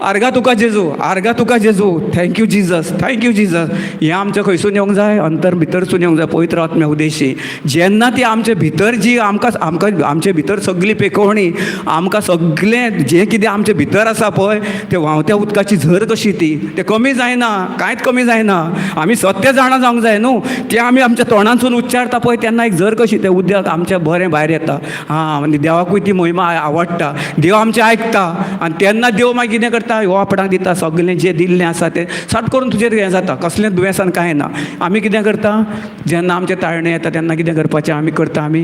Speaker 3: आर्गां तुका जेजू, आर्गां तुका जेजू. Thank you Jesus, thank you Jesus. हें आमचें खंयसून येवंक जाय, अंतर भितरसून येवंक जाय, पवित्र आत्म्या उदेशी. जेन्ना ती आमचे भितर जी आमकां आमचे भितर सगळी पेकोवणी, आमकां सगळें जें कितें आमचे भितर आसा पळय, तें व्हांवत्या उदकाची झर कशी ती, तें कमी जायना, कांयच कमी जायना. आमी सत्य जाणा जावंक जाय न्हू. तें आमी आमच्या तोंडांसून उच्चारता पळय तेन्ना एक झर कशी तें उदक आमचें बरें भायर येता. आनी देवाकूय ती महिमा आवडटा, देव आमचें आयकता. आनी तेन्ना देव मागीर कितें करता, हो आपणाक दिता, सगळें जें दिल्लें आसा तें सट करून तुजेर हें जाता, कसलें दुयेंसान कांय ना. आमी कितें करता, जेन्ना आमचें ताळणें येता तेन्ना कितें करपाचें आमी करता, आमी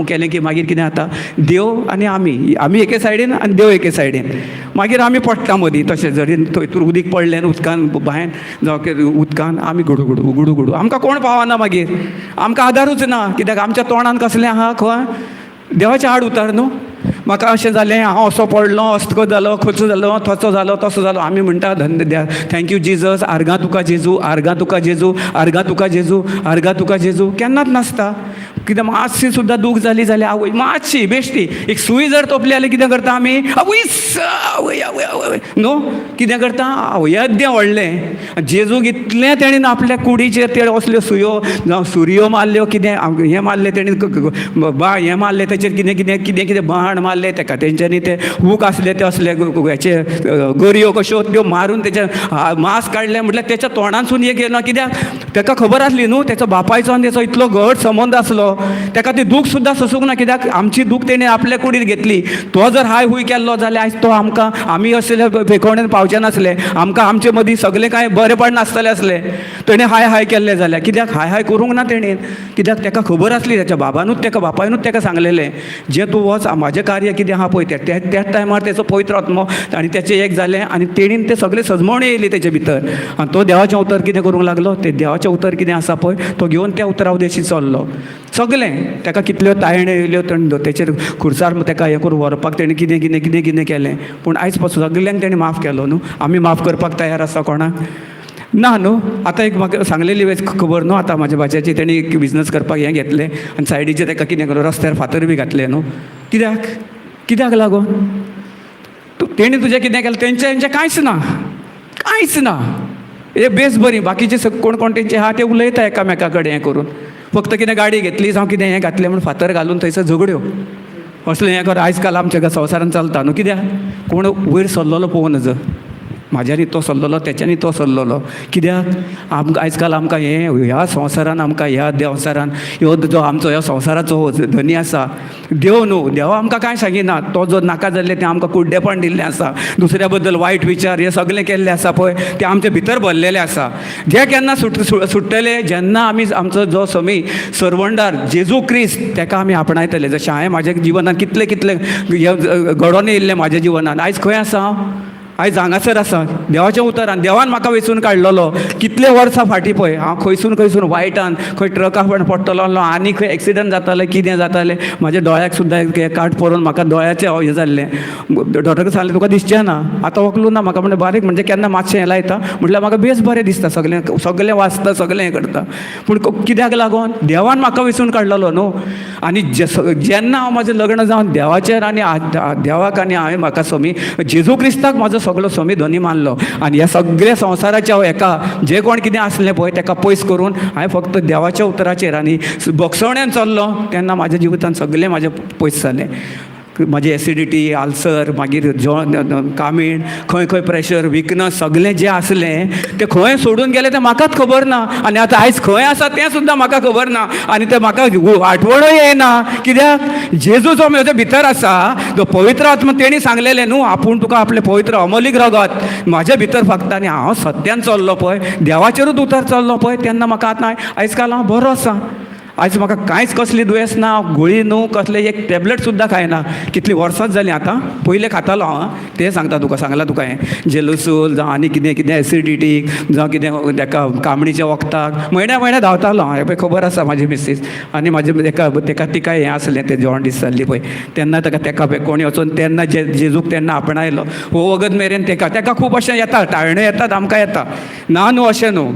Speaker 3: केलें की मागीर कितें जाता, देव आनी आमी एके सायडीन आनी देव एके सायडीन. मागीर आमी पडटा मदीं तशें, जरी थंय उदीक पडलें उदकान भायर जावं उदकान आमी गुडू गुडू गुडू गुडू. आमकां कोण पावना, मागीर आमकां आदारूच ना. कित्याक आमच्या तोंडान कसलें आहा, खंय देवाचें हाड उतार न्हू. म्हाका अशें जालें, हांव असो पडलो, अस्तो जालो, खंयचो जालो, तसो जालो, तसो जालो. आमी म्हणटा थँक्यू जिजस, आर्गां तुका जेजू, आर्गां तुका जेजू, आर्गां तुका जेजू, आर्गां तुका जेजू. केन्नाच नासता. कित्याक मातशी सुद्दां दूख जाली जाल्यार आवय, मातशी बेश्टी एक सुय जर तोपली जाल्यार कितें करता आमी, आवयस आवय आवय आवय न्हू. कितें करता, यज्ञ व्हडलें. जेजूक इतलें तेणेन आपल्या कुडीचेर ते असल्यो सुयो जावं सुरयो मारल्यो, कितें हें मारलें तेणेन, हें मारलें तेचेर, कितें कितें कितें कितें बाण मारले ताका. तेंच्यांनी ते हूक आसले ते असले हेचे गरयो कश्यो त्यो मारून तेचे मांस काडलें. म्हटल्यार तेच्या तोंडांसून एक येना. कित्याक ताका खबर आसली न्हू, तेचो बापायचो आनी तेचो इतलो घट संबंद आसलो. ताका ती दूख सुद्दां सोसूंक ना. कित्याक आमची दूख तेणें आपल्या कुडीर घेतली. तो जर हाय हूय केल्लो जाल्यार आयज तो आमी असले फेकोवणेन पावचे नासले. आमकां आमचे मदीं सगळें कांय बरेपण नासतलें असलें. तेणें हाय केल्लें जाल्यार. कित्याक हाय करूंक ना तेणेन. कित्याक ताका खबर आसली, तेच्या बापायनूच ताका सांगलेलें, जें तूं वच, म्हाजें कार्य कितें आहा पळय त्याच टायमार तेचो पवित्र आत्मो आनी तेचें एक जालें. आनी तेणीन तें सगळें सजमवणी येयली तेचे भितर. आनी तो देवाचें उतर कितें करूंक लागलो, तें देवाचें उतर कितें आसा पळय तो घेवन त्या उतरा उदेशी चल्लो. सगळें ताका कितल्यो तायण्यो येयल्यो, तेचेर खुर्सार ताका हें करून व्हरपाक तेणें कितें कितें कितें कितें केलें. पूण आयज पासून सगल्यांक तेणें माफ केलो न्हू. आमी माफ करपाक तयार आसा कोणाक ना न्हू. आतां एक म्हाका सांगलेली वेळेस खबर न्हू, आतां म्हाज्या भाज्याची तेणी एक बिजनस करपाक हें घेतलें आनी सायडीचेर ताका कितें करून रस्त्यार फातर बी घातलें न्हू. कित्याक लागून तेणी तुजें कितें केलें, तेंचें कांयच ना. हे बेस बरी. बाकीचे कोण कोण तेंचे आहा ते उलयता एकामेका कडेन हें करून. फक्त कितें गाडी घेतली जावं कितें हें घातलें म्हणून फातर घालून थंयसर झगड्यो असलें हें कर. आयज काल आमच्या संवसारान चलता न्हू. कित्याक कोण वयर सरलेलो पळोवन नजर, म्हाज्यानी तो सरलेलो, तेच्यांनी तो सरलेलो. कित्याक आयज काल आमकां ह्या संवसारान, आमकां ह्या देवसारान जो आमचो ह्या संवसाराचो धनी आसा देव न्हू. देवा आमकां कांय सांगिना. तो जो नाका जाल्लें तें आमकां कुड्डेपण दिल्लें आसा. दुसऱ्या बद्दल वायट विचार हे सगळें केल्लें आसा पळय तें आमचे भितर भरलेलें आसा. जें केन्ना सुट्टलें, जेन्ना आमी आमचो जो समी सर्वंडार जेजू क्रिस्त ताका आमी आपणायतले. जशें हांवें म्हाज्या जिवनान कितलें घडोवन येयल्लें म्हाज्या जिवनान. आयज खंय आसा हांव, आयज हांगासर आसा देवाच्या उतरान देवान म्हाका वेचून काडलेलो. कितले वर्सां फाटीं पळय हांव खंयसून वायटान खंय ट्रका पडटलो आनी खंय एक्सिडंट जाताले कितें जातालें म्हाज्या दोळ्याक सुद्दां काट पडून म्हाका दोळ्याचें हें जाल्लें. डॉक्टराक सांगलें तुका दिसचें ना आतां वकलू ना म्हाका म्हणजे बारीक म्हणजे केन्ना मातशें हें लायता म्हटल्यार म्हाका बेस बरें दिसता सगळें वाचता सगळें हें करता. पूण कित्याक लागून देवान म्हाका वेचून काडलेलो न्हू. आनी जेन्ना हांव म्हाजें लग्न जावन देवाचेर आनी देवाक आनी हांवें म्हाका स्वामी जेजू क्रिस्ताक म्हाजो सगळो स्वामी धनी मानलो. आनी ह्या सगळ्या संवसाराच्या हेका जे कोण कितें आसलें पळय ताका पयस करून हांवें फक्त देवाच्या उतराचेर आनी भोगसवण्यान चल्लो. तेन्ना म्हाज्या जिवितांत सगळें म्हाजें पयस जालें. म्हाजी एसिडिटी आल्सर मागीर कामीण खंय खंय प्रेशर विकनस सगळें जें आसलें तें खंय सोडून गेलें तें म्हाकाच खबर ना. आनी आतां आयज खंय आसा तें सुद्दां म्हाका खबर ना. आनी तें म्हाका आठवणूय येना. कित्याक जेजू जो म्हज्या भितर आसा जो पवित्र आत्मा तेणी सांगलेलें न्हू आपूण तुका आपलें पवित्र अमोलीक रगत म्हाज्या भितर फाकता. आनी हांव सत्यान चल्लो पळय देवाचेरूच उतर चल्लो पळय तेन्ना म्हाका आतां आयज काल हांव बरो आसा. आयज म्हाका कांयच कसली दुयेंस ना गुळी न्हू कसले एक टॅबलेट सुद्दां खायना. कितलीं वर्सांच जालीं आतां पयलें खातालो हांव तें सांगता तुका सांगलां तुका हें जेलूसूल जावं आनी कितें कितें एसिडिटीक जावं कितें ताका कामणीच्या वखदाक म्हयन्या धांवतालो हांव. हें पळय खबर आसा म्हाजी मिसीस आनी म्हाजे तेका तिका हें आसलें तें जॉन्डीस जाल्ली पळय तेन्ना ताका पळय कोणी वचून तेन्ना जेजूक तेन्ना आपणायलो हो वगत मेरेन तेका खूब अशें येता टाळण्यो येतात आमकां येता ना न्हू अशें न्हू.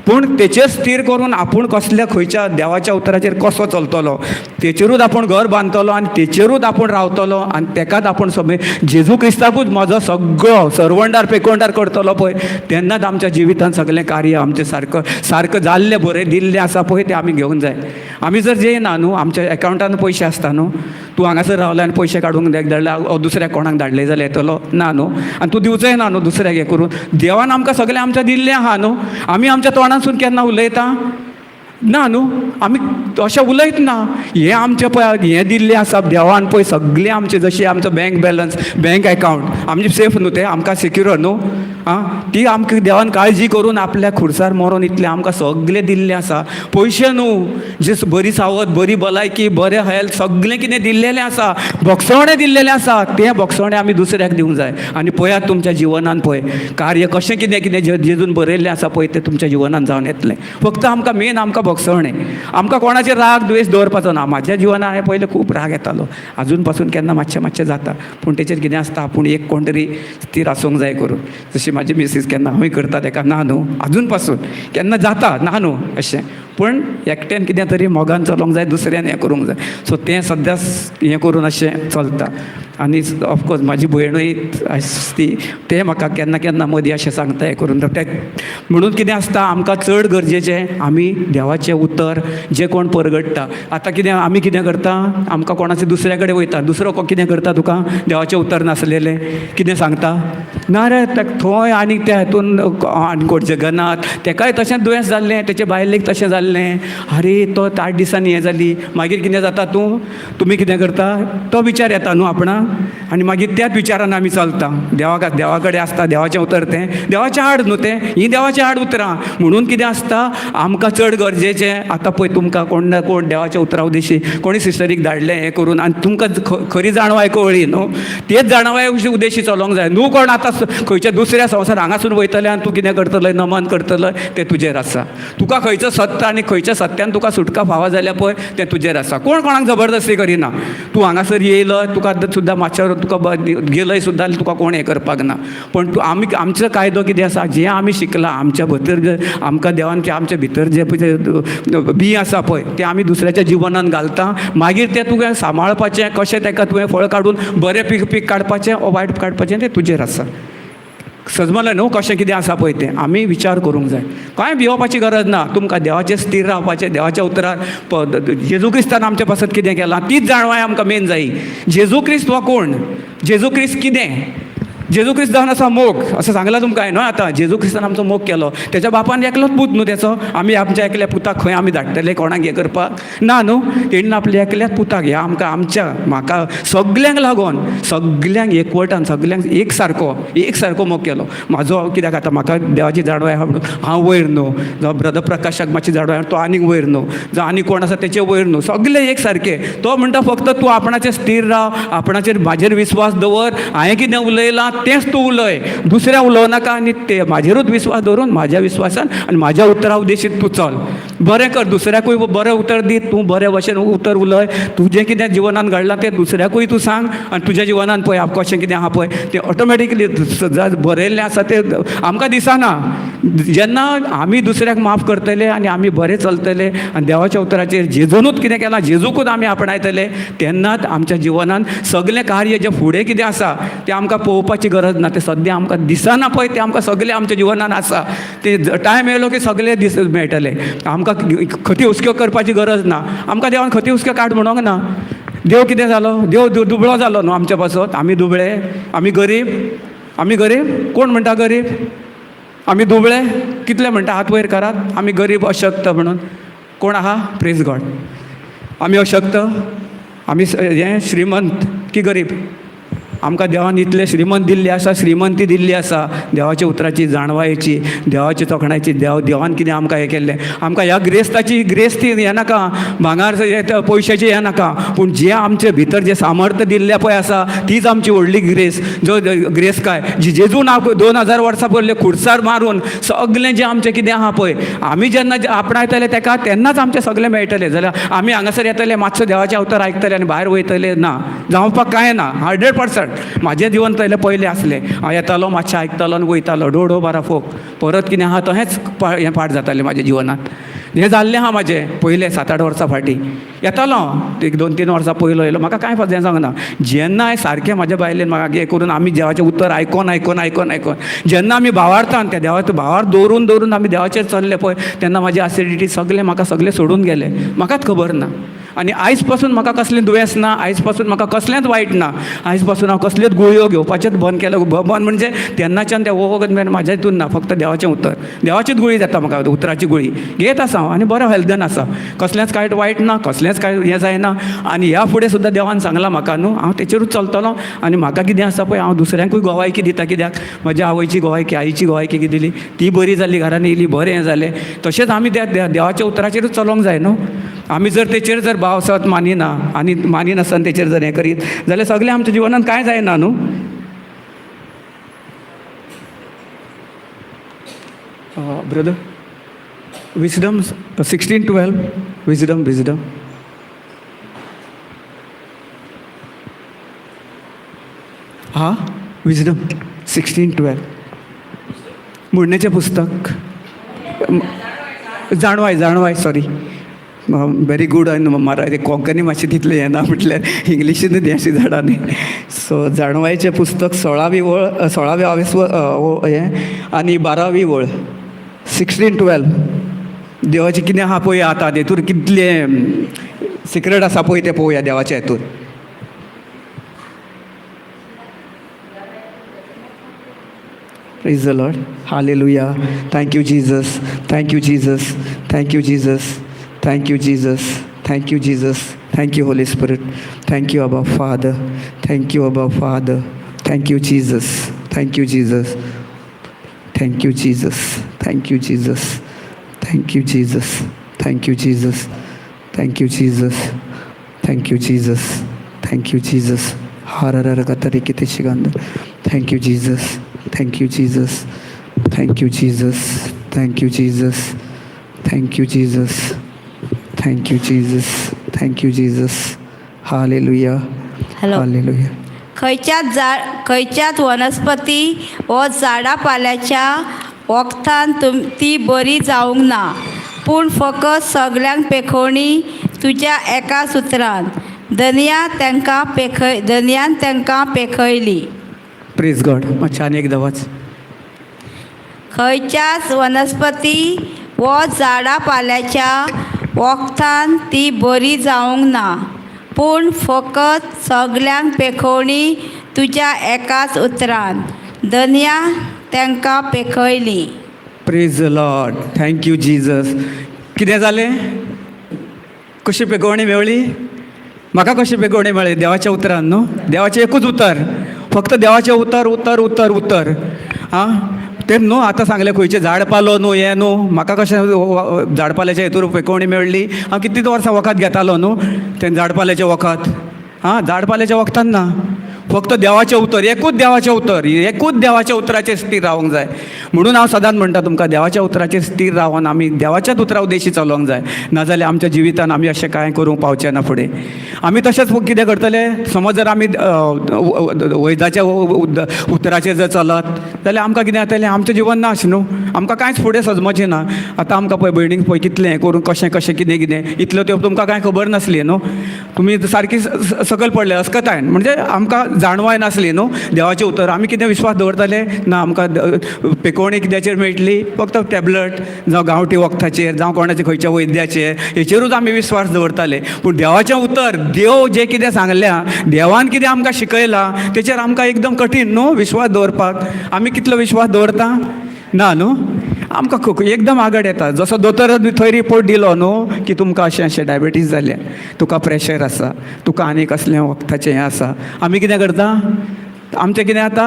Speaker 3: पूण तेचेर स्थिर करून आपूण कसल्या खंयच्या देवाच्या उतराचेर कसो चलतलो तेचेरूच आपूण घर बांदतलो आनी तेचेरूच आपूण रावतलो आनी तेकाच आपूण सगळें जेजू क्रिस्ताकूच म्हजो सगळो सरवंडार पेकोंडार करतलो पळय तेन्नाच आमच्या जिवितांत सगळें कार्य आमचें सारकें जाल्लें बरें दिल्लें आसा पळय तें आमी घेवन जाय. आमी जर जेयना न्हू आमच्या एकावंटान पयशे आसता न्हू तूं हांगासर रावले आनी पयशे काडूंक धाडले दुसऱ्या कोणाक धाडले जाल्यार येतलो ना न्हू. आनी तूं दिवचंय ना न्हू दुसऱ्याक हें करून. देवान आमकां सगळें आमच्या दिल्लें आहा न्हू. आमी आमच्या तोंडासून केन्ना उलयता ना न्हू आमी अशें उलयत ना. हें आमचें पळय हें दिल्लें आसा देवान पळय सगळें आमचें जशें आमचो बँक बॅलन्स बँक अकावंट आमचें सेफ न्हू तें आमकां सिक्युर न्हू. ती आमकां देवान काळजी करून आपल्या खुर्सार मरोन इतलें आमकां सगळें दिल्लें आसा. पयशे न्हू जे बरी सावत बरी भलायकी बरें हेल्थ सगळें कितें दिल्लेलें आसा भोगसवणें दिल्लेलें आसा तें भोगसवणें आमी दुसऱ्याक दिवंक जाय. आनी पळयात तुमच्या जिवनान पळय कार्य कशें कितें कितें जेजून बरयल्लें आसा पळय तें तुमच्या जिवनान जावन येतलें. फक्त आमकां मेन आमकां भोगसवणें आमकां कोणाचेर राग द्वेश दवरपाचो ना. म्हाज्या जिवनान हांवें पयलें खूब राग येतालो आजून पासून केन्ना मातशें जाता पूण तेचेर कितें आसता आपूण एक कोण तरी स्थिर आसूंक जाय करून जशी म्हाजी मिसीस केन्ना हांवूय करता तेका ना न्हू आजून पासून केन्ना जाता ना न्हू अशें पूण एकट्यान कितें तरी मोगान चलोंक जाय दुसऱ्यान हें करूंक जाय. सो तें सद्या हें करून अशें चलता. आनी ऑफकोर्स म्हाजी भयणूय ती तें म्हाका केन्ना केन्ना मदीं अशें सांगता हें करून म्हणून कितें आसता आमकां चड गरजेचें आमी देवाचें उतर जें कोण परगडटा. आतां कितें आमी कितें करता आमकां कोणाचें दुसऱ्या कडेन वयता दुसरो कितें करता तुका देवाचें उतर नासलेलें कितें सांगता ना रे थंय आनी त्या हितून आनी कोण जगनाथ तेकाय तशेंच दुयेंस जाल्लें तेचे बायलेक तशें जाल्लें आरे तो 8 दिसांनी हें जाली. मागीर कितें जाता तुमी कितें करता तो विचार येता न्हू आपणाक आनी मागीर त्याच विचारान आमी चलता. देवा कडेन आसता देवाचें उतर तें देवाचें हाड न्हू तें ही देवाचें हाड उतरां. म्हणून कितें आसता आमकां चड गरजेचें आतां पळय तुमकां कोण ना कोण देवाच्या उतरा उद्देशी कोणी सिस्टरीक धाडलें हें करून आनी तुमकां खरी जाणवाय कळ्ळी न्हू तेच जाणवाय उद्देशी चलोंक जाय न्हू. कोण आतां खंयच्या दुसऱ्या संवसार हांगासून वयतलें आनी तूं कितें करतलें नमन करतलें तें तुजेर आसा. तुका खंयचो सत्य आनी खंयच्या सत्यान तुका सुटका फावा जाल्यार पळय तें तुजेर आसा. कोण कोणाक जबरदस्ती करिना. तूं हांगासर येयलो तुका सुद्दां मातशें तुका गेलय सुद्दां तुका कोण हें करपाक ना. पण आमचो कायदो कितें आसा जें आमी शिकला आमच्या भितर आमकां देवान आमच्या भितर जें बी आसा पळय तें आमी दुसऱ्याच्या जिवनान घालता. मागीर तें तुवें सांबाळपाचें कशें तेका तुवें फळ काडून बरें पीक काडपाचें ओ वायट काडपाचें तें तुजेर आसा. समजलें न्हू कशें कितें आसा पळय तें आमी विचार करूंक जाय. कांय भिवपाची गरज ना. तुमकां देवाचेर स्थिर रावपाचें देवाच्या उतरार जेजू क्रिस्तान आमच्या पासत कितें केलां तीच जाणवाय आमकां मेन जायी. जेजू क्रिस्त हो कोण जेजू क्रिस्त कितें जेजू क्रिस्त जावन आसा मोग असं सांगलां तुमकां न्हू. आतां जेजू क्रिस्तान आमचो मोग केलो तेच्या बापान एकलोच पूत न्हू तेचो आमी आमच्या एकल्या पुताक खंय आमी धाडटले कोणाक हें करपाक ना न्हू. तेणें आपल्या एकल्याच पुताक ह्या आमच्या म्हाका सगल्यांक लागून सगल्यांक एकवटान सगल्यांक एक सारको मोग केलो. म्हाजो कित्याक आतां म्हाका देवाची जाणवाय आहा म्हणून हांव वयर न्हू जावं ब्रदर प्रकाशाक मातशी जाणवाय तो आनीक वयर न्हू जावं आनी कोण आसा तेचे वयर न्हू सगळे एक सारके. तो म्हणटा फक्त तूं आपणाचेर स्थिर राव आपणाचेर म्हाजेर विस्वास दवर हांवें कितें उलयलां तेच तूं उलय, दुसऱ्या उलोव नाका आनी ते म्हाजेरूच विस्वास दवरून म्हाज्या विस्वासान आनी म्हाज्या उतरा उद्देशीत तूं चल. बरें कर, दुसऱ्याकूय बरें उतर दी, तूं बरे भशेन उतर उलय, तुजें कितें जिवनान घडलां तें दुसऱ्याकूय तूं सांग आनी तुज्या जिवनान पळय कशें कितें आहा पळय तें ऑटोमॅटिकली बरयल्लें आसा तें आमकां दिसना. जेन्ना आमी दुसऱ्याक माफ करतले आनी आमी बरें चलतले आनी देवाच्या उतराचेर जेजूनूच कितें केलां, जेजूकूच आमी आपणायतले, तेन्नाच आमच्या जिवनान सगलें कार्य जें फुडें कितें आसा तें आमकां पळोवपाची गरज ना. तें सद्या आमकां दिसना पळय तें आमकां सगलें आमच्या जिवनान आसा. तें टायम येयलो की सगलें दीस मेळटले. आमकां खती हुस्क्यो करपाची गरज ना. आमकां देवान खती हुस्क्यो काड म्हणोंक ना. देव कितें जालो, देव दुबळो जालो न्हू आमच्या पासत. आमी दुबळे, आमी गरीब, कोण म्हणटा गरीब? आमी दुबळे कितले म्हणटा हात वयर करात, आमी गरीब अशक्त म्हणून. कोण आहा? Praise God. आमी अशक्त, आमी हें श्रीमंत की गरीब? आमकां देवान इतले श्रीमंत दिल्ली आसा, श्रीमंती दिल्ली आसा देवाच्या उतराची, जाणवायेची, देवाची तोखणायची. देवान कितें आमकां हें केल्लें? आमकां ह्या ग्रेस्ताची ती हें नाका, भांगार पयशाची हें नाका, पूण जें आमचे भितर जें सामर्थ्य दिल्लें पळय आसा तीच आमची व्हडली ग्रेस. जो ग्रेस काय जी जेजून 2000 वर्सां पयलीं खुर्सार मारून सगलें जें आमचें कितें आहा पळय, आमी जेन्ना आपणायतले तेका तेन्नाच आमचें सगलें मेळटलें. जाल्यार आमी हांगासर येतले, मातसो देवाच्या उतर आयकतले आनी भायर वयतले ना, जावपाक कांय ना. 100% म्हाजें जिवन पयलें आसलें. हांव येतालो, मातशें आयकतालो आनी वयतालो, डो बारा फोक. परत कितें आहा तहेंच हें पाट जातालें म्हाज्या जिवनांत. हें जाल्लें आहा म्हाजें पयलें 7-8 वर्सां फाटीं. येतालो हांव 1-2-3 वर्सां पयलो येयलो, म्हाका कांय हें सांगना. जेन्ना हांवें सारकें म्हाज्या बायलेन म्हाका हें करून आमी देवाचें उतर आयकोन जेन्ना आमी भावार्थान त्या देवाचो भावार्थ दवरून आमी देवाचेर चल्ले पळय, तेन्ना म्हाजी एसिडिटी म्हाका सगलें सोडून गेलें. म्हाकाच खबर ना. आनी आयज पासून म्हाका कसलें दुयेंस ना, आयज पासून म्हाका कसलेंच वायट ना. आयज पासून हांव कसल्योच गुळयो घेवपाचेंच बंद केलें. बंद म्हणजे तेन्नाच्यान त्या वगत मेरेन म्हाज्या हितून ना, फक्त देवाचें उतर. देवाचीच गुळी जाता म्हाका, उतराची गुळी घेत आसा हांव आनी बरो हेल्थन आसा. कसलेंच कांय वायट ना, कसलेंच कांय हें जायना. आनी ह्या फुडें सुद्दां देवान सांगलां म्हाका न्हू, हांव तेचेरूच चलतलों. आनी म्हाका कितें आसा पळय, हांव दुसऱ्यांकूय गोवायकी दिता. कित्याक म्हज्या आवयची गोवायकी, आईची गोवायकी कितें दिली, ती बरी जाल्ली, घरान येयली, बरें हें जालें. तशेंच आमी देवाच्या उतराचेरूच चलोंक जाय न्हू. आमी तेचेर जर भाव सत मानिना आनी मानिनासतना तेचेर जर हें करीत जाल्यार सगलें आमच्या जिवनांत कांय जायना न्हू. Brother, wisdom 16:12. विजडम हा, विजडम 16:12. म्हणणेचें पुस्तक. जाणवाय सॉरी, व्हेरी गूड. म्हारा ते कोंकणी मातशें तितलें हें ना, म्हटल्यार इंग्लिशीनूच हें अशें झाडां न्ही. सो जाणवायचें पुस्तक 16वी वळ, 16वी हें आनी 12वी वळ. 16:12. देवाचें कितें आहा पळय आतां, तेतूर कितलें सिक्रेट आसा पळय तें पळोवया देवाच्या हितूर. Praise the Lord. Hallelujah. Thank you, Jesus. Thank you, Jesus. Thank you, Jesus. Thank you, Jesus. Thank you, Jesus. Thank you, Holy Spirit. Thank you, Abba Father. Thank you, Abba Father. Thank you, Jesus. Thank you, Jesus. Thank you, Jesus. Thank you, Jesus. Thank you, Jesus. Thank you, Jesus. Thank you, Jesus. Thank you, Jesus. Thank you, Jesus. Thank you, Jesus. Thank you, Jesus. Thank you, Jesus. Thank you, Jesus. Thank you, Jesus. Thank you, Jesus. Thank you, Jesus. Hallelujah.
Speaker 2: Hello.
Speaker 3: Hallelujah.
Speaker 2: खंयच्याच वनस्पती व झाडां पाल्याच्या वखदान ती बरी जावंक ना, पूण फकत सगल्यांक पेखोवणी तुज्या एका सुत्रान. धन्यान तांकां पेखयली.
Speaker 3: Praise God. मातशें आनी एकदां वाच.
Speaker 2: खंयच्याच वनस्पती व झाडां पाल्याच्या वखदान ती बरी जावंक ना, पूण फकत सगल्यांक पेखोवणी तुज्या एकाच उतरान. धन्या तांकां पेखयली.
Speaker 3: Praise the lord. Thank you Jesus. कितें जालें? कशी पेखोवणी मेवली? म्हाका कशी पेखोवणी मेळ्ळी? देवाच्या उतरान न्हू. देवाचें एकूच उतर, फक्त देवाचें उतर. आं तें न्हू आतां सांगलें खंयचें झाड पालो न्हू, हें न्हू. म्हाका कशें झाड पाल्याच्या हितूर पेखोवणी मेळ्ळी? हांव कितलीं वर्सां वखद घेतालो न्हू तें झाड पाल्याचें वखद. झाड पाल्याच्या वखदान ना, फक्त देवाचें उतर, एकूच देवाचें उतर, एकूच देवाच्या उतराचेर स्थिर रावंक जाय. म्हणून हांव सदांच म्हणटा तुमकां, देवाच्या उतराचेर स्थिर रावन आमी देवाच्याच उतरा उद्देशी चलोवंक जाय. नाजाल्यार आमच्या जिवितान आमी अशें कांय करूंक पावचे ना फुडें. आमी तशेंच कितें करतले, समज जर आमी वैदाच्या उतराचेर जर चलत जाल्यार आमकां कितें जातलें, आमचें जिवन नाश न्हू, आमकां कांयच फुडें सजमचें ना. आतां आमकां पळय भयणीक पळय कितलें हें करून कशें कशें कितें कितें इतल्यो त्यो तुमकां कांय खबर नासली न्हू. तुमी सारकी सकयल पडले अस्कतायन, म्हणजे आमकां जाणवाय नासली न्हू देवाचें उतर. आमी कितें विश्वास दवरताले ना, आमकां पेकोवणी कित्याचेर मेळटली, फक्त टॅबलेट जावं गांवठी वखदाचेर जावं कोणाच्या खंयच्या वैद्याचेर हेचेरूच आमी विश्वास दवरताले. पूण देवाचें उतर, देव जें कितें सांगल्या, देवान कितें आमकां शिकयलां तेचेर आमकां एकदम कठीण न्हू विश्वास दवरपाक. आमी कितलो विश्वास दवरता ना न्हू. आमकां एकदम आगड येता. जसो दोतोरान थंय रिपोर्ट दिलो न्हू की तुमकां अशें अशें डायबिटीज जाल्या, तुका प्रेशर आसा, तुका आनी कसलें वखदाचें हें आसा, आमी कितें करता, आमचें कितें जाता,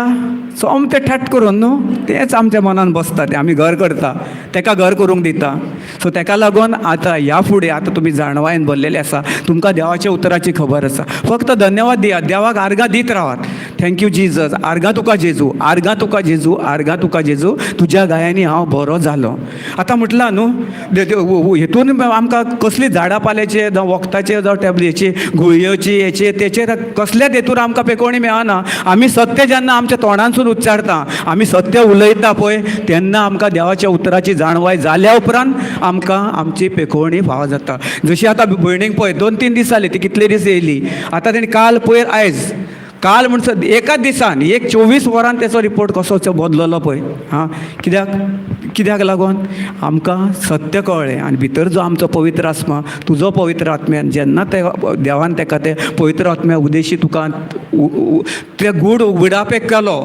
Speaker 3: सोमतें ठट करून न्हू तेंच आमच्या मनान बसता, तें आमी घर करता, तेका घर करूंक दिता. सो तेका लागून आतां ह्या फुडें आतां तुमी जाणवायेन भरलेले आसा, तुमकां देवाच्या उतराची खबर आसा. फक्त धन्यवाद दियात, देवाक आर्गां दित रावात. थँक्यू जिजस, आर्गां तुका जेजू, आर्गां तुका जेजू, आर्गां तुका जेजू, तुज्या गायांनी हांव बरो जालो. आतां म्हटलां न्हू हितून आमकां कसली झाडां पाल्याचे जावं वखदाचे जावं टॅबलेची गुळयोची हेचे तेचेर कसलेच हेतून आमकां पेकोवणी मेळना. आमी सत्य जेन्ना आमच्या तोंडांसून उच्चारता, आमी सत्य उलयता पळय, तेन्ना आमकां देवाच्या उतराची जाणवाय जाल्या उपरांत आमकां आमची पेकोवणी फाव जाता. जशी आतां भयणीक पळय 2-3 दीस जाले, ती कितले दीस येयली, आतां तेणी काल पयर आयज काल म्हणसर एकाच दिसान 24 वरान तेचो रिपोर्ट कसो बदललो पळय. हां, कित्याक लागून आमकां सत्य कळ्ळें. आनी भितर जो आमचो पवित्र आत्मा, तुजो पवित्र आत्म्यान जेन्ना ते देवान तेका ते पवित्र आत्म्या उद्देशी तुका ते गूढ उगडापेक केलो,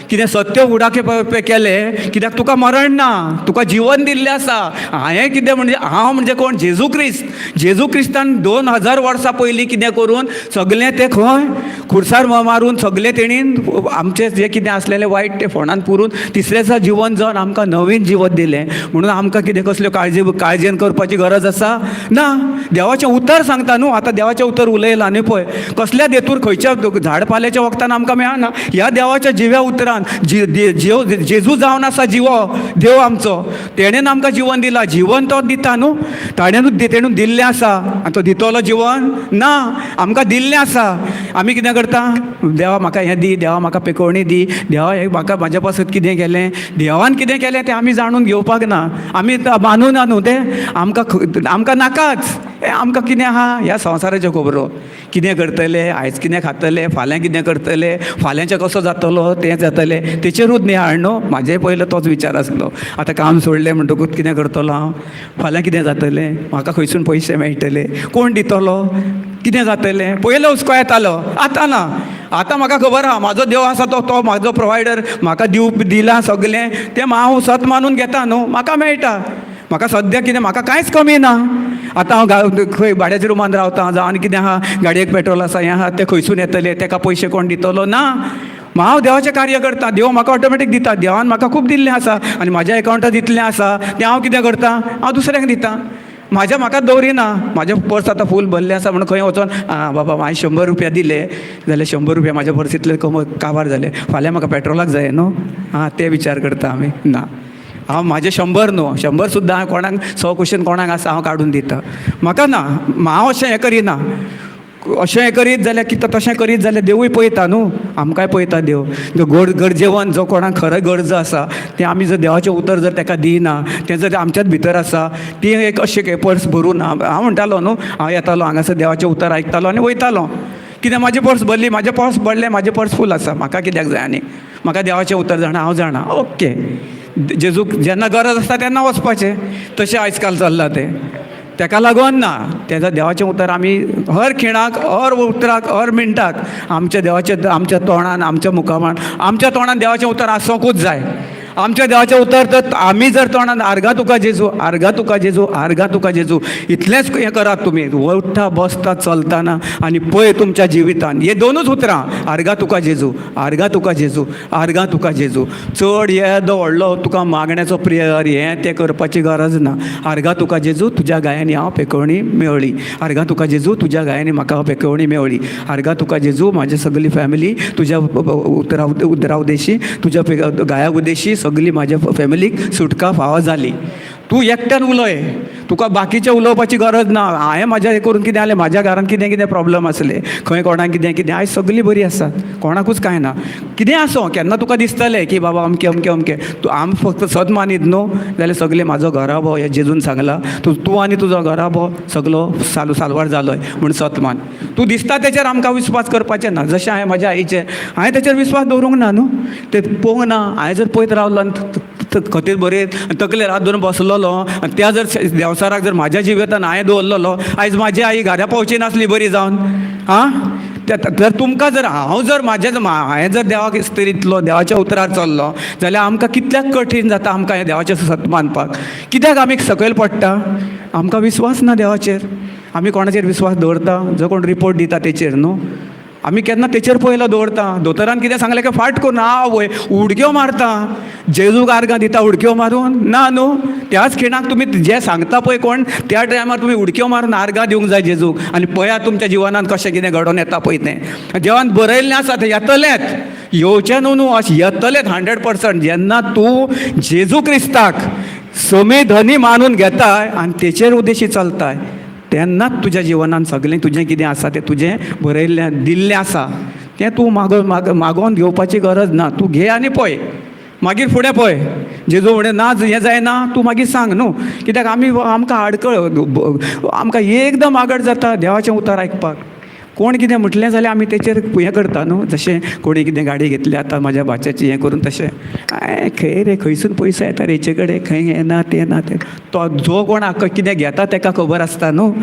Speaker 3: कितें सत्य उगडापेक केलें, कित्याक तुका मरण ना, तुका जीवन दिल्लें आसा. हांवें कितें म्हणजे हांव म्हणजे कोण, जेजू क्रिस्तान 2000 वर्सां पयलीं कितें करून सगळें तें खंय खुर्सार मारून सगळें तेणीन आमचें जें कितें आसलेलें वायट तें फोंडान पुरून तिसऱ्या दिसा जिवन जावन आमकां नवीन जिवन दिलें. म्हणून आमकां कितें कसल्यो काळजेन करपाची गरज आसा ना. देवाचें उतर सांगता न्हू. आतां देवाचें उतर उलयलां न्ही पळय, कसल्या देतूर खंयच्या झाड पाल्याच्या वखदान आमकां मेळना. ह्या देवाच्या जिव्या उतरान जेजू जावन आसा जिवो देव आमचो, तेणेन आमकां जिवन दिलां. जिवन तो दिता न्हू, तेणून दिल्लें आसा. आनी तो दितलो जिवन ना, आमकां दिल्लें आसा. आमी कितें करता, देवा म्हाका हें दी, देवा म्हाका पेकोवणी दी, देवा हें म्हाका म्हाज्या पासत कितें केलें, देवान कितें केलें तें आमी जाणून घेवपाक ना. आमी मानून न्हू तें आमकां नाकाच. आमकां कितें आहा ह्या संवसाराच्यो खबरो, कितें करतले, आयज कितें खातले, फाल्यां कितें करतले, फाल्यांचें कसो जातलो, तें जातलें, तेचेरूच नियाळ न्हू. म्हाजेय पयलो तोच विचार आसलो. आतां काम सोडलें म्हणटकूच कितें करतलो हांव, फाल्यां कितें जातलें, म्हाका खंयसून पयशे मेळटले, कोण दितलो, कितें जातलें, पयलो हुस्को येतालो, आतां ना. आतां म्हाका खबर आहा म्हाजो देव आसा तो म्हाजो प्रोवायडर, म्हाका दिलां सगलें, तें हांव सत मानून घेता न्हू, म्हाका मेळटा. म्हाका सद्या कितें, म्हाका कांयच कमी ना. आतां हांव खंय भाड्याच्या रुमान रावता, जावं आनी कितें आहा, गाडयेक पेट्रोल आसा, हें आहा, तें खंयसून येतलें, तेका पयशे कोण दितलो ना. हांव देवाचें कार्य करता, देव म्हाका ऑटोमॅटीक दिता. देवान म्हाका खूब दिल्लें आसा आनी म्हाज्या एकावंटात दितलें आसा तें हांव कितें करता, हांव दुसऱ्यांक दिता. म्हाकाच दवरिना. म्हाजें पर्स आतां फूल भरलें आसा म्हणून खंय वचोन बाबा हांवें 100 रुपया दिले जाल्यार 100 रुपया म्हाज्या पर्सींतले काबार जाले, फाल्यां म्हाका पेट्रोलाक जाय न्हू. ते विचार करता आमी ना. हांव म्हाजें 100 न्हू, 100 सुद्दां हांव कोणाक 100 क्वेश्चन कोणाक आसा हांव काडून दिता. म्हाका ना, हांव अशें हें करिना. अशें हें करीत जाल्यार कितें, तशें करीत जाल्यार देवूय पळयता न्हू, आमकांय पळयता देव. गरजेवंत जो कोणाक खरें गरज आसा तें आमी जर देवाचें उतर जर तेका दिना, तें जर आमच्याच भितर आसा, ती एक अशें पर्स भरून हांव म्हणटालो न्हू, हांव येतालो हांगासर देवाचें उतर आयकतालो आनी वयतालो. कितें म्हाजें पर्स भरली, म्हाजें पर्स भरलें, म्हाजें पर्स फूल आसा, म्हाका कित्याक जाय आनी, म्हाका देवाचें उतर जाणा, हांव जाणा. ओके, जेजूक जेन्ना गरज आसता तेन्ना वचपाचें. तशें आयज काल चल्लां तें. तेका लागून ना, तेजो देवाचें उतर आमी हर खिणाक, हर उतराक, हर मिनटाक आमच्या देवाचें, आमच्या तोंडान, आमच्या मुखामान, आमच्या तोंडान देवाचें उतर आसोंकूच जाय. आमच्या देवाचें उतर तर आमी जर तोंडान आर्गा तुका जेजू, आर्गा तुका जेजू, आर्गा तुका जेजू इतलेंच हें करात तुमी उठता बसता चलतना आनी पळय तुमच्या जिवितान हे दोनूच उतरां, आर्गा तुका जेजू, आर्गा तुका जेजू, आर्गा तुका जेजू. चड येदो व्हडलो तुका मागण्याचो प्रेयर हें तें करपाची गरज ना. आर्गा तुका जेजू, तुज्या गायांनी हांव पेकवणी मेळ्ळी. आर्गा तुका जेजू, तुज्या गायांनी म्हाका पेकवणी मेळ्ळी. आर्गा तुका जेजू, म्हाजी सगळी फॅमिली तुज्या उतरा उद्देशी, तुज्या गाया उद्देशी सगळी म्हाज्या फॅमिलीक सुटका फावो जाली. तूं एकट्यान उलय, तुका बाकीचे उलोवपाची गरज ना. हांवें म्हाज्या हें करून कितें जालें, म्हाज्या घरान कितें कितें प्रॉब्लम आसले, खंय कोणाक कितें कितें, आयज सगळीं बरीं आसात, कोणाकूच कांय ना. कितें आसूं, केन्ना तुका दिसतलें की बाबा अमकें अमकें अमकें, तूं आमी फक्त सत मानीत न्हू जाल्यार सगळें म्हाजो घराबो हे जेजून सांगलां, तूं आनी तुजो घराबो सगलो सालवार जालोय म्हूण सत मान. तूं दिसता तेचेर आमकां विस्वास करपाचें ना. जशें हांवें म्हाज्या आईचें हांवें तेचेर विस्वास दवरूंक ना न्हू, तें पळोवंक ना. हांवें जर पळयत रावलो आनी खतीर बरयत तकलेर हात धरून बसलेलो आनी त्या जर देवसाराक जर म्हाज्या जिवितान हांवें दवरलेलो, आयज म्हाजी आई घरा पावची नासली बरी जावन. जर तुमकां जर हांव जर हांवें जर देवाक इस्तिरितलो देवाच्या उतरार चल्लो जाल्यार आमकां कितल्याक कठीण जाता आमकां हें देवाचें सत मानपाक. कित्याक आमी सकयल पडटा, आमकां विस्वास ना देवाचेर. आमी कोणाचेर विस्वास दवरता, जो कोण रिपोर्ट दिता तेचेर न्हू. आमी केन्ना तेचेर पयलो दवरता. दोतोरान कितें सांगलें की फाट करून आवय उडक्यो मारता, जेजूक आर्गां दिता उडक्यो मारून ना न्हू. त्याच खिणाक तुमी जें सांगता पळय कोण त्या टायमार तुमी उडक्यो मारून आर्गां दिवंक जाय जेजूक. आनी पळयात तुमच्या जिवनांत कशें कितें घडोवन येता पळय तें. देवान बरयल्लें आसा तें येतलेंच, येवचें न्हू न्हू अशें येतलेंच 100%. जेन्ना तूं जेजू क्रिस्ताक समे धनी मानून घेताय आनी तेचेर उद्देशी चलताय तेन्नाच तुज्या जिवनान सगळें तुजें कितें आसा तें तुजें बरयल्लें दिल्लें आसा तें तूं मागोवन घेवपाची गरज ना. तूं घे आनी पळय, मागीर फुडें पळय. जेजू फुडें ना हें जायना तूं मागीर सांग न्हू. कित्याक आमकां आडकळ आमकां एकदम मागड जाता देवाचें उतर आयकपाक. कोण कितें म्हटलें जाल्यार आमी तेचेर हें करता न्हू. जशें कोणी कितें गाडी घेतली आतां म्हाज्या भाच्याची हें करून तशें खंय रे खंयसून पयसो येता हेचे कडेन, खंय हें ना तें ना तें. तो जो कोण कितें घेता ताका खबर आसता न्हू.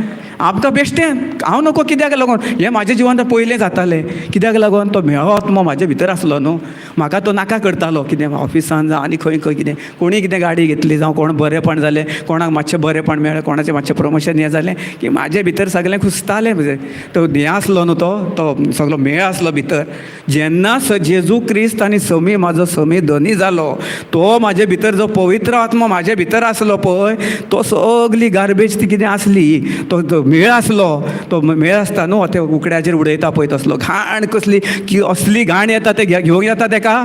Speaker 3: आमकां बेश्टें हांव नको कित्याक लागून हें म्हाज्या जिवनांत पयलें जातालें. कित्याक लागून तो मेळो आत्मो म्हाज्या भितर आसलो न्हू. म्हाका तो नाका करतालो कितें ऑफिसान जावं आनी खंय खंय कितें कोणी कितें गाडी घेतली जावं कोण बरेंपण जालें, कोणाक मातशें बरेंपण मेळ्ळें, कोणाचें मातशें प्रमोशन हें जालें की म्हाजे भितर सगळें खुसतालें. म्हणजे तो हें आसलो न्हू, तो सगळो मेळ आसलो भितर. जेन्ना जेजू क्रिस्त आनी समी म्हाजो समी धनी जालो, तो म्हाजे भितर जो पवित्र आत्मा म्हाजे भितर आसलो पळय, तो सगळी गार्बेज ती कितें आसली, तो मेळ आसलो, तो मेळ आसता न्हू ते उकड्याचेर उडयता पळय तसलो घाण कसली की असली घाण येता ते घेवंक येता तेका,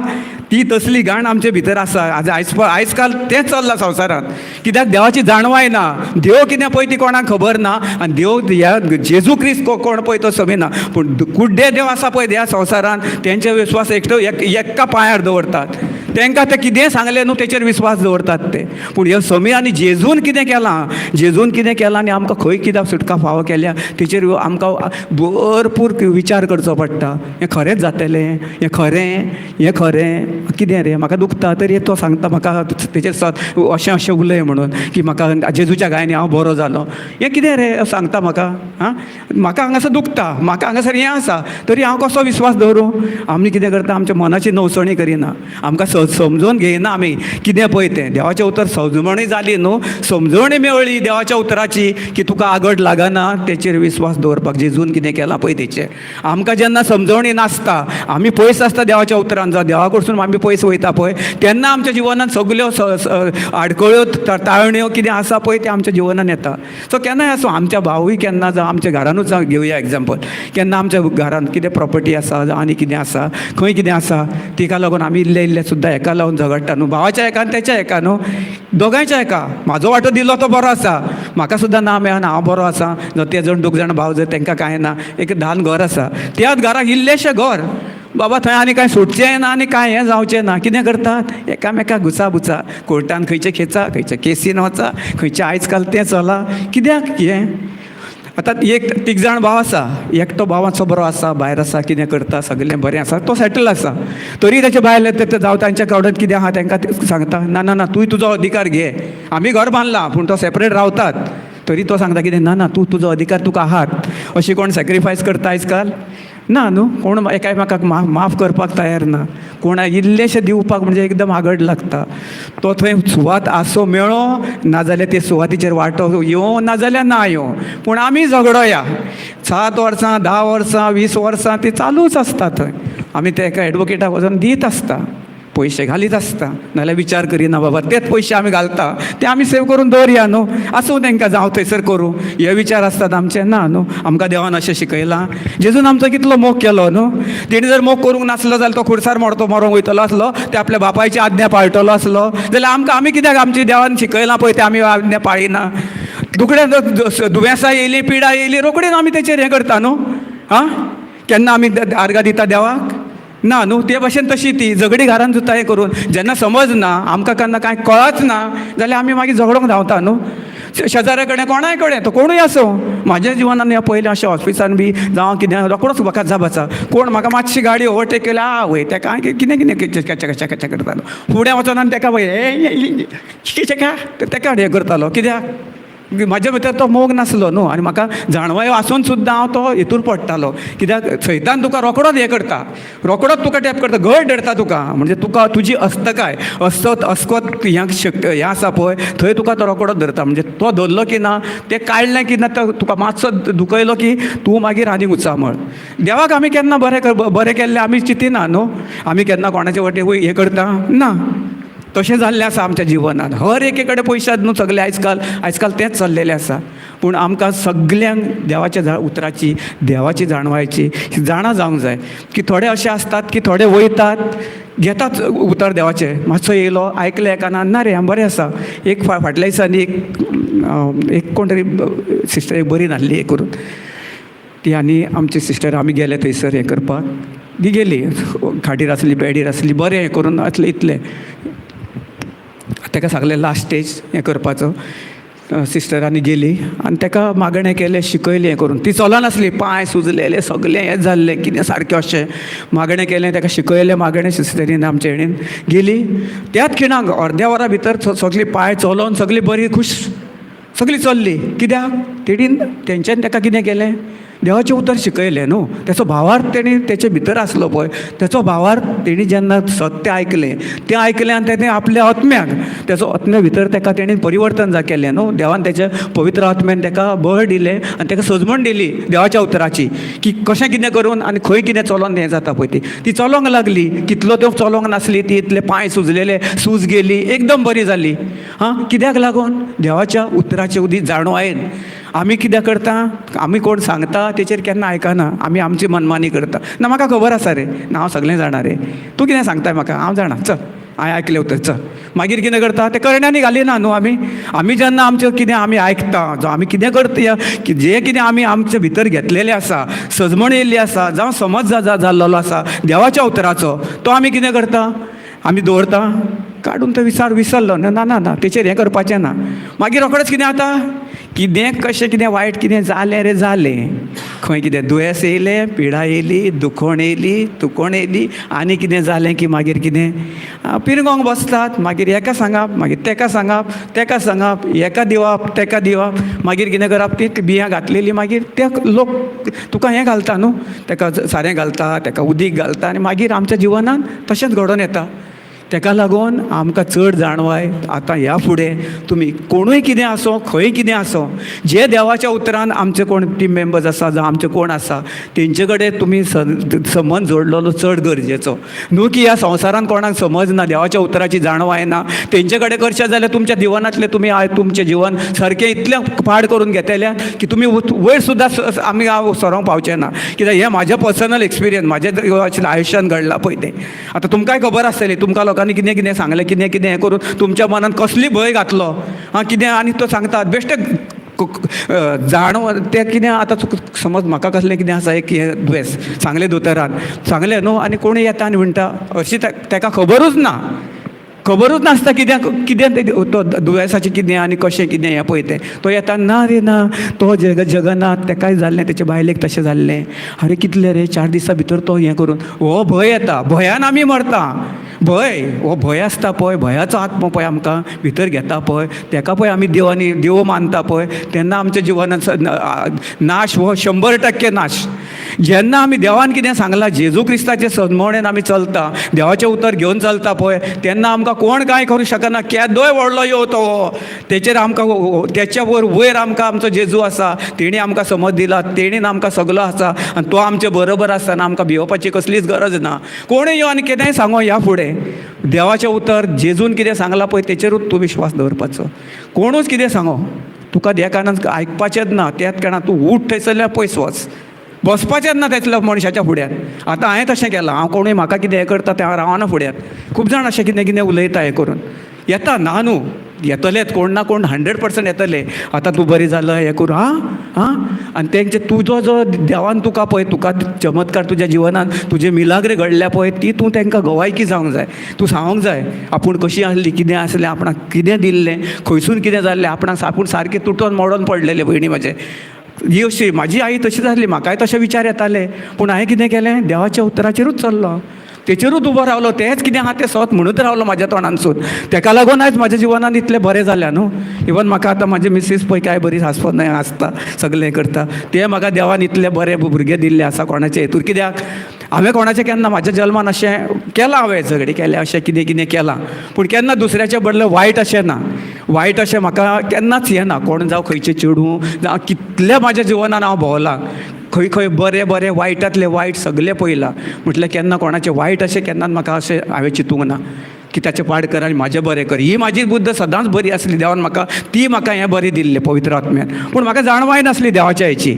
Speaker 3: ती तसली घाण आमचे भितर आसा. आयज काल तेंच चल्लां संवसारांत. कित्याक देवाची जाणवाय ना, देव कितें पळय ती कोणाक खबर ना. आनी देव ह्या जेजू क्रिस्त कोण पळय तो समी ना. पूण कुड्डे देव आसा पळय ह्या संवसारांत तेंचे विस्वास एक्का पांयार दवरतात. तांकां तें कितें सांगलें न्हू तेचेर विस्वास दवरतात ते. पूण ह्यो समी आनी जेजून कितें केलां, जेजून कितें केलां आनी आमकां खंय कित्याक सुटका फावो केल्या तेचेर आमकां भरपूर विचार करचो पडटा. हें खरेंच जातलें, हें खरें कितें रे म्हाका दुखता तरी तो सांगता म्हाका तेचेर अशें अशें उलय म्हणून की म्हाका जेजूच्या गायनी हांव बरो जालो. हें कितें रे सांगता म्हाका हांगासर दुखता, म्हाका हांगासर हें आसा तरी हांव कसो विस्वास दवरूं. आमी कितें करता आमच्या मनाची नवसणी करिना, आमकां समजून घेयना आमी कितें पळय तें. देवाचें उतर समजवणी जाली न्हू, समजवणी मेळ्ळी देवाच्या उतराची की तुका आगड लागना तेचेर विस्वास दवरपाक. जेजून कितें केलां पळय तेचेर आमकां जेन्ना समजवणी नासता, आमी पयस आसता देवाच्या उतरान, जावं देवा कडसून आमी पयस वयता पळय तेन्ना आमच्या जिवनांत सगल्यो आडकळ्यो ताळण्यो कितें आसा पळय ते आमच्या जिवनांत येता. सो केन्नाय आसूं आमच्या भावूय केन्ना जावं आमच्या घरानूच घेवया एग्जाम्पल, केन्ना आमच्या घरान कितें प्रॉपर्टी आसा जावं आनी कितें आसा खंय कितें आसा तिका लागून आमी इल्ले सुद्दां हेका लागून झगडटा न्हू. भावाच्या हेका आनी तेच्या हेका न्हू, दोगांयच्या हेका. म्हाजो वांटो दिलो तो बरो आसा, म्हाका सुद्दां ना मेळना हांव बरो आसा. जावं ते जण 2 जाण भाव जर तांकां कांय ना, एक धान घर आसा, त्याच घराक इल्लेशें घर बाबा थंय आनी कांय सुटचें ना आनी कांय हें जावचें ना. कितें करतात एकामेकाक घुसा कोर्टान खंयचे खेचा, खंयचे केसीन वचा, खंयचे आयज काल तें चला. कित्याक हें आतां 3 जाण भाव आसा, एकटो भावाचो बरो आसा, भायर आसा, कितें करता सगळें बरें आसा, तो सेटल आसा. तरी तेचे भायल ते जावं तांच्या कडेन कितें आहा तांकां सांगता ना ना ना तूंय तुजो अधिकार घे, आमी घर बांदलां पूण तो सेपरेट रावतात. तरी तो सांगता कितें ना ना तूं तुजो अधिकार तुका आहात. अशी कोण सॅक्रिफायस करता आयज काल. ना न्हू कोण एकामेकाक माफ करपाक तयार ना. कोणाक इल्लेशें दिवपाक म्हणजे एकदम आगड लागता. तो थंय सुवात आसो मेळो नाजाल्यार ते सुवातीचेर वांटो येवं नाजाल्यार ना येवं, पूण आमी झगडोया. 7 वर्सां 10 वर्सां 20 वर्सां ती चालूच आसता थंय. आमी ते एका एडवोकेटाक वचून दीत आसता, पयशे घालीत आसता, नाल्यार विचार करिना बाबा तेच पयशे आमी घालता ते आमी सेव करून दवरया न्हू, आसूं तांकां जावं थंयसर करूं, हे विचार आसतात आमचे. ना न्हू, आमकां देवान अशें शिकयलां. जेजून आमचो कितलो मोग केलो न्हू. तेणी जर मोग करूंक नासलो जाल्यार तो खुर्सार मरोंक वयतलो आसलो, ते आपल्या बापायची आज्ञा पाळटलो आसलो जाल्यार आमी कित्याक आमची देवान शिकयलां पळय ते आमी आज्ञा पाळिना. दुयेंसां येयलीं पिडा येयली रोखडीच आमी तेचेर हें करता न्हू. हां, केन्ना आमी आर्गां दिता देवाक? ना न्हू. ते भाशेन तशी ती झगडी घरान सुद्दां हें करून जेन्ना समज ना आमकां केन्ना कांय कळच ना जाल्यार आमी मागीर झगडोंक धांवता न्हू. शेजाऱ्या कडेन कोणाय कडेन तो कोणूय आसूं. म्हाज्या जिवनान ह्या पयलीं अशें ऑफिसान बी जावं कितें रोकडोच वखद जाबाचा कोण म्हाका मातशी गाडी ओवरटेक केली आवय तेका कितें कितें केचें करतालो. फुडें वचोन आनी तेका तेका हें करतालो. कित्याक म्हाज्या भितर तो मोग नासलो न्हू. आनी म्हाका जाणवायो आसून सुद्दां हांव तो हितूर पडटालो. कित्याक सैतान तुका रोकडोच हें करता, रोकडोच तुका टॅप करता, घट धरता तुका. म्हणजे तुका तुजी अस्तकाय अस्कोत हें आसा पळय थंय तुका तो रोकडोच धरता. म्हणजे तो धरलो की ना तें काडलें की ना तुका मातसो दुखयलो की तूं मागीर आनीक उचामळ. देवाक आमी केन्ना बरें केल्लें आमी चिंतिना न्हू. आमी केन्ना कोणाचे वटेन हें करता ना. तशें जाल्लें आसा आमच्या जिवनांत. हर एके कडेन पयशात न्हू सगळे आयज काल तेंच चल्लेलें आसा. पूण आमकां सगल्यांक देवाच्या उतराची देवाची जाणवायची जाणा जावंक जाय. की थोडे अशे आसतात की थोडे वयतात घेतात उतर देवाचे, मातसो येयलो आयकलें कानान ना रे हांव बरें आसा. एक फाटल्या दिसांनी एक कोण तरी सिस्टर एक बरी नासली हें करून ती आनी आमची सिस्टर आमी गेले थंयसर हें करपाक. ती गेली खाटीर आसली बेडीर आसली बरें हें करून आसलें इतलें. ताका सांगलें लास्ट स्टेज हें करपाचो. सिस्टरांनी गेली आनी ताका मागणें केलें शिकयलें हें करून. ती चलनासली, पांय सुजलेले सगलें हें जाल्लें कितें सारकें अशें. मागणें केलें ताका शिकयलें मागणें सिस्टरीन आमचे हेणेन गेली. त्याच खिणाक अर्द्या वरा भितर सगळीं पांय चलोवन सगळीं बरी खूश सगळीं चल्ली. कित्याक तेणीन तेंच्यान ताका कितें केलें देवाचें उतर शिकयलें न्हू. तेचो भावार्थ तेणी तेचे भितर आसलो पळय तेचो भावार्थ तेणी जेन्ना सत्य आयकलें आनी तेणें आपल्या आत्म्याक तेचो आत्म्या भितर ताका तेणी परिवर्तन केलें न्हू. देवान तेच्या पवित्र आत्म्यान ताका बळ दिलें आनी ताका सजमण दिली देवाच्या उतराची की कशें कितें करून आनी खंय कितें चलोन हें जाता पळय ती चलोंक लागली. कितलो त्यो चलोंक नासली ती इतले पांय सुजलेले सूज गेली एकदम बरी जाली. हां, कित्याक लागून देवाच्या उतराचे उदी जाणवायेन. आमी कितें करता आमी कोण सांगता तेचेर केन्ना आयकना. आमी आमची मनमानी करता. ना म्हाका खबर आसा रे, ना हांव सगळें जाणा रे, तूं कितें सांगताय म्हाका हांव जाणा चल हांवें आयकलें उतर चल. मागीर कितें करता ते करण्यांनी घालिना न्हू. आमी जेन्ना आमचें कितें आमी आयकता जावं आमी कितें करता जें कितें आमी आमचे भितर घेतलेलें आसा सजमण येयल्ली आसा जावं समज जाल्लो आसा देवाच्या उतराचो तो आमी कितें करता आमी दवरता काडून तो विसरलो ना ना ना तेचेर हें करपाचें ना. मागीर रोखडेंच कितें जाता कितें कशें कितें वायट कितें जालें रे जालें. खंय कितें दुयेंस येयलें पिडा येयली दुखण येयली तुकोण येयली आनी कितें जालें की मागीर कितें पिरगोंक बसतात. मागीर हेका सांगप मागीर तेका सांगप हेका दिवप तेका दिवप. मागीर कितें करप ती बियां घातलेली मागीर ते लोक तुका हें घालता न्हू तेका सारें घालता तेका उदीक घालता आनी मागीर आमच्या जिवनान तशेंच घडोवन येता. ताका लागून आमकां चड जाणवाय आतां ह्या फुडें तुमी कोणूय कितें आसो खंय कितें आसो जे देवाच्या उतरान आमचे कोण टीम मेंबर्स आसा जावं आमचे कोण आसा तेंचे कडेन तुमी संबंद जोडलेलो चड गरजेचो न्हू. की ह्या संवसारान कोणाक समज ना देवाच्या उतराची जाणवाय ना तेंचे कडेन करचें जाल्यार तुमच्या जिवनांतलें तुमी तुमचें जिवन सारकें इतलें पाड करून घेतलें की तुमी वयर सुद्दां आमी सरोंक पावचे ना. कित्याक हें म्हाजें पर्सनल एक्सपिरियन्स म्हाज्या आयुश्यान घडलां पळय तें. आतां तुमकांय खबर आसतली तुमकां लोकांनी कितें कितें सांगलें कितें कितें हें करून तुमच्या मनान कसली भंय घातलो कितें आनी तो सांगतात बेश्टे जाणव तें कितें आतां समज म्हाका कसलें कितें आसा एक हें दुयेंस सांगलें दोतोरान सांगलें न्हू आनी कोणूय येता आनी म्हणटा हरशीं ताका खबरूच ना खबरूच नासता कित्याक ते तो दुयेंसाचें कितें आनी कशें कितें हें पळय तें तो येता ना रे ना तो जगनाथ तेकाय जाल्लें तेच्या बायलेक तशें जाल्लें अरे कितलें रे 4 दिसां भितर तो हें करून हो भंय येता भंयान आमी मरता भंय हो भंय आसता पळय भंयाचो आत्मो पळय आमकां भितर घेता पळय तेका पळय आमी देव मानता पळय तेन्ना आमच्या जिवनांत नाश हो 100% नाश जेन्ना आमी देवान कितें सांगलां जेजू क्रिस्ताचे सन्मोवणेन आमी चलता देवाचें उतर घेवन चलता पळय तेन्ना आमकां कोण कांय करूं शकना केदोय व्हडलो यो तो तेचेर आमकां तेच्या वयर आमकां आमचो जेजू आसा तेणी आमकां समज दिला तेणीन आमकां सगलो आसा आनी तो आमचे बरोबर आसतना आमकां भिवपाची कसलीच गरज ना कोणूय यो आनी कितेंय सांगो ह्या फुडें देवाचें उतर जेजून कितें सांगलां पळय तेचेरूच तूं विश्वास दवरपाचो कोणूच कितें सांगो तुका त्या कारणान आयकपाचेंच ना त्याच कारणान तूं उठ थंयसरल्या पयस वच बसपाचेंच ना त्यातल्या मनशाच्या फुड्यान आतां हांवें तशें केलां हांव कोणूय म्हाका कितें हें करता तें हांव रावना फुड्यान खूब जाण अशें कितें कितें उलयता हें करून येता ना न्हू येतलेच कोण ना कोण 100% येतले आतां तूं बरी जालं हें करून हां आनी तेंचे तुजो जो देवान तुका पळय तुका चमत्कार तुज्या जिवनांत तुजे मिलाग्रे घडल्या पळय ती तूं तांकां गवायकी जावंक जाय तूं सांगूंक जाय आपूण कशी आसली कितें आसलें आपणाक कितें दिल्लें खंयसून कितें जाल्लें आपणाक आपूण सारकें तुटोन मोडोन पडलेले भयणी म्हाजे ही अशी म्हाजी आई तशी जाल्ली म्हाकाय तशे विचार येताले पूण हांवें कितें केलें देवाच्या उतराचेरूच चल्लो तेचेरूच उबो रावलो तेंच कितें आहा तें सत म्हणूच रावलो म्हाज्या तोंडानसून तेका लागून आयज म्हाज्या जिवनांत इतलें बरें जालें न्हू इवन म्हाका आतां म्हाजी मिसीस पळय काय बरी हांसपा न्हय आसता सगळें करता तें म्हाका देवान इतले बरे भुरगे दिल्ले आसा कोणाचे हेतूर कित्याक हांवें कोणाचें केन्ना म्हाज्या जल्मान अशें केलां हांवें झगडी केल्या अशें कितें कितें केलां पूण केन्ना दुसऱ्याचे बदले वायट अशें ना वायट अशें म्हाका केन्नाच येना कोण जावं खंयचें चेडूं जावं कितलें म्हाज्या जिवनान हांव भोंवलां खंय खंय बरें बरें वायटांतलें वायट सगळें पळयलां म्हटल्यार केन्ना कोणाचें वायट अशें केन्ना म्हाका अशें हांवें चिंतूंक ना की ताचें पाड कर आनी म्हाजें बरें कर ही म्हाजी बुद्द सदांच बरी आसली देवान म्हाका ती म्हाका हें बरी दिल्लें पवित्र आत्म्यान पूण म्हाका जाणवाय नासली देवाच्या हेची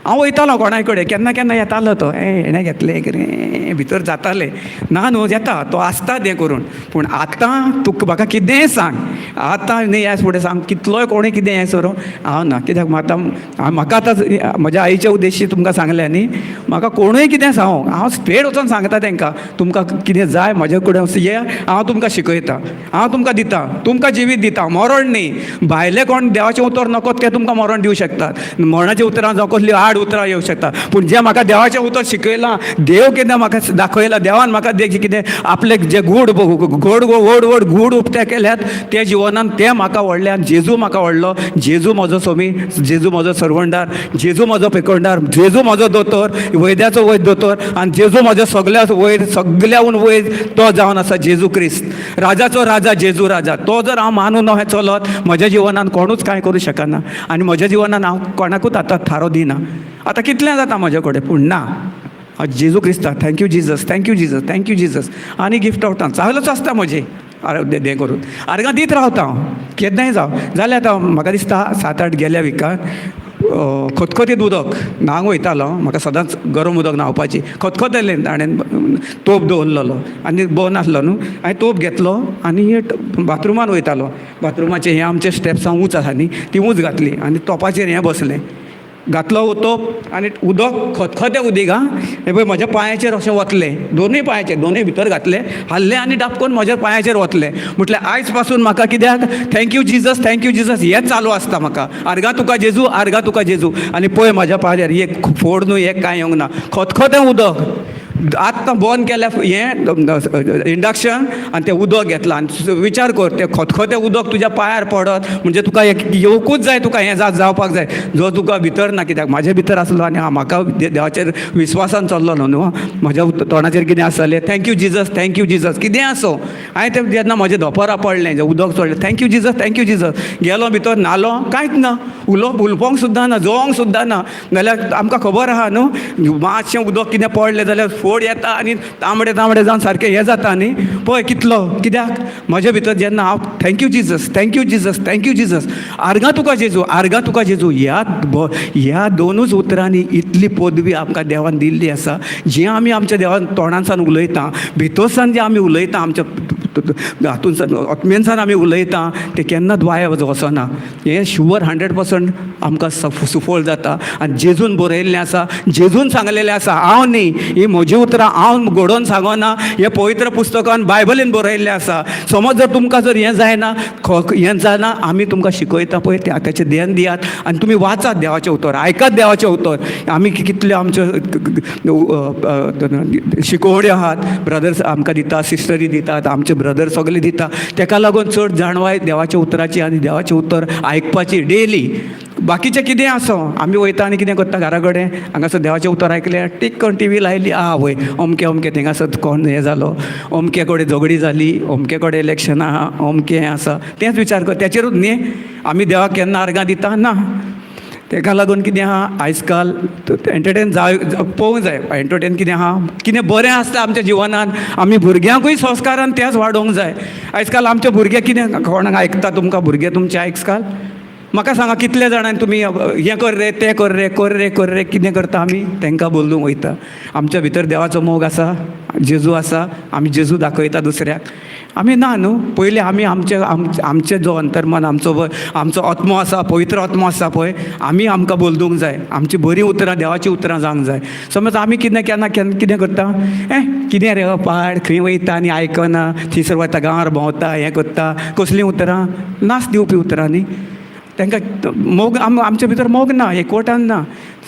Speaker 3: हांव वयतालो कोणाय कडेन केन्ना केन्ना येतालो तो हेणें घेतलें कितें भितर जातालें ना न्हू येता तो आसता तें करून पूण आतां तुका म्हाका कितेंय सांग आतां न्ही ह्या फुडें सांग कितलोय कोणूय कितें हें सरो हांव ना कित्याक म्हाका आतां म्हज्या आईच्या उद्देशी तुमकां सांगलें न्ही म्हाका कोणूय कितें सांगो हांव स्ट्रेट वचोन सांगता तांकां तुमकां कितें जाय म्हाजे कडेन ये हांव तुमकां शिकयतां हांव तुमकां दितां तुमकां जिवीत दितां मरण न्ही भायले कोण देवाचें उतर नकोत ते तुमकां मरण दिवं शकतात मरणाच्या उतरां जावं कसली उतरां येवं शकता पूण जें म्हाका देवाचें उतर शिकयलां देव कितें म्हाका दाखयलां देवान म्हाका कितें आपले जे गूढ व्हड गूढ उक्ते केल्यात ते जिवनांत तें म्हाका व्हडल्यान जेजू म्हाका व्हडलो जेजू म्हजो स्वामी जेजू म्हजो सर्वंडार जेजू म्हजो पेकोंडार जेजू म्हजो दोतोर वैद्याचो वैद्य दोतोर आनी जेजू म्हज्या सगल्याहून वयर तो जावन आसा जेजू क्रिस्त राजाचो राजा जेजू राजा तो जर हांव मानून हें चलत म्हज्या जिवनांत कोणूच कांय करूं शकना आनी म्हज्या जिवनांत हांव कोणाकूच आतां थारो दिना आतां कितलें जाता म्हजे कडेन पूण ना जेजू Crysta thank you Jesus thank you Jesus thank you Jesus आनी गिफ्ट आवटा चालूच आसता म्हजें हें करून आर्गां दीत रावता हांव केन्नाय जावं जाल्यार आतां म्हाका दिसता 7-8 गेल्या विकान खतखतीत उदक न्हांवंक वयतालो म्हाका सदांच गरम उदक न्हांवपाची खतखतलें ताणें तोप दवरलेलो आनी बंद आसलो न्हू हांवें तोप घेतलो आनी बाथरुमान वयतालो बाथरुमाचें हें आमचें स्टेप्सां उंच आसा न्ही ती उंच घातली आनी तोपाचेर हें बसलें घातलो तोप आनी उदक खतखतें उदीक हें पळय म्हज्या पांयाचेर अशें वतलें दोनूय पांयाचेर दोनूय भितर घातलें हाल्लें आनी डाबकून म्हज्या पांयाचेर वतलें म्हटल्यार आयज पासून म्हाका कित्याक थँक्यू जिजस हेंच चालू आसता म्हाका आर्गां तुका जेजू आनी पळय म्हाज्या पांयाचेर एक फोड न्हू एक कांय येवंक ना खतखतें उदक आतां बंद केल्या हें इंडक्शन आनी तें उदक घेतलां आनी विचार कर तें खतखतें उदक तुज्या पांयार पडत म्हणजे तुका येवकूच जाय तुका हें जावपाक जाय जो तुका भितर ना कित्याक म्हाजे भितर आसलो आनी म्हाका देवाचेर विस्वासान चल्लो न्हू म्हज्या तोंडाचेर कितें आसलें थँक्यू जिजस कितें आसो हांवें तें जेन्ना म्हजें धोपरां पडलें उदक चडलें थँक्यू जिजस गेलो भितर न्हालो कांयच ना उलोवंक सुद्दां ना जोवंक सुद्दां ना जाल्यार आमकां खबर आहा न्हू मातशें उदक कितें पडलें जाल्यार फोड येता आनी तांबडे जावन सारकें हें जाता न्ही पळय कितलो कित्याक म्हजे भितर जेन्ना हांव थँक्यू जिजस आर्गां तुका जेजू ह्या दोनूच उतरांनी इतली पदवी आमकां देवान दिल्ली आसा जें आमी आमच्या देवान तोंडासान उलयता भितरसान जें आमी उलयता आमच्या हातून आत्मेनसान आमी उलयता तें केन्नाच वाया वचना. हें शुवर 100% आमकां सुफळ जाता. आनी जेजून बरयल्लें आसा, जेजून सांगलेलें आसा, हांव न्ही, ही म्हजी उतरां हांव घडोवन सांगना, हें पवित्र पुस्तकान बायबलीन बरयल्लें आसा. समज जर तुमकां जर हें जायना, हें जायना, आमी तुमकां शिकयता पळय तेचें ध्यान दियात आनी तुमी वाचात देवाचें उतर, आयकात देवाचें उतर. आमी कितले आमच्यो शिकोवण्यो आहात, ब्रदर्स आमकां दिता, सिस्टरी दितात, आमचे ब्रदर सगळे दिता. ताका लागून चड जाणवाय देवाच्या उतराची आनी देवाचें उतर आयकपाची डेली. बाकीचें कितें आसो, आमी वयता आनी कितें करता घरा कडेन, हांगासर देवाचें उतर आयकलें, टीक करून टी व्ही लायली, वय अमकें अमकें थिंगासर कोण हें जालो, अमके कडेन झगडी जाली, अमके कडेन इलेक्शन आहा, अमकें हें आसा, तेंच विचार कर. तेचेरूच न्ही आमी देवाक केन्ना आर्गां दिता ना. ताका लागून कितें आहा, आयज काल एंटरटेन पळोवंक जाय. एंटरटेन कितें आहा, कितें बरें आसता आमच्या जिवनान, आमी भुरग्यांकूय संस्कारान तेंच वाडोवंक जाय. आयज काल आमचे भुरगे कितें कोणाक आयकता, तुमकां भुरगे तुमचे आयज काल म्हाका सांगा कितले जाणांनी तुमी हें कर रे, तें कर रे, कर रे, कर रे, कितें करता आमी, तांकां बोलूंक वयता. आमच्या भितर देवाचो मोग आसा, जेजू आसा, आमी जेजू दाखयता दुसऱ्याक. आमी ना न्हू, पयलीं आमी आमचे जो अंतर्मन, आमचो आत्मो आसा, पवित्र आत्मो आसा पळय, आमी आमकां बोलूंक जाय. आमची बरीं उतरां, देवाचीं उतरां जावंक जाय. समज आमी केन्ना कितें करता, कितें रे पाड, खंय वयता आनी आयकना, थंयसर वता गांवार भोंवता, हें करता, कसलीं उतरां, नास दिवपी उतरां न्ही. तांकां मोग आमचे भितर मोग ना, एकवटान ना.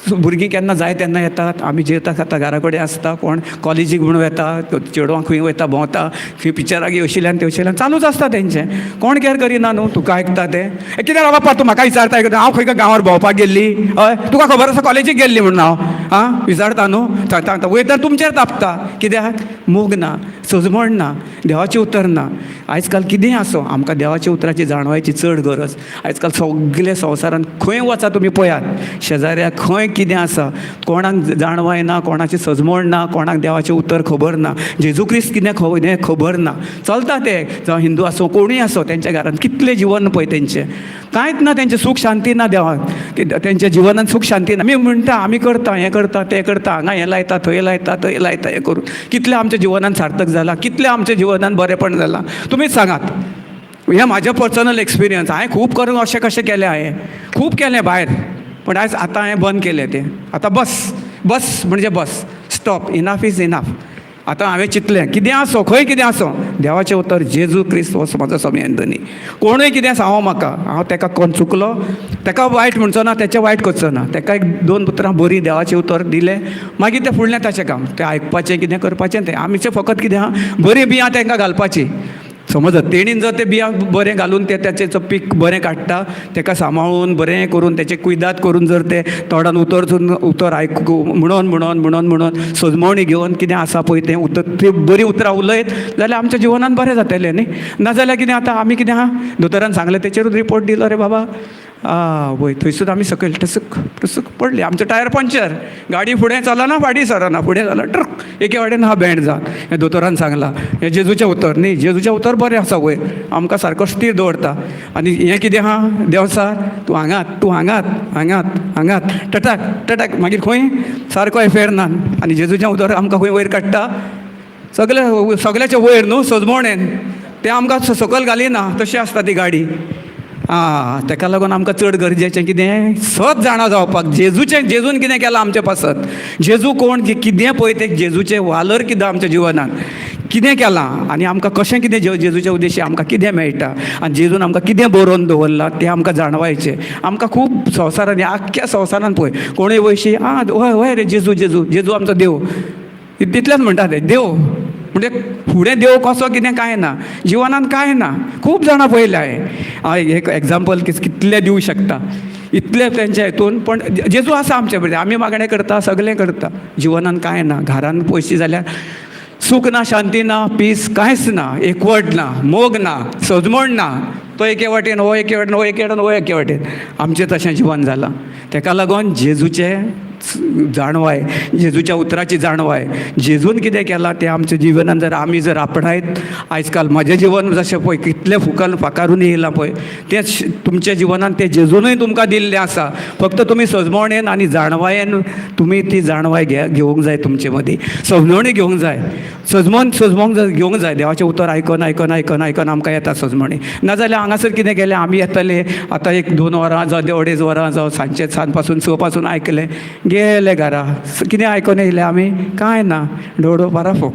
Speaker 3: भुरगीं केन्ना जाय तेन्ना येतात, आमी जेवता खाता घरा कडेन आसता, कोण कॉलेजीक म्हणून येता, चेडवां खंय वयता भोंवता, खंय पिक्चराक येवशिल्ल्यान तेवशिल्ल्यान चालूच आसता तेंचें. कोण कॅर करिना न्हू, तुका आयकता तें. कितें रे बापा तूं म्हाका विचारता, हांव खंय गांवार भोंवपाक गेल्ली, हय तुका खबर आसा कॉलेजीक गेल्ली म्हणून हांव विचारता न्हू, सांगता वयता तुमचेर तापता. कित्याक मोग ना, सजमण ना, देवाचें उतर ना. आयज काल कितेंय आसो, आमकां देवाच्या उतराची जाणवायची चड गरज. आयज काल सगळे संवसारान खंय वचा तुमी पळयात, शेजाऱ्याक खंय कितें आसा, कोणाक जाणवाय ना, कोणाची सजमण ना, कोणाक देवाचें उतर खबर ना, जेजू क्रिस्त कितें खबर ना. चलता ते जावं हिंदू आसो, कोणूय आसो, तेंच्या घरान कितलें जिवन पळय तेंचें, कांयच ना, तेंचें सूख शांती ना देवाक, तेंच्या जिवनान सूख शांती ना. आमी म्हणटा आमी करता, हें करता, तें करता, हांगा हें लायता, थंय लायता, थंय लायता, हें करून कितलें आमच्या जिवनान सार्थक जाला, कितलें आमच्या जिवनान बरेंपण जालां, तुमीच सांगात. हें म्हाजें पर्सनल एक्सपिरियन्स. हांवें खूब करून अशें कशें केलें, हांवें खूब केलें भायर, पण आयज आतां हांवें बंद केलें तें. आतां बस म्हणजे बस, स्टॉप, इनाफ इज इनाफ. आतां हांवें चिंतलें कितें आसो, खंय कितें आसो, देवाचें उतर जेजू क्रिस्त हो म्हाजो समेंद न्ही. कोणूय कितें सांगो म्हाका, हांव ताका कोण चुकलो ताका वायट म्हणचो ना, तेचें वायट करचो ना. ताका 1-2 उतरां बरीं देवाचें उतर दिलें, मागीर तें फुडलें ताचें काम, तें आयकपाचें, कितें करपाचें तें. आमचें फकत कितें आहा, बरीं बियां तांकां घालपाचीं. समज तेणीन जर तें बियां बरें घालून तेचें पीक बरें काडटा, ताका सांबाळून बरें करून तेचें कुयदाद करून जर ते तोंडान उतर आयकू म्हणून सजमवणी घेवन कितें आसा पळय तें उतर, ती बरीं उतरां उलयत जाल्यार आमच्या जिवनान बरें जातलें न्ही. नाजाल्यार कितें आतां आमी कितें आहा, दोतोरान सांगलें तेचेरूच रिपोर्ट दिलो रे बाबा, वय थंयसून आमी सकयल टसक पडली, आमचें टायर पंक्चर, गाडी फुडें चलना, फाटीं सरना, फुडें जाला ट्रक, एके वाटेन हा बँड जावन. हें दोतोरान सांगलां, हें जेजूचें उतर न्ही, जेजूचें उतर बरें आसा वयर, आमकां सारको स्थिर दवरता. आनी हें कितें आहा, देवसार तूं हांगात टटाक मागीर खंय सारको एफेर ना. आनी जेजूचें उतर आमकां खंय वयर काडटा, सगल्याच्या वयर न्हू, सजमवणेन तें आमकां सकयल घालिना, तशी आसता ती गाडी. ताका लागून आमकां चड गरजेचें कितें, सत जाणा जावपाक जेजून कितें केलां आमचें पासत, जेजू कोण, कितें पळय तें जेजूचें वालर कितें आमच्या जिवनान कितें केलां, आनी आमकां कशें कितें जेजूच्या उद्देशी आमकां कितें मेळटा, आनी जेजून आमकां कितें बरोवन दवरलां तें आमकां जाणवायचें. आमकां खूब संवसारान, आख्ख्या संवसारान पळय कोणूय वयशी, हय रे जेजू आमचो देव, तितलेंच म्हणटा ते देव. म्हणजे फुडें देव कसो कितें कांय ना, जिवनान कांय ना. खूब जाणां पळयल्या हांवें एक एग्जाम्पल कितलें दिवं शकता, इतले तेंच्या हितून. पण जेजू आसा आमचे बरें, आमी मागणें करता, सगळें करता, जिवनान कांय ना. घरान पयशे जाल्यार सूख ना, शांती ना, पीस कांयच ना, एकवट ना, मोग ना, सजमण ना. तो एके वाटेन, हो एके वाटेन, हो एके वाटेन, हो एके वाटेन, आमचें तशें जिवन जालां. ताका लागून जेजूचें जाणवाय जेजूच्या उतराची जाणवाय जेजून कितें केलां तें आमच्या जिवनान जर आमी जर आपणायत आयज काल म्हजें जिवन जशें पळय कितलें फुकल फाकारून येयलां पळय तें तुमच्या जिवनान तें जेजूनय तुमकां दिल्लें आसा. फक्त तुमी सजमोणेन आनी जाणवायेन तुमी ती जाणवाय घेवंक जाय तुमचे मदीं सजमणी घेवंक जाय. सजमोंक घेवंक जाय. देवाचें उतर आयकन आयकन आयकन आयकन आमकां येता सजमणी. नाजाल्यार हांगासर कितें केलें आमी येतले आतां 1-2 वरां जावं 2.5 वरां जावं सांजचे 6 पासून 6 पासून आयकले गेले घरा कितें आयकून येयलें आमी कांय ना डोडो पाराफोक.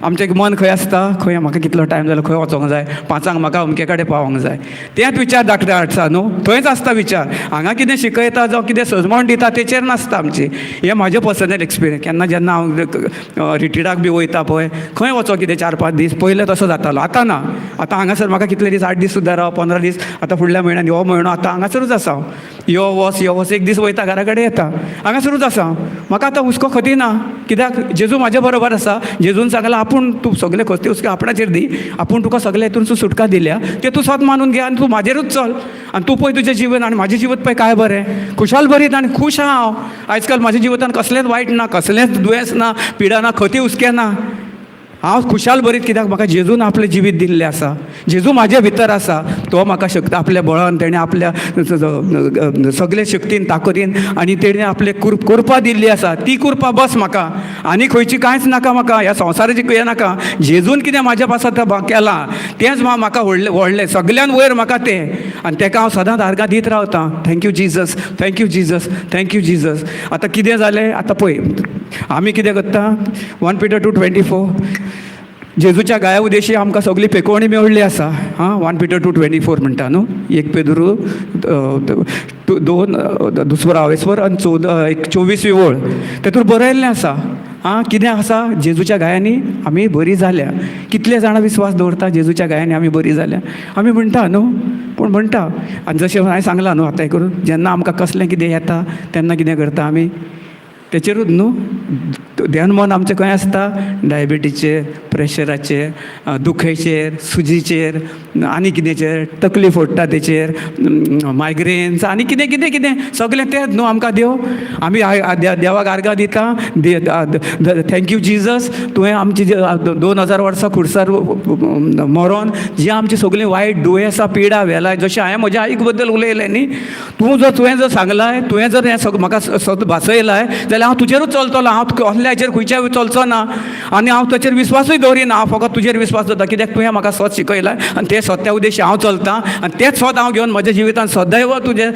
Speaker 3: आमचें मन खंय आसता खंय म्हाका कितलो टायम जालो खंय वचोंक जाय 5 म्हाका अमके कडेन पावोंक जाय तेंच विचार धाकटे आसा न्हू थंयच आसता विचार. हांगा कितें शिकयता जावं कितें सजमण दिता तेचेर नासता आमची. हें म्हाजें पर्सनल एक्सपिरियन्स. केन्ना जेन्ना हांव रिट्रिटाक बी वयता पळय खंय वचो कितें 4-5 दीस पयलें तसो जातालो. आतां ना. आतां हांगासर म्हाका कितले दीस 8 दीस सुद्दां राव 15 दीस आतां फुडल्या म्हयन्यान हो म्हयनो आतां हांगासरूच आसा हांव. यो वस 1 दीस वयता घरा कडेन येता हांगासरूच आसा हांव. म्हाका आतां हुस्को खती ना कित्याक जेजू म्हाजे बरोबर आसा. जेजून सांगलां आपूण तूं सगळे खोस्ती हुस्के आपणाचेर दी आपूण तुका सगळे हितून सुटका दिल्या तें तूं स्वत मानून घे आनी तूं म्हाजेरूच चल आनी तूं पळय तुजें जिवन आनी म्हाजें जिवन पळय काय बरें खुशाल बरीत आनी खूश आहा हांव. आयज काल म्हाज्या जिवितान कसलेंच वायट ना कसलेंच दुयेंस ना पिडा ना खती हुस्के ना. हांव खुशाल बरीत कित्याक म्हाका जेजून आपलें जिवीत दिल्लें आसा. जेजू म्हाजे भितर आसा. तो म्हाका शक्त आपल्या बळान तेणें आपल्या सगळे शक्तीन ताकदीन आनी तेणें आपले कृपा दिल्ली आसा. ती कृपा बस म्हाका आनी खंयची कांयच नाका म्हाका. ह्या संवसाराची हें नाका. जेजून कितें म्हाज्या पासत केलां तेंच म्हाका व्हडलें सगळ्यान वयर म्हाका तें आनी तेका हांव सदांच आर्गां दीत रावतां. Thank you Jesus thank you Jesus thank you Jesus. आतां कितें जालें आतां पळय आमी कितें करता 1 Peter 2:24 जेजूच्या गाया उदेशी आमकां सगळी पेकोवणी मेवळ्ळी आसा. 1 Peter 2:24 म्हणटा न्हू. 1 पेद्रू 2 दुसरो आनी 24वी ओळ तेतूर बरयल्लें आसा. कितें आसा जेजूच्या गायांनी आमी बरी जाल्या. कितले जाणां विस्वास दवरता जेजूच्या गायांनी आमी बरी जाल्या आमी म्हणटा न्हू पूण म्हणटा आनी जशें हांवें सांगलां न्हू आतां हें करून जेन्ना आमकां कसलें कितें येता तेन्ना कितें करता आमी तेचेरूच न्हू ध्यान मन आमचें खंय आसता डायबिटीचेर प्रेशराचेर दुखेचेर सुजीचेर आनी कितेंचेर तकली फोडटा तेचेर मायग्रेन्स आनी कितें कितें कितें सगळें तेंच न्हू आमकां देव. आमी देवाक आर्गां दिता थँक्यू जिजस तुवें आमची 2000 वर्सां खुर्सार मरोन जी आमची सगळीं वायट दुयेंसां पिडा वेलाय जशें हांवें म्हज्या आईक बद्दल उलयलें न्ही तुवें जर सांगलाय तुवें जर हें म्हाका भासयलाय जाल्यार हांव तुजेरूच चलतलो. हांव असल्याचेर खंयच्याय चलचो ना आनी हांव ताचेर विस्वासूय दवरिना. हांव फकत तुजेर विस्वास दवरता कित्याक तुवें म्हाका स्वत शिकयलां आनी ते सत्या उद्देशी हांव चलतां आनी तेच स्वत हांव घेवन म्हज्या जिवितांत सदैव तुजें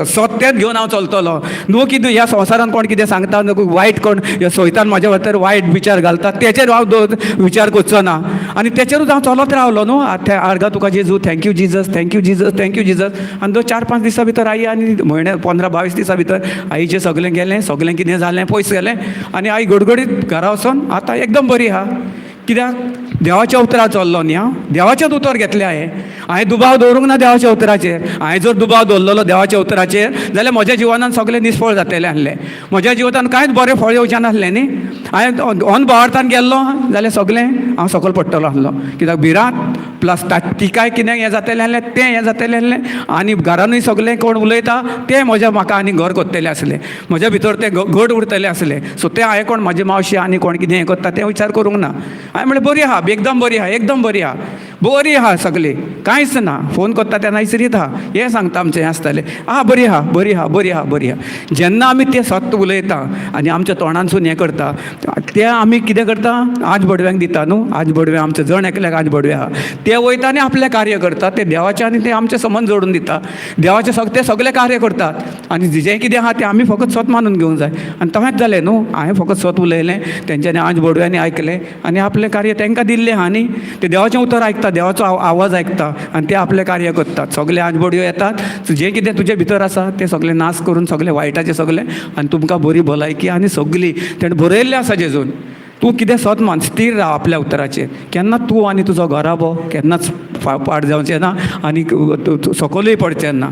Speaker 3: सत्यात घेवन हांव चलतलो. न्हू कितें ह्या संवसारान कोण कितें सांगता वायट कोण सोयतान म्हाज्या भितर वायट विचार घालता तेचेर हांव विचार करचो ना आनी तेचेरूच हांव चलत रावलो न्हू. आर्गां तुका जेजू thank you Jesus thank you Jesus thank you Jesus आनी 4-5 दिसां भितर आई आनी म्हयन्या 15-22 दिसां भितर आईचें सगळें गेलें सगळें कितें जालें पयस गेलें आनी आई गडगडीत घरा वचोन आतां एकदम बरी आहा. कित्याक देवाच्या उतरार चल्लो न्ही हांव देवाचेंच उतर घेतलें हांवें दुबाव दवरूंक ना देवाच्या उतराचेर. हांवें जर दुबाव दवरलेलो देवाच्या उतराचेर जाल्यार म्हज्या जिवनान सगळें निसफळ जातलें आसलें. म्हज्या जिवनान कांयच बरें फळ येवचें नासलें न्ही. हांवें अनभावार्थान गेल्लो जाल्यार सगळें हांव सकयल पडटलो आसलो कित्याक भिरांत प्लस तिकाय कितें हें जातलें आसलें तें हें जातलें आसलें आनी घरानूय सगळें कोण उलयता तें म्हाका आनी घर कोत्तलें आसलें. म्हज्या भितर तें घट उरतलें आसलें. सो तें हांवें कोण म्हाजी मावशी आनी कोण कितें हें करता तें विचार करूंक ना. हांवें म्हणलें बरी आहा एकदम बरी आहा एकदम बरी आहा बरी आहा सगळी कांयच ना. फोन करता तेन्ना इसरीत आहा हें सांगता आमचें हें आसतालें बरी आहा बरी आहा बरी आहा बरी आहा. जेन्ना आमी तें सत्य उलयता आनी आमच्या तोंडानसून हें करता तें आमी कितें करता आज बडव्यांक दिता न्हू. आज बडवें आमचें जण एकल्याक आज बडवें आहा ते वयता आनी आपलें कार्य करता तें देवाचें आनी तें आमचें संबंद जोडून दिता. देवाचें ते सगळें कार्य करतात आनी जें कितें आहा तें आमी फकत स्वत मानून घेवंक जाय. आनी तशेंच जालें न्हू. हांवें फकत स्वत उलयलें तेंच्यांनी आज बडव्यांनी आयकलें आनी आपलें कार्य तेंकां दिल्लें आहा न्ही. ते देवाचें उतर आयकता देवाचो आवाज आयकता आनी ते आपलें कार्य करतात. सगळे आज बडयो येतात जें कितें तुजे भितर आसा तें सगळें नाश करून सगळें वायटाचें सगळें आनी तुमकां बरी भलायकी आनी सगळी तेणें बरयल्लें आसा जेजून. तूं कितें सत मान स्थिर राव आपल्या उतराचेर. केन्ना तूं आनी तुजो घराबो केन्नाच पाड जावचें ना आनी सकयलूय पडचें ना.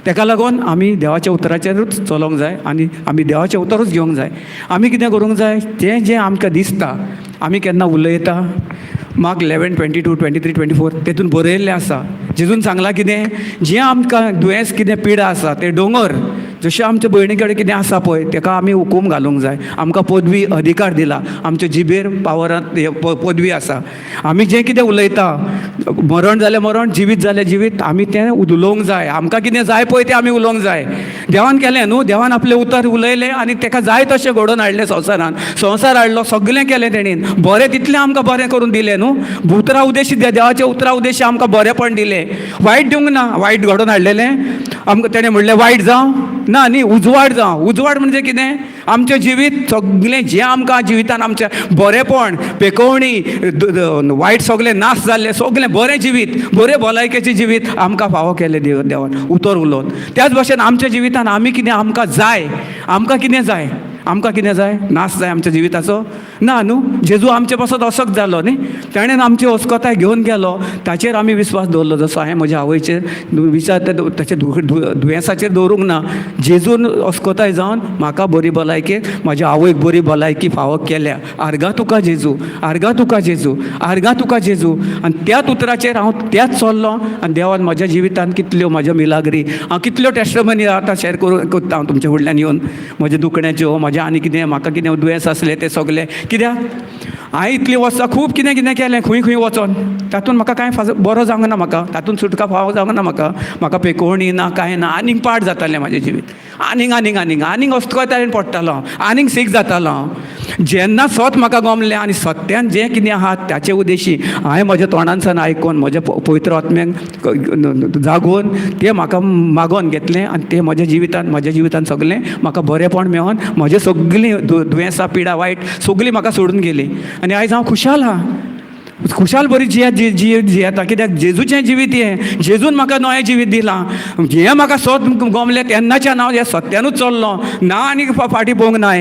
Speaker 3: तेका लागून आमी देवाच्या उतराचेरूच चलोंक जाय आनी आमी देवाचें उतरूच घेवंक जाय. आमी कितें करूंक जाय जें आमकां दिसता आमी केन्ना उलयता मार्क 11:22, 23, 24 तेतून बरयल्लें आसा. जेजून सांगलां कितें जें आमकां दुयेंस कितें पिडा आसा तें दोंगर जशें आमच्या भयणी कडेन कितें आसा पळय ताका आमी हुकूम घालूंक जाय. आमकां पदवी अधिकार दिला, आमच्या जिबेर पावरांत पदवी आसा. आमी जें कितें उलयता, मरण जाल्यार मरण, जिवीत जाल्यार जिवीत, आमी तें उलोवंक जाय. आमकां कितें जाय पळय तें आमी उलोवंक जाय. देवान केलें न्हू, देवान आपलें उतर उलयलें आनी ताका जाय तशें घडोवन हाडलें संवसारान. संवसार हाडलो, सगळें केलें तेणीन. बरें तितलें आमकां बरें करून दिलें न्हू. उतरा उद्देशी देवाचे उतरा उद्देशी आमकां बरेंपण दिलें, वायट दिवंक ना. वायट घडोवन हाडलेलें आमकां तेणें म्हणलें वायट जावं ना न्ही, उजवाड जावं. उजवाड म्हणजे कितें? आमचें जिवीत सगळें जें आमकां जिवितान आमचें बरेंपण, पेकोवणी, वायट सगळें नाश जाल्लें सगळें बरें जिवीत, बरें भलायकेचें जिवीत आमकां फावो केलें देवान उतर उलोवन. त्याच भशेन आमच्या जिवितान आमी कितें आमकां जाय, आमकां कितें जाय, आमकां कितें जाय? नाश जाय आमच्या जिविताचो ना न्हू. जेजू आमचे पासत असोच जालो न्ही, ताणें आमची अस्कोताय घेवन गेलो, ताचेर आमी विस्वास दवरलो. जसो हांवें म्हज्या आवयचेर विचार ताचे दुयेंसाचेर दवरूंक ना. जेजून अस्कोताय जावन म्हाका बरी भलायकी, म्हाज्या आवयक बरी भलायकी फावो केल्या. आर्गा तुका जेजू, आर्गा तुका जेजू, आर्गा तुका जेजू. आनी त्याच उतराचेर हांव त्याच चल्लो आनी देवान म्हज्या जिवितान कितल्यो म्हाज्या मिलाग्री, हांव कितल्यो टेस्टमनी आतां शेअर करूं कोत्ता हांव तुमच्या फुडल्यान येवन. म्हज्या दुखण्याच्यो, म्हज्या आनी कितें म्हाका कितें दुयेंस आसलें तें सगलें. कित्याक हांवें इतलीं वर्सां खूब कितें कितें केलें खंय खंय वचोन, तातूंत म्हाका कांय बरो जावंक ना. म्हाका तातूंत सुटका फावो जावंक ना. म्हाका पेकोवणी ना, कांय ना. आनीक पाड जातालें म्हाजें जिवीत. आनीक अस्कोतायेन पडटालो हांव, आनीक सीक जातालो हांव. जेन्ना सत म्हाका गमलें आनी सत्यान जें कितें आहा ताचे उद्देशी हांवें म्हज्या तोंडानसान आयकून, म्हज्या पवित्र आत्म्याक जागोवन तें म्हाका मागोन घेतलें आनी तें म्हज्या जिवितान सगलें म्हाका बरेंपण मेळोन म्हजें सगळीं दुयेंसां, पिडा, वायट सगळीं म्हाका सोडून गेलीं. आनी आयज हांव खुशाल आहा, खुशाल बरी जियेता. कित्याक जेजूचें जिवीत हें, जेजून म्हाका नवें जिवीत दिलां. हें म्हाका सत गमलें तेन्नाच्यान हांव ह्या सत्यानूच चल्लो ना. आनी फाटीं पळोवंक ना.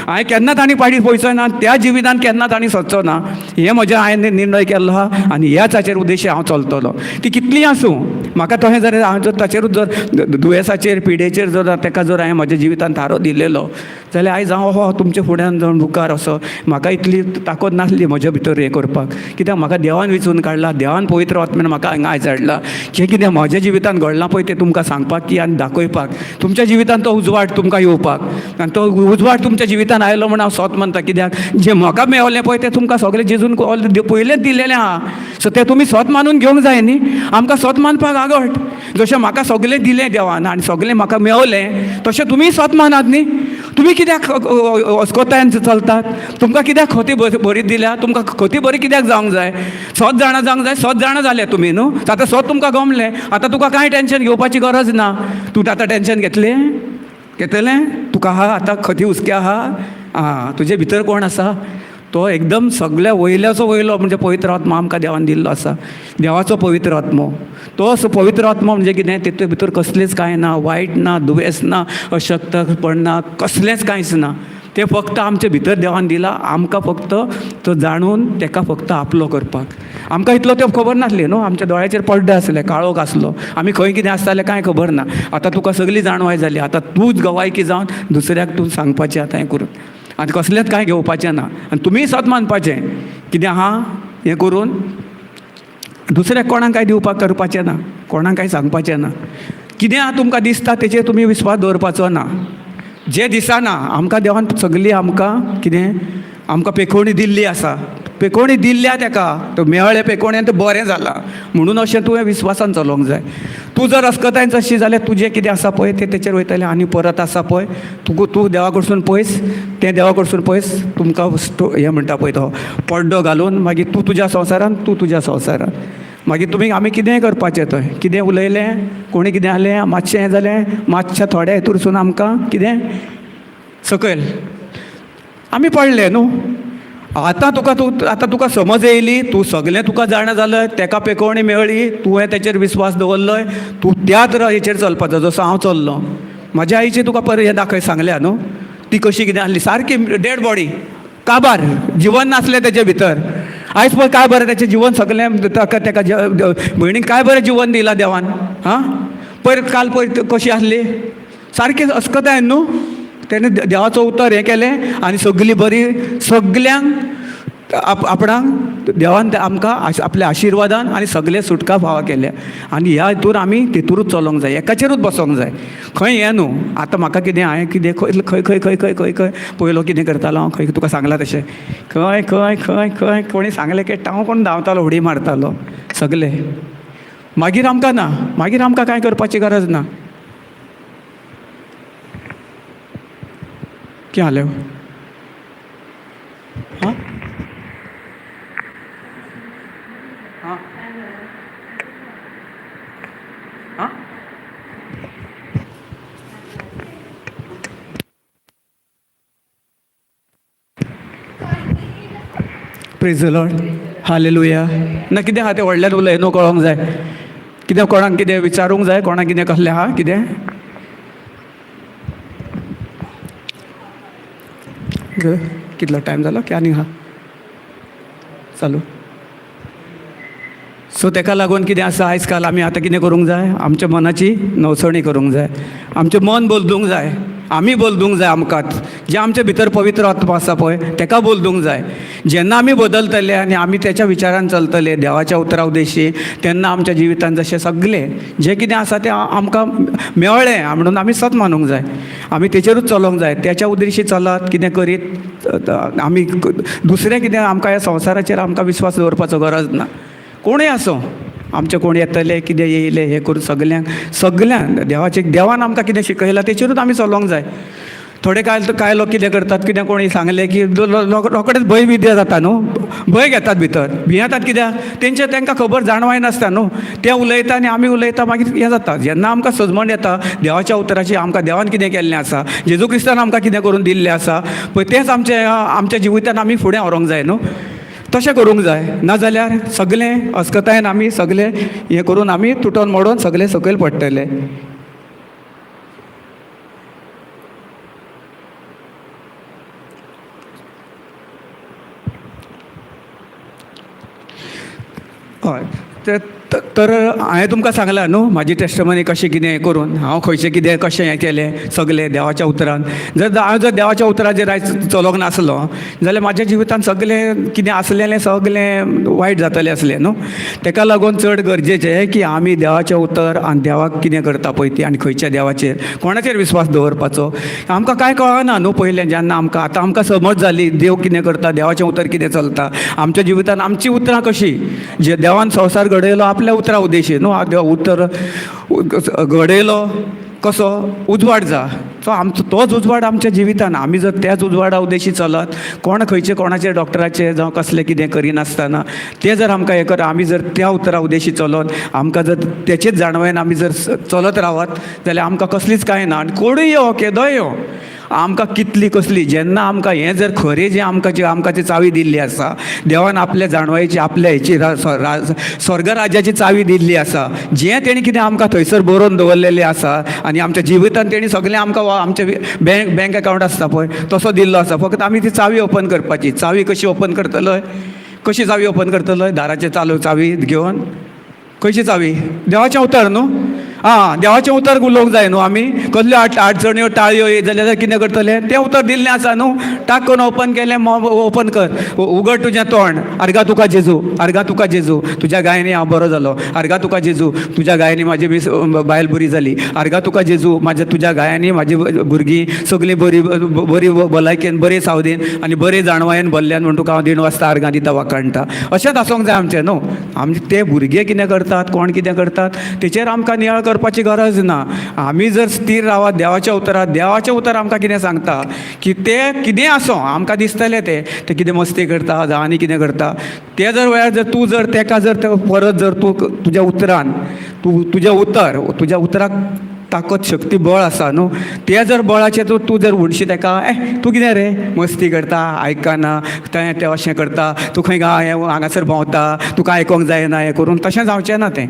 Speaker 3: हांवें केन्नाच आनी फाटीं पळयचो ना, त्या जिवितान केन्नाच आनी सदचो ना. हें म्हजें हांवें निर्णय केल्लो आहा आनी ह्याच हाचेर उद्देशी हांव चलतलो. ती कितलीं आसूं, म्हाका तशें जर हांव जर ताचेरूच जर दुयेंसाचेर, पिडेचेर जर ताका जर हांवें म्हज्या जिवितान थारो दिलेलो जाल्यार आयज हांव तुमच्या फुड्यान जावन मुखार असो म्हाका इतली ताकद नासली म्हज्या भितर हें करपाक. कित्याक म्हाका देवान वेंचून काडला, देवान पवित्र आत्म्यान म्हाका हांगा आयज हाडला. जें कितें म्हज्या जिवितान घडलां पळय तें तुमकां सांगपाक की आनी दाखोवपाक. तुमच्या जिवितान तो उजवाड तुमकां येवपाक, आनी तो उजवाड तुमच्या जिवितान आयलो म्हण हांव सत म्हणटा. कित्याक जें म्हाका मेळलें पळय तें तुमकां सगळें जेजून पयलेंच दिलेलें आहा. सो तें तुमी सत मानून घेवंक जाय न्ही. आमकां सत मानपाक आगट. जशें म्हाका सगळें दिलें देवान आनी सगळें म्हाका मेळलें तशें तुमी सत मानात न्ही. तुमी कित्याक अस्कोतायेन चलतात? तुमकां कित्याक खोती बरी दिल्या? तुमकां खोती बरी कित्याक जावंक जाय? 7 जाणां जावंक जाय. 7 जाणां जाले तुमी न्हू. आतां 7 तुमकां गमलें. आतां तुका कांय टेन्शन घेवपाची गरज ना. तूं आतां टेन्शन घेतलें तुका आहा आतां खोती हुस्के आहा. तुजे भितर कोण आसा? तो एकदम सगळ्या वयल्याचो वयलो म्हणजे पवित्र आत्मा आमकां देवान दिल्लो आसा. देवाचो पवित्र आत्मो. तो पवित्र आत्मा म्हणजे कितें? तेतूं भितर कसलेंच कांय ना, वायट ना, दुयेंस ना, अशक्तपण ना, कसलेंच कांयच ना. तें फक्त आमच्या भितर देवान दिलां. आमकां फक्त तो जाणून ताका फक्त आपलो करपाक. आमकां इतलो त्यो खबर नासली न्हू. आमच्या दोळ्याचेर पड्डे आसले, काळोख आसलो. आमी खंय कितें आसतालें कांय खबर ना. आतां तुका सगळी जाणवाय जाली. आतां तूंच गवायकी जावन दुसऱ्याक तूं सांगपाचें आतां हें करून. आनी कसलेंच कांय घेवपाचें ना. आनी तुमी सत मानपाचें कितें आहा हें करून. दुसऱ्याक कोणाक कांय दिवपाक करपाचें ना, कोणाक कांय सांगपाचें ना. कितें आहा तुमकां दिसता तेचेर तुमी विस्वास दवरपाचो ना. जें दिसना आमकां देवान सगळी आमकां कितें आमकां पेखोवणी दिल्ली आसा. पेखोवणी दिल्ल्या ताका तो मेळ्ळें पेखोवणेन तें बरें जालां म्हणून अशें तुवें विस्वासान चलोवंक जाय. तूं जर अस्कतायेन चलशी जाल्यार तुजें कितें आसा पळय तें तेचेर वयतलें आनी परत आसा पळय तूं देवा कडसून पयस, तें देवा कडसून पयस. तुमकां हें म्हणटा पळय तो पड्डो घालून मागीर तूं तुज्या संवसारान, तूं तुज्या संवसारान. मागीर तुमी आमी कितेंय करपाचें थंय. कितें उलयलें, कोणी कितें जालें, मातशें हें जालें, मातशें थोड्या हितूरसून आमकां कितें सकयल आमी पडले न्हू. आतां तुका समज येयली, तूं सगळें तुका जाणा जालें, ताका पेखोवणी मेळ्ळी, तुवें तेचेर विस्वास दवरलोय, तूं त्याच हेचेर चलपाचो जसो हांव चल्लो. म्हाज्या आईची तुका पर हें दाखय सांगल्या न्हू. ती कशी कितें आसली, सारकी डेड बॉडी, काबार, जिवन नासलें तेचे भितर. आयज पळय काय बरें तेचें जिवन सगलें ताका भयणीक काय बरें जिवन दिलां देवान. पयर काल पळय कशी आसली, सारकी अस्कतायेन न्हू. तेणें देवाचो उतर हें केलें आनी सगळीं बरी, सगल्यांक आपणाक देवान आमकां आपल्या आशिर्वादान आनी सगळे सुटका फावा केल्या आनी ह्या हितूर आमी तितूरूच चलोंक जाय, एकाचेरूच बसोंक जाय. खंय हें न्हू आतां म्हाका कितें हांवें कितें खंय खंय खंय खंय खंय खंय खंय पयलो कितें करतालो हांव, खंय तुका सांगलां तशें खंय खंय खंय खंय कोणी सांगलें की हांव कोण धांवतालो उडी मारतालो सगळे. मागीर आमकां ना, मागीर आमकां कांय करपाची गरज ना. क्या हालें हां हां हां प्रेज द लॉर्ड, हालेलुया. ना कितें आहा तें व्हडल्यान उलय न्हू, कळोंक जाय कितें, कोणाक कितें विचारूंक जाय, कोणाक कितें कसलें आहा कितें. कितलो टायम जालो की आनीक आहा चालू. सो तेका लागून कितें आसा, आयज काल आमी आतां कितें करूंक जाय, आमच्या मनाची नवसणी करूंक जाय, आमचें मन बदलूंक जाय, आमी बदलूंक जाय. आमकांच जें आमच्या भितर पवित्र आत्मा आसा पळय तेका बदलूंक जाय. जेन्ना आमी बदलतले आनी आमी तेच्या विचारान चलतले देवाच्या उतरा उद्देशी, तेन्ना आमच्या जिवितांत जशें सगळें जें कितें आसा तें आमकां मेळ्ळें म्हणून आमी सत मानूंक जाय. आमी तेचेरूच चलोंक जाय, तेच्या उद्देशी चलत कितें करीत आमी दुसरें कितें आमकां ह्या संवसाराचेर आमकां विश्वास दवरपाचो गरज ना. कोणूय आसूं, आमचे कोण येतले कितें येयले हें करून सगल्यांक देवान आमकां कितें शिकयलां तेचेरूच आमी चलोंक जाय. थोडे कांय लोक कितें करतात, कितें कोणी सांगलें की रोकडेच भंय विद्या जाता न्हू, भंय घेतात भितर, भियेतात. कित्याक तेंकां खबर जाणवाय नासता न्हू, ते उलयता आनी आमी उलयता मागीर हें जाता. जेन्ना आमकां सजमण येता देवाच्या उतराची, आमकां देवान कितें केल्लें आसा, जेजू क्रिस्तान आमकां कितें करून दिल्लें आसा पळय, तेंच आमच्या जिवितांत आमी फुडें व्हरूंक जाय न्हू. तशें करूंक जाय. नाजाल्यार सगळें अस्कतायेन आमी सगळें हें करून आमी तुटोन मोडोन सगळें सकयल पडटले. हय तर हांवें तुमकां सांगलां न्हू म्हाजी टेस्टमनी कशें कितें हें करून हांव खंयचें कितें कशें हें केलें सगलें देवाच्या उतरान. हांव जर देवाच्या उतराचेर आयज चलोंक नासलो जाल्यार म्हाज्या जिवितांत सगलें कितें आसलेलें सगलें वायट जातलें आसलें न्हू. तेका लागून चड गरजेचें की आमी देवाचें उतर आनी देवाक कितें करता पळय ती आनी खंयच्या देवाचेर कोणाचेर विश्वास दवरपाचो आमकां कांय कळना न्हू. पयलें जेन्ना आतां आमकां समज जाली देव कितें करता, देवाचें उतर कितें चलता आमच्या जिवितांत, आमची उतरां कशीं, जे देवान संवसार घडयलो आपल्या उतरा उद्देशी न्हू. उतर घडयलो कसो उजवाड जा, सो आमचो तोच उजवाड आमच्या जिवितांत. आमी जर त्याच उजवाडा उद्देशी चलत, कोणाचेर डॉक्टराचें जावं कसलें कितें करिनासतना तें जर आमकां हें कर, आमी जर त्या उतरा उद्देशी चलत, आमकां जर तेचेच जाणवेन आमी जर चलत रावत जाल्यार आमकां कसलीच कांय ना. आनी कोणूय यो केदोय यो आमकां कितली कसली, जेन्ना आमकां हें जर खरें जें आमकां जी चावी दिल्ली आसा देवान आपल्या जाणवायेची, आपल्या हेची स्वर्ग राज्याची चावी दिल्ली आसा, जें तेणी कितें आमकां थंयसर बरोवन दवरलेलें आसा आनी आमच्या जिवितांत तेणी सगळें आमकां आमचे बँक अकावंट आसता पळय तसो दिल्लो आसा. फक्त आमी ती चावी ओपन करपाची. चावी कशी ओपन करतलो, कशी चावी ओपन करतलो, दाराचें चावी घेवन. खंयची चावी, देवाचें उतर न्हू. देवाचें उतर उलोवंक जाय न्हू. आमी कसल्यो अडचण्यो टाळयो जाल्यार कितें करतले, तें उतर दिल्लें आसा न्हू. टाक करून ओपन केलें, ओपन कर, उगड तुजें तोंड. आर्गा तुका जेजू, आर्गा तुका जेजू, तुज्या गायनी हांव बरो जालो. आर्गा तुका जेजू, तुज्या गायनी म्हाजी बायल बरी जाली. आर्गा तुका जेजू, तुज्या गायांनी म्हाजी भुरगीं सगलीं बरी भलायकेन, बरे सावधीन आनी बरे जाणवायेन भरल्यान म्हण तुका हांव 1.5 वाजता आर्गां दिता वाकाणटा. अशेंच आसूंक जाय आमचें न्हू. आमचे ते भुरगे कितें करतात, कोण कितें करतात तेचेर आमकां नियाळ करपाची गरज ना. आमी जर स्थिर रावत देवाच्या उतरात, देवाचें उतर आमकां कितें सांगता की तें कितें आसूं, आमकां दिसतलें तें कितें मस्ती करता जावं आनी कितें करता, ते जर वेळार जर तूं जर तेका जर परत जर तूं तुज्या उतरान तुज्या उतराक ताकद शक्ती बळ आसा न्हू, ते जर बळाचेर तूं जर म्हणशी तेका तूं कितें रे मस्ती करता, आयकना तें अशें करता, तूं खंय हांगासर भोंवता, तुका आयकोंक जायना हें करून, तशें जावचें ना तें.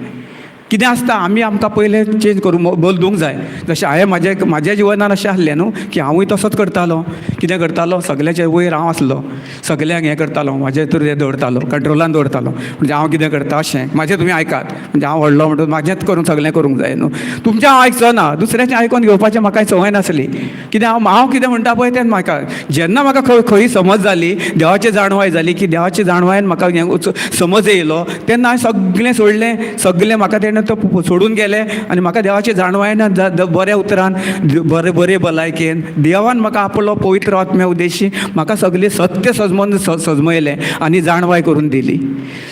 Speaker 3: कितें आसता आमी आमकां पयलें चेंज करूंक बदलूंक जाय. जशें हांवें म्हाज्या जिवनान अशें आहलें न्हू की हांवूय तसोच करतालो. कितें करतालो, सगल्याच्या वयर हांव आसलो, सगल्यांक हें करतालो, म्हाजे हितूर हें दवरतालो, कंट्रोलान दवरतालो. म्हणजे हांव कितें करता अशें म्हाजें तुमी आयकात. म्हणजे हांव व्हडलो म्हणटून म्हाजेंच करून सगलें करूंक जाय न्हू. तुमचें हांव आयकचो ना, दुसऱ्याचें आयकोन घेवपाचें म्हाका संवय नासली. कित्याक हांव कितें म्हणटा पळय तें म्हाका जेन्ना म्हाका खंय समज जाली, देवाची जाणवाय जाली की देवाची जाणवायन म्हाका समज येयलो, तेन्ना हांवें सगलें सोडलें. सगलें म्हाका तेणें तो सोडून गेलें आनी म्हाका देवाची जाणवायन बऱ्या उतरान बरे भलायकेन देवान म्हाका आपलो पवित्र आत्म्या उद्देशी म्हाका सगलें सत्य सजमयलें आनी जाणवाय करून दिली.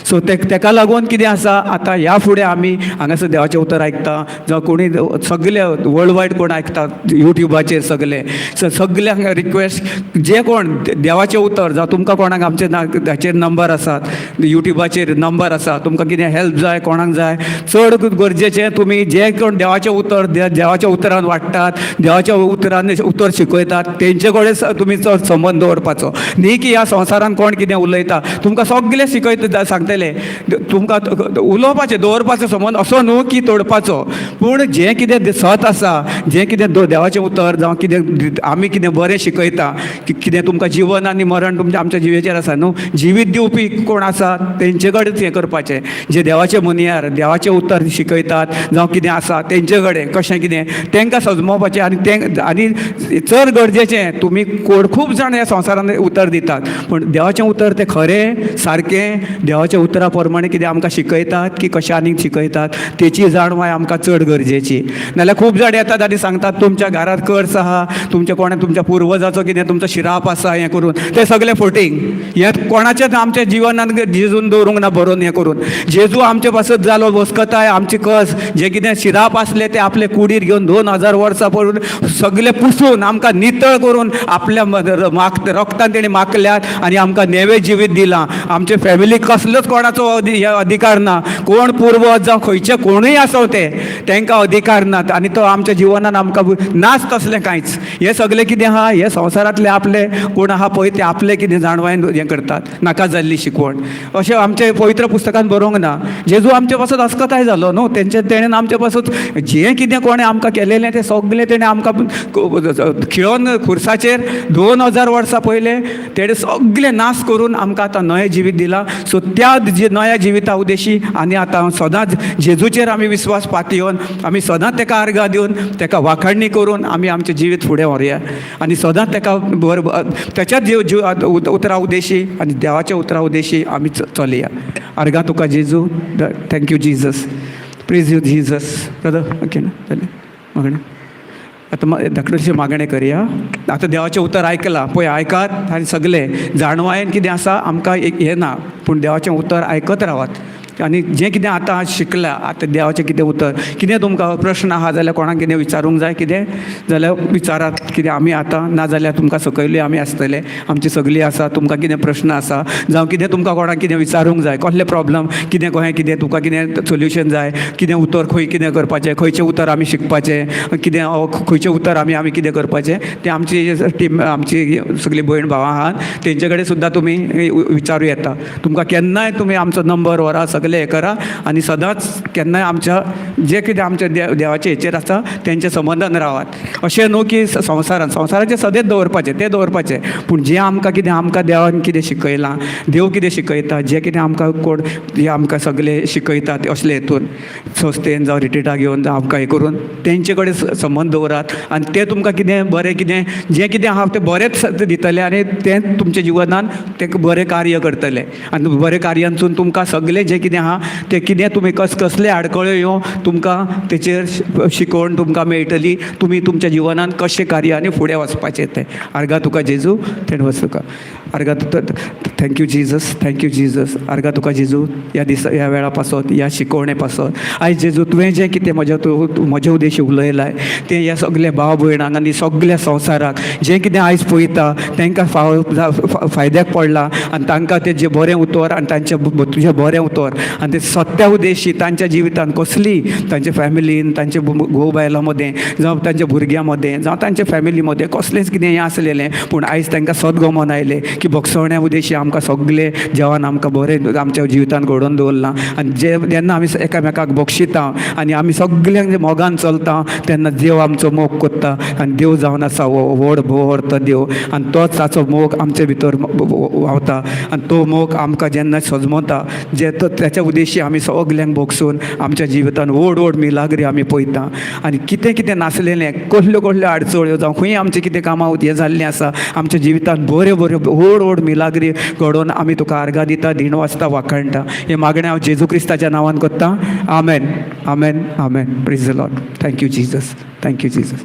Speaker 3: सो तेका लागून कितें आसा, आतां ह्या फुडें आमी हांगासर देवाचें उतर आयकता, जावं कोणी सगळे वर्ल्ड वायड कोण आयकतात युट्यूबाचेर सगल्यांक रिक्वेस्ट, जे कोण देवाचें उतर जावं तुमकां कोणाक आमचे हाचेर नंबर आसात, युट्यूबाचेर नंबर आसा, तुमकां कितें हेल्प जाय, कोणाक जाय, चड गरजेचें तुमी जे कोण देवाचें उतर देवाच्या उतरान वाडटात, देवाच्या उतरान उतर शिकयतात, तेंचे कडेन तुमी चड संबंद दवरपाचो न्ही की ह्या संवसारान कोण कितें उलयता तुमकां सगलें शिकयता सांगतले. तुमकां उलोवपाचें दवरपाचो संबंद असो न्हू की तोडपाचो, पूण जें कितें सत आसा, जें कितें देवाचें उतर जावं कितें आमी कितें बरें शिकयता, कितें तुमकां जीवन आनी मरण तुमच्या आमच्या जिवेचेर आसा न्हू, जिवीत दिवपी कोण आसा तेंचे कडेन हें करपाचें. जे देवाचे मुनियार देवाचें उतर शिकयतात जावं कितें आसा तेंचे कडेन कशें कितें तेंकां सजमोवपाचें. आनी चड गरजेचें तुमी खूब जाण ह्या संवसारान उतर दितात, पूण देवाचें उतर तें खरें सारकें देवाच्या उतरा प्रमाणे कितें आमकां शिकयतात की कशें आनीक शिकयतात तेची जाणवाय आमकां चड गरजेची. नाल्यार खूब जाण येतात आनी सांगतात तुमच्या घरांत कर्स आहा, तुमच्या तुमच्या पुर्वजाचो कितें तुमचो शिराप आसा, हें करून तें सगलें फोटींग. हें कोणाचेंच आमच्या जिवनान जेजून दवरूंक ना बरोवन हें करून. जेजू आमचे पासत जालो वस्कताय आमची कस, जे कितें शिराप आसले ते आपले कुडीर घेवन 2000 वर्सां पळोवन सगळे पुसून आमकां नितळ करून आपल्या रक्तान तेणी माखल्यात आनी आमकां नेवें जिवीत दिलां. आमचे फॅमिलीक कसलोच कोणाचो अधिकार ना, कोण पुर्वज जावं खंयचे कोणूय आसो तेंकां अधिकार नात आनी तो आमच्या जिवनान आमकां नाच तसलें कांयच. हें सगलें कितें आहा, हे संवसारांतले आपले कोण आहा पळय ते आपले कितें जाणवायन हें करतात, नाका जाल्ली शिकवण. अशें आमचे पवित्र पुस्तकान बरोवंक ना. जेजू आमचे पासून अस्कताय जालो न्हू, तेणेन आमचे पासून जें कितें कोणें आमकां केलेलें तें सगलें तेणें आमकां खिळोन खुर्साचेर 2000 वर्सां पयलें तेणें सगलें नाश करून आमकां आतां नवें जिवीत दिलां. सो त्या नव्या जिविता उद्देशी आनी आतां सदांच जेजूचेर आमी विस्वास पातयेवन आमी सदांच तेका आर्गां दिवन तेका वाखाणणी करून आमी आमचें जिवीत फुडें व्हरया आनी सदांच तेका त्याच्याच उतरा उद्देशी आनी देवाच्या उतरा उद्देशी आमी चलया. आर्गां तुका जेजू. Thank you Jesus. Praise you Jesus. Brother okay ना जालें मागणें. आतां धाकटुशें मागणें करया. आतां देवाचें उतर आयकलां पळय, आयकात आनी सगलें जाणवायेन कितें आसा आमकां एक हें ना, पूण देवाचें उतर आयकत रावात. आनी जें कितें आतां शिकलां, आतां देवाचें कितें उतर, कितें तुमकां प्रश्न आहा जाल्यार कोणाक कितें विचारूंक जाय कितें जाल्यार विचारात. कितें आमी आतां नाजाल्यार तुमकां सकयली आमी आसतले, आमची सगळीं आसा. तुमकां कितें प्रश्न आसा जावं कितें तुमकां कोणाक कितें विचारूंक जाय, कसलें प्रॉब्लम कितें कहें कितें तुका कितें सोल्युशन जाय, कितें उतर खंय कितें करपाचें, खंयचें उतर आमी शिकपाचें, कितें खंयचें उतर आमी कितें करपाचें तें आमची टीम आमची सगळीं भयण भावां आहात तेंचे कडेन सुद्दां तुमी विचारूं येता. तुमकां केन्नाय तुमी आमचो नंबर व्हरा, सगळें हें करा आनी सदांच केन्नाय आमच्या जें कितें आमच्या देवाचे हेचेर आसा तेंचे संबंदान रावात. अशें न्हू की संवसाराचें सदैच दवरपाचें, पूण जें आमकां देवान कितें शिकयलां, देव कितें शिकयता, जें कितें आमकां कोण आमकां सगलें शिकयता असले हेतून संस्थेन जावं रिट्रिटाक घेवन जावं आमकां हें करून तेंचे कडेन संबंद दवरात आनी ते तुमकां कितें बरें कितें जें कितें आहा तें बरेंच दितलें आनी तें तुमच्या जिवनान तें बरें कार्य करतलें आनी बरें कार्यानसून तुमकां सगलें जें कितें आहा तें कितें तुमी कसले आडखळ्यो येवं तुमकां तेचेर शिकवण तुमकां मेळटली. तुमी तुमच्या जिवनान कशें कार्यानी फुडें वचपाचें तें. आर्गां तुका जेजू. तेण वच तुका आर्गां. Thank you Jesus. आर्गां तुका जेजू ह्या वेळा पासत, ह्या शिकवणे पासत. आयज जेजू तुवें जें कितें म्हज्या उद्देशी उलयलां तें ह्या सगल्या भाव भयणांक आनी सगल्या संवसाराक जें कितें आयज पळयता तांकां फायद्याक पडलां आनी तांकां तें जें बरें उतर आनी तांचें तुजें बरें उतर आणि ते सत्या उद्देशी तांच्या जिवितांत कसली तांच्या फॅमिलीन तांच्या घोव बायलां मदें जावं तांच्या भुरग्यां जावं तांच्या फॅमिलीमध्ये कसलेंच कितें हें आसलेलें पूण आयज तांकां सद्गमन आयलें की भोगसवण्या उद्देशी आमकां सगळे जेवण आमकां बरें आमच्या जिवितांत घडोवन दवरलां आनी जेन्ना आमी एकामेकाक बक्षिता आनी आमी सगळ्यांक मोगान चलता तेन्ना देव आमचो मोग कोत्ता आनी देव जावन आसा व्हड तो देव आनी तोच ताचो मोग आमचे भितर व्हांवता आनी तो मोग आमकां जेन्ना सजमवता त्याच्या उद्देशी आमी सगल्यांक भोगसून आमच्या जिवितांत व्हड मिलाग्री आमी पळयता आनी कितें नासलेलें कसल्यो आडचळ्यो जावं खंय आमचें कितें कामां हें जाल्लें आसा आमच्या जिवितांत बऱ्यो व्हड मिलाग्री घडोवन आमी तुका आर्गां दिता दिण वाजता वाखाणटा हें मागणें हांव जेजू क्रिस्ताच्या नांवान करता आमेन आमेन आमेन praise the lord thank you Jesus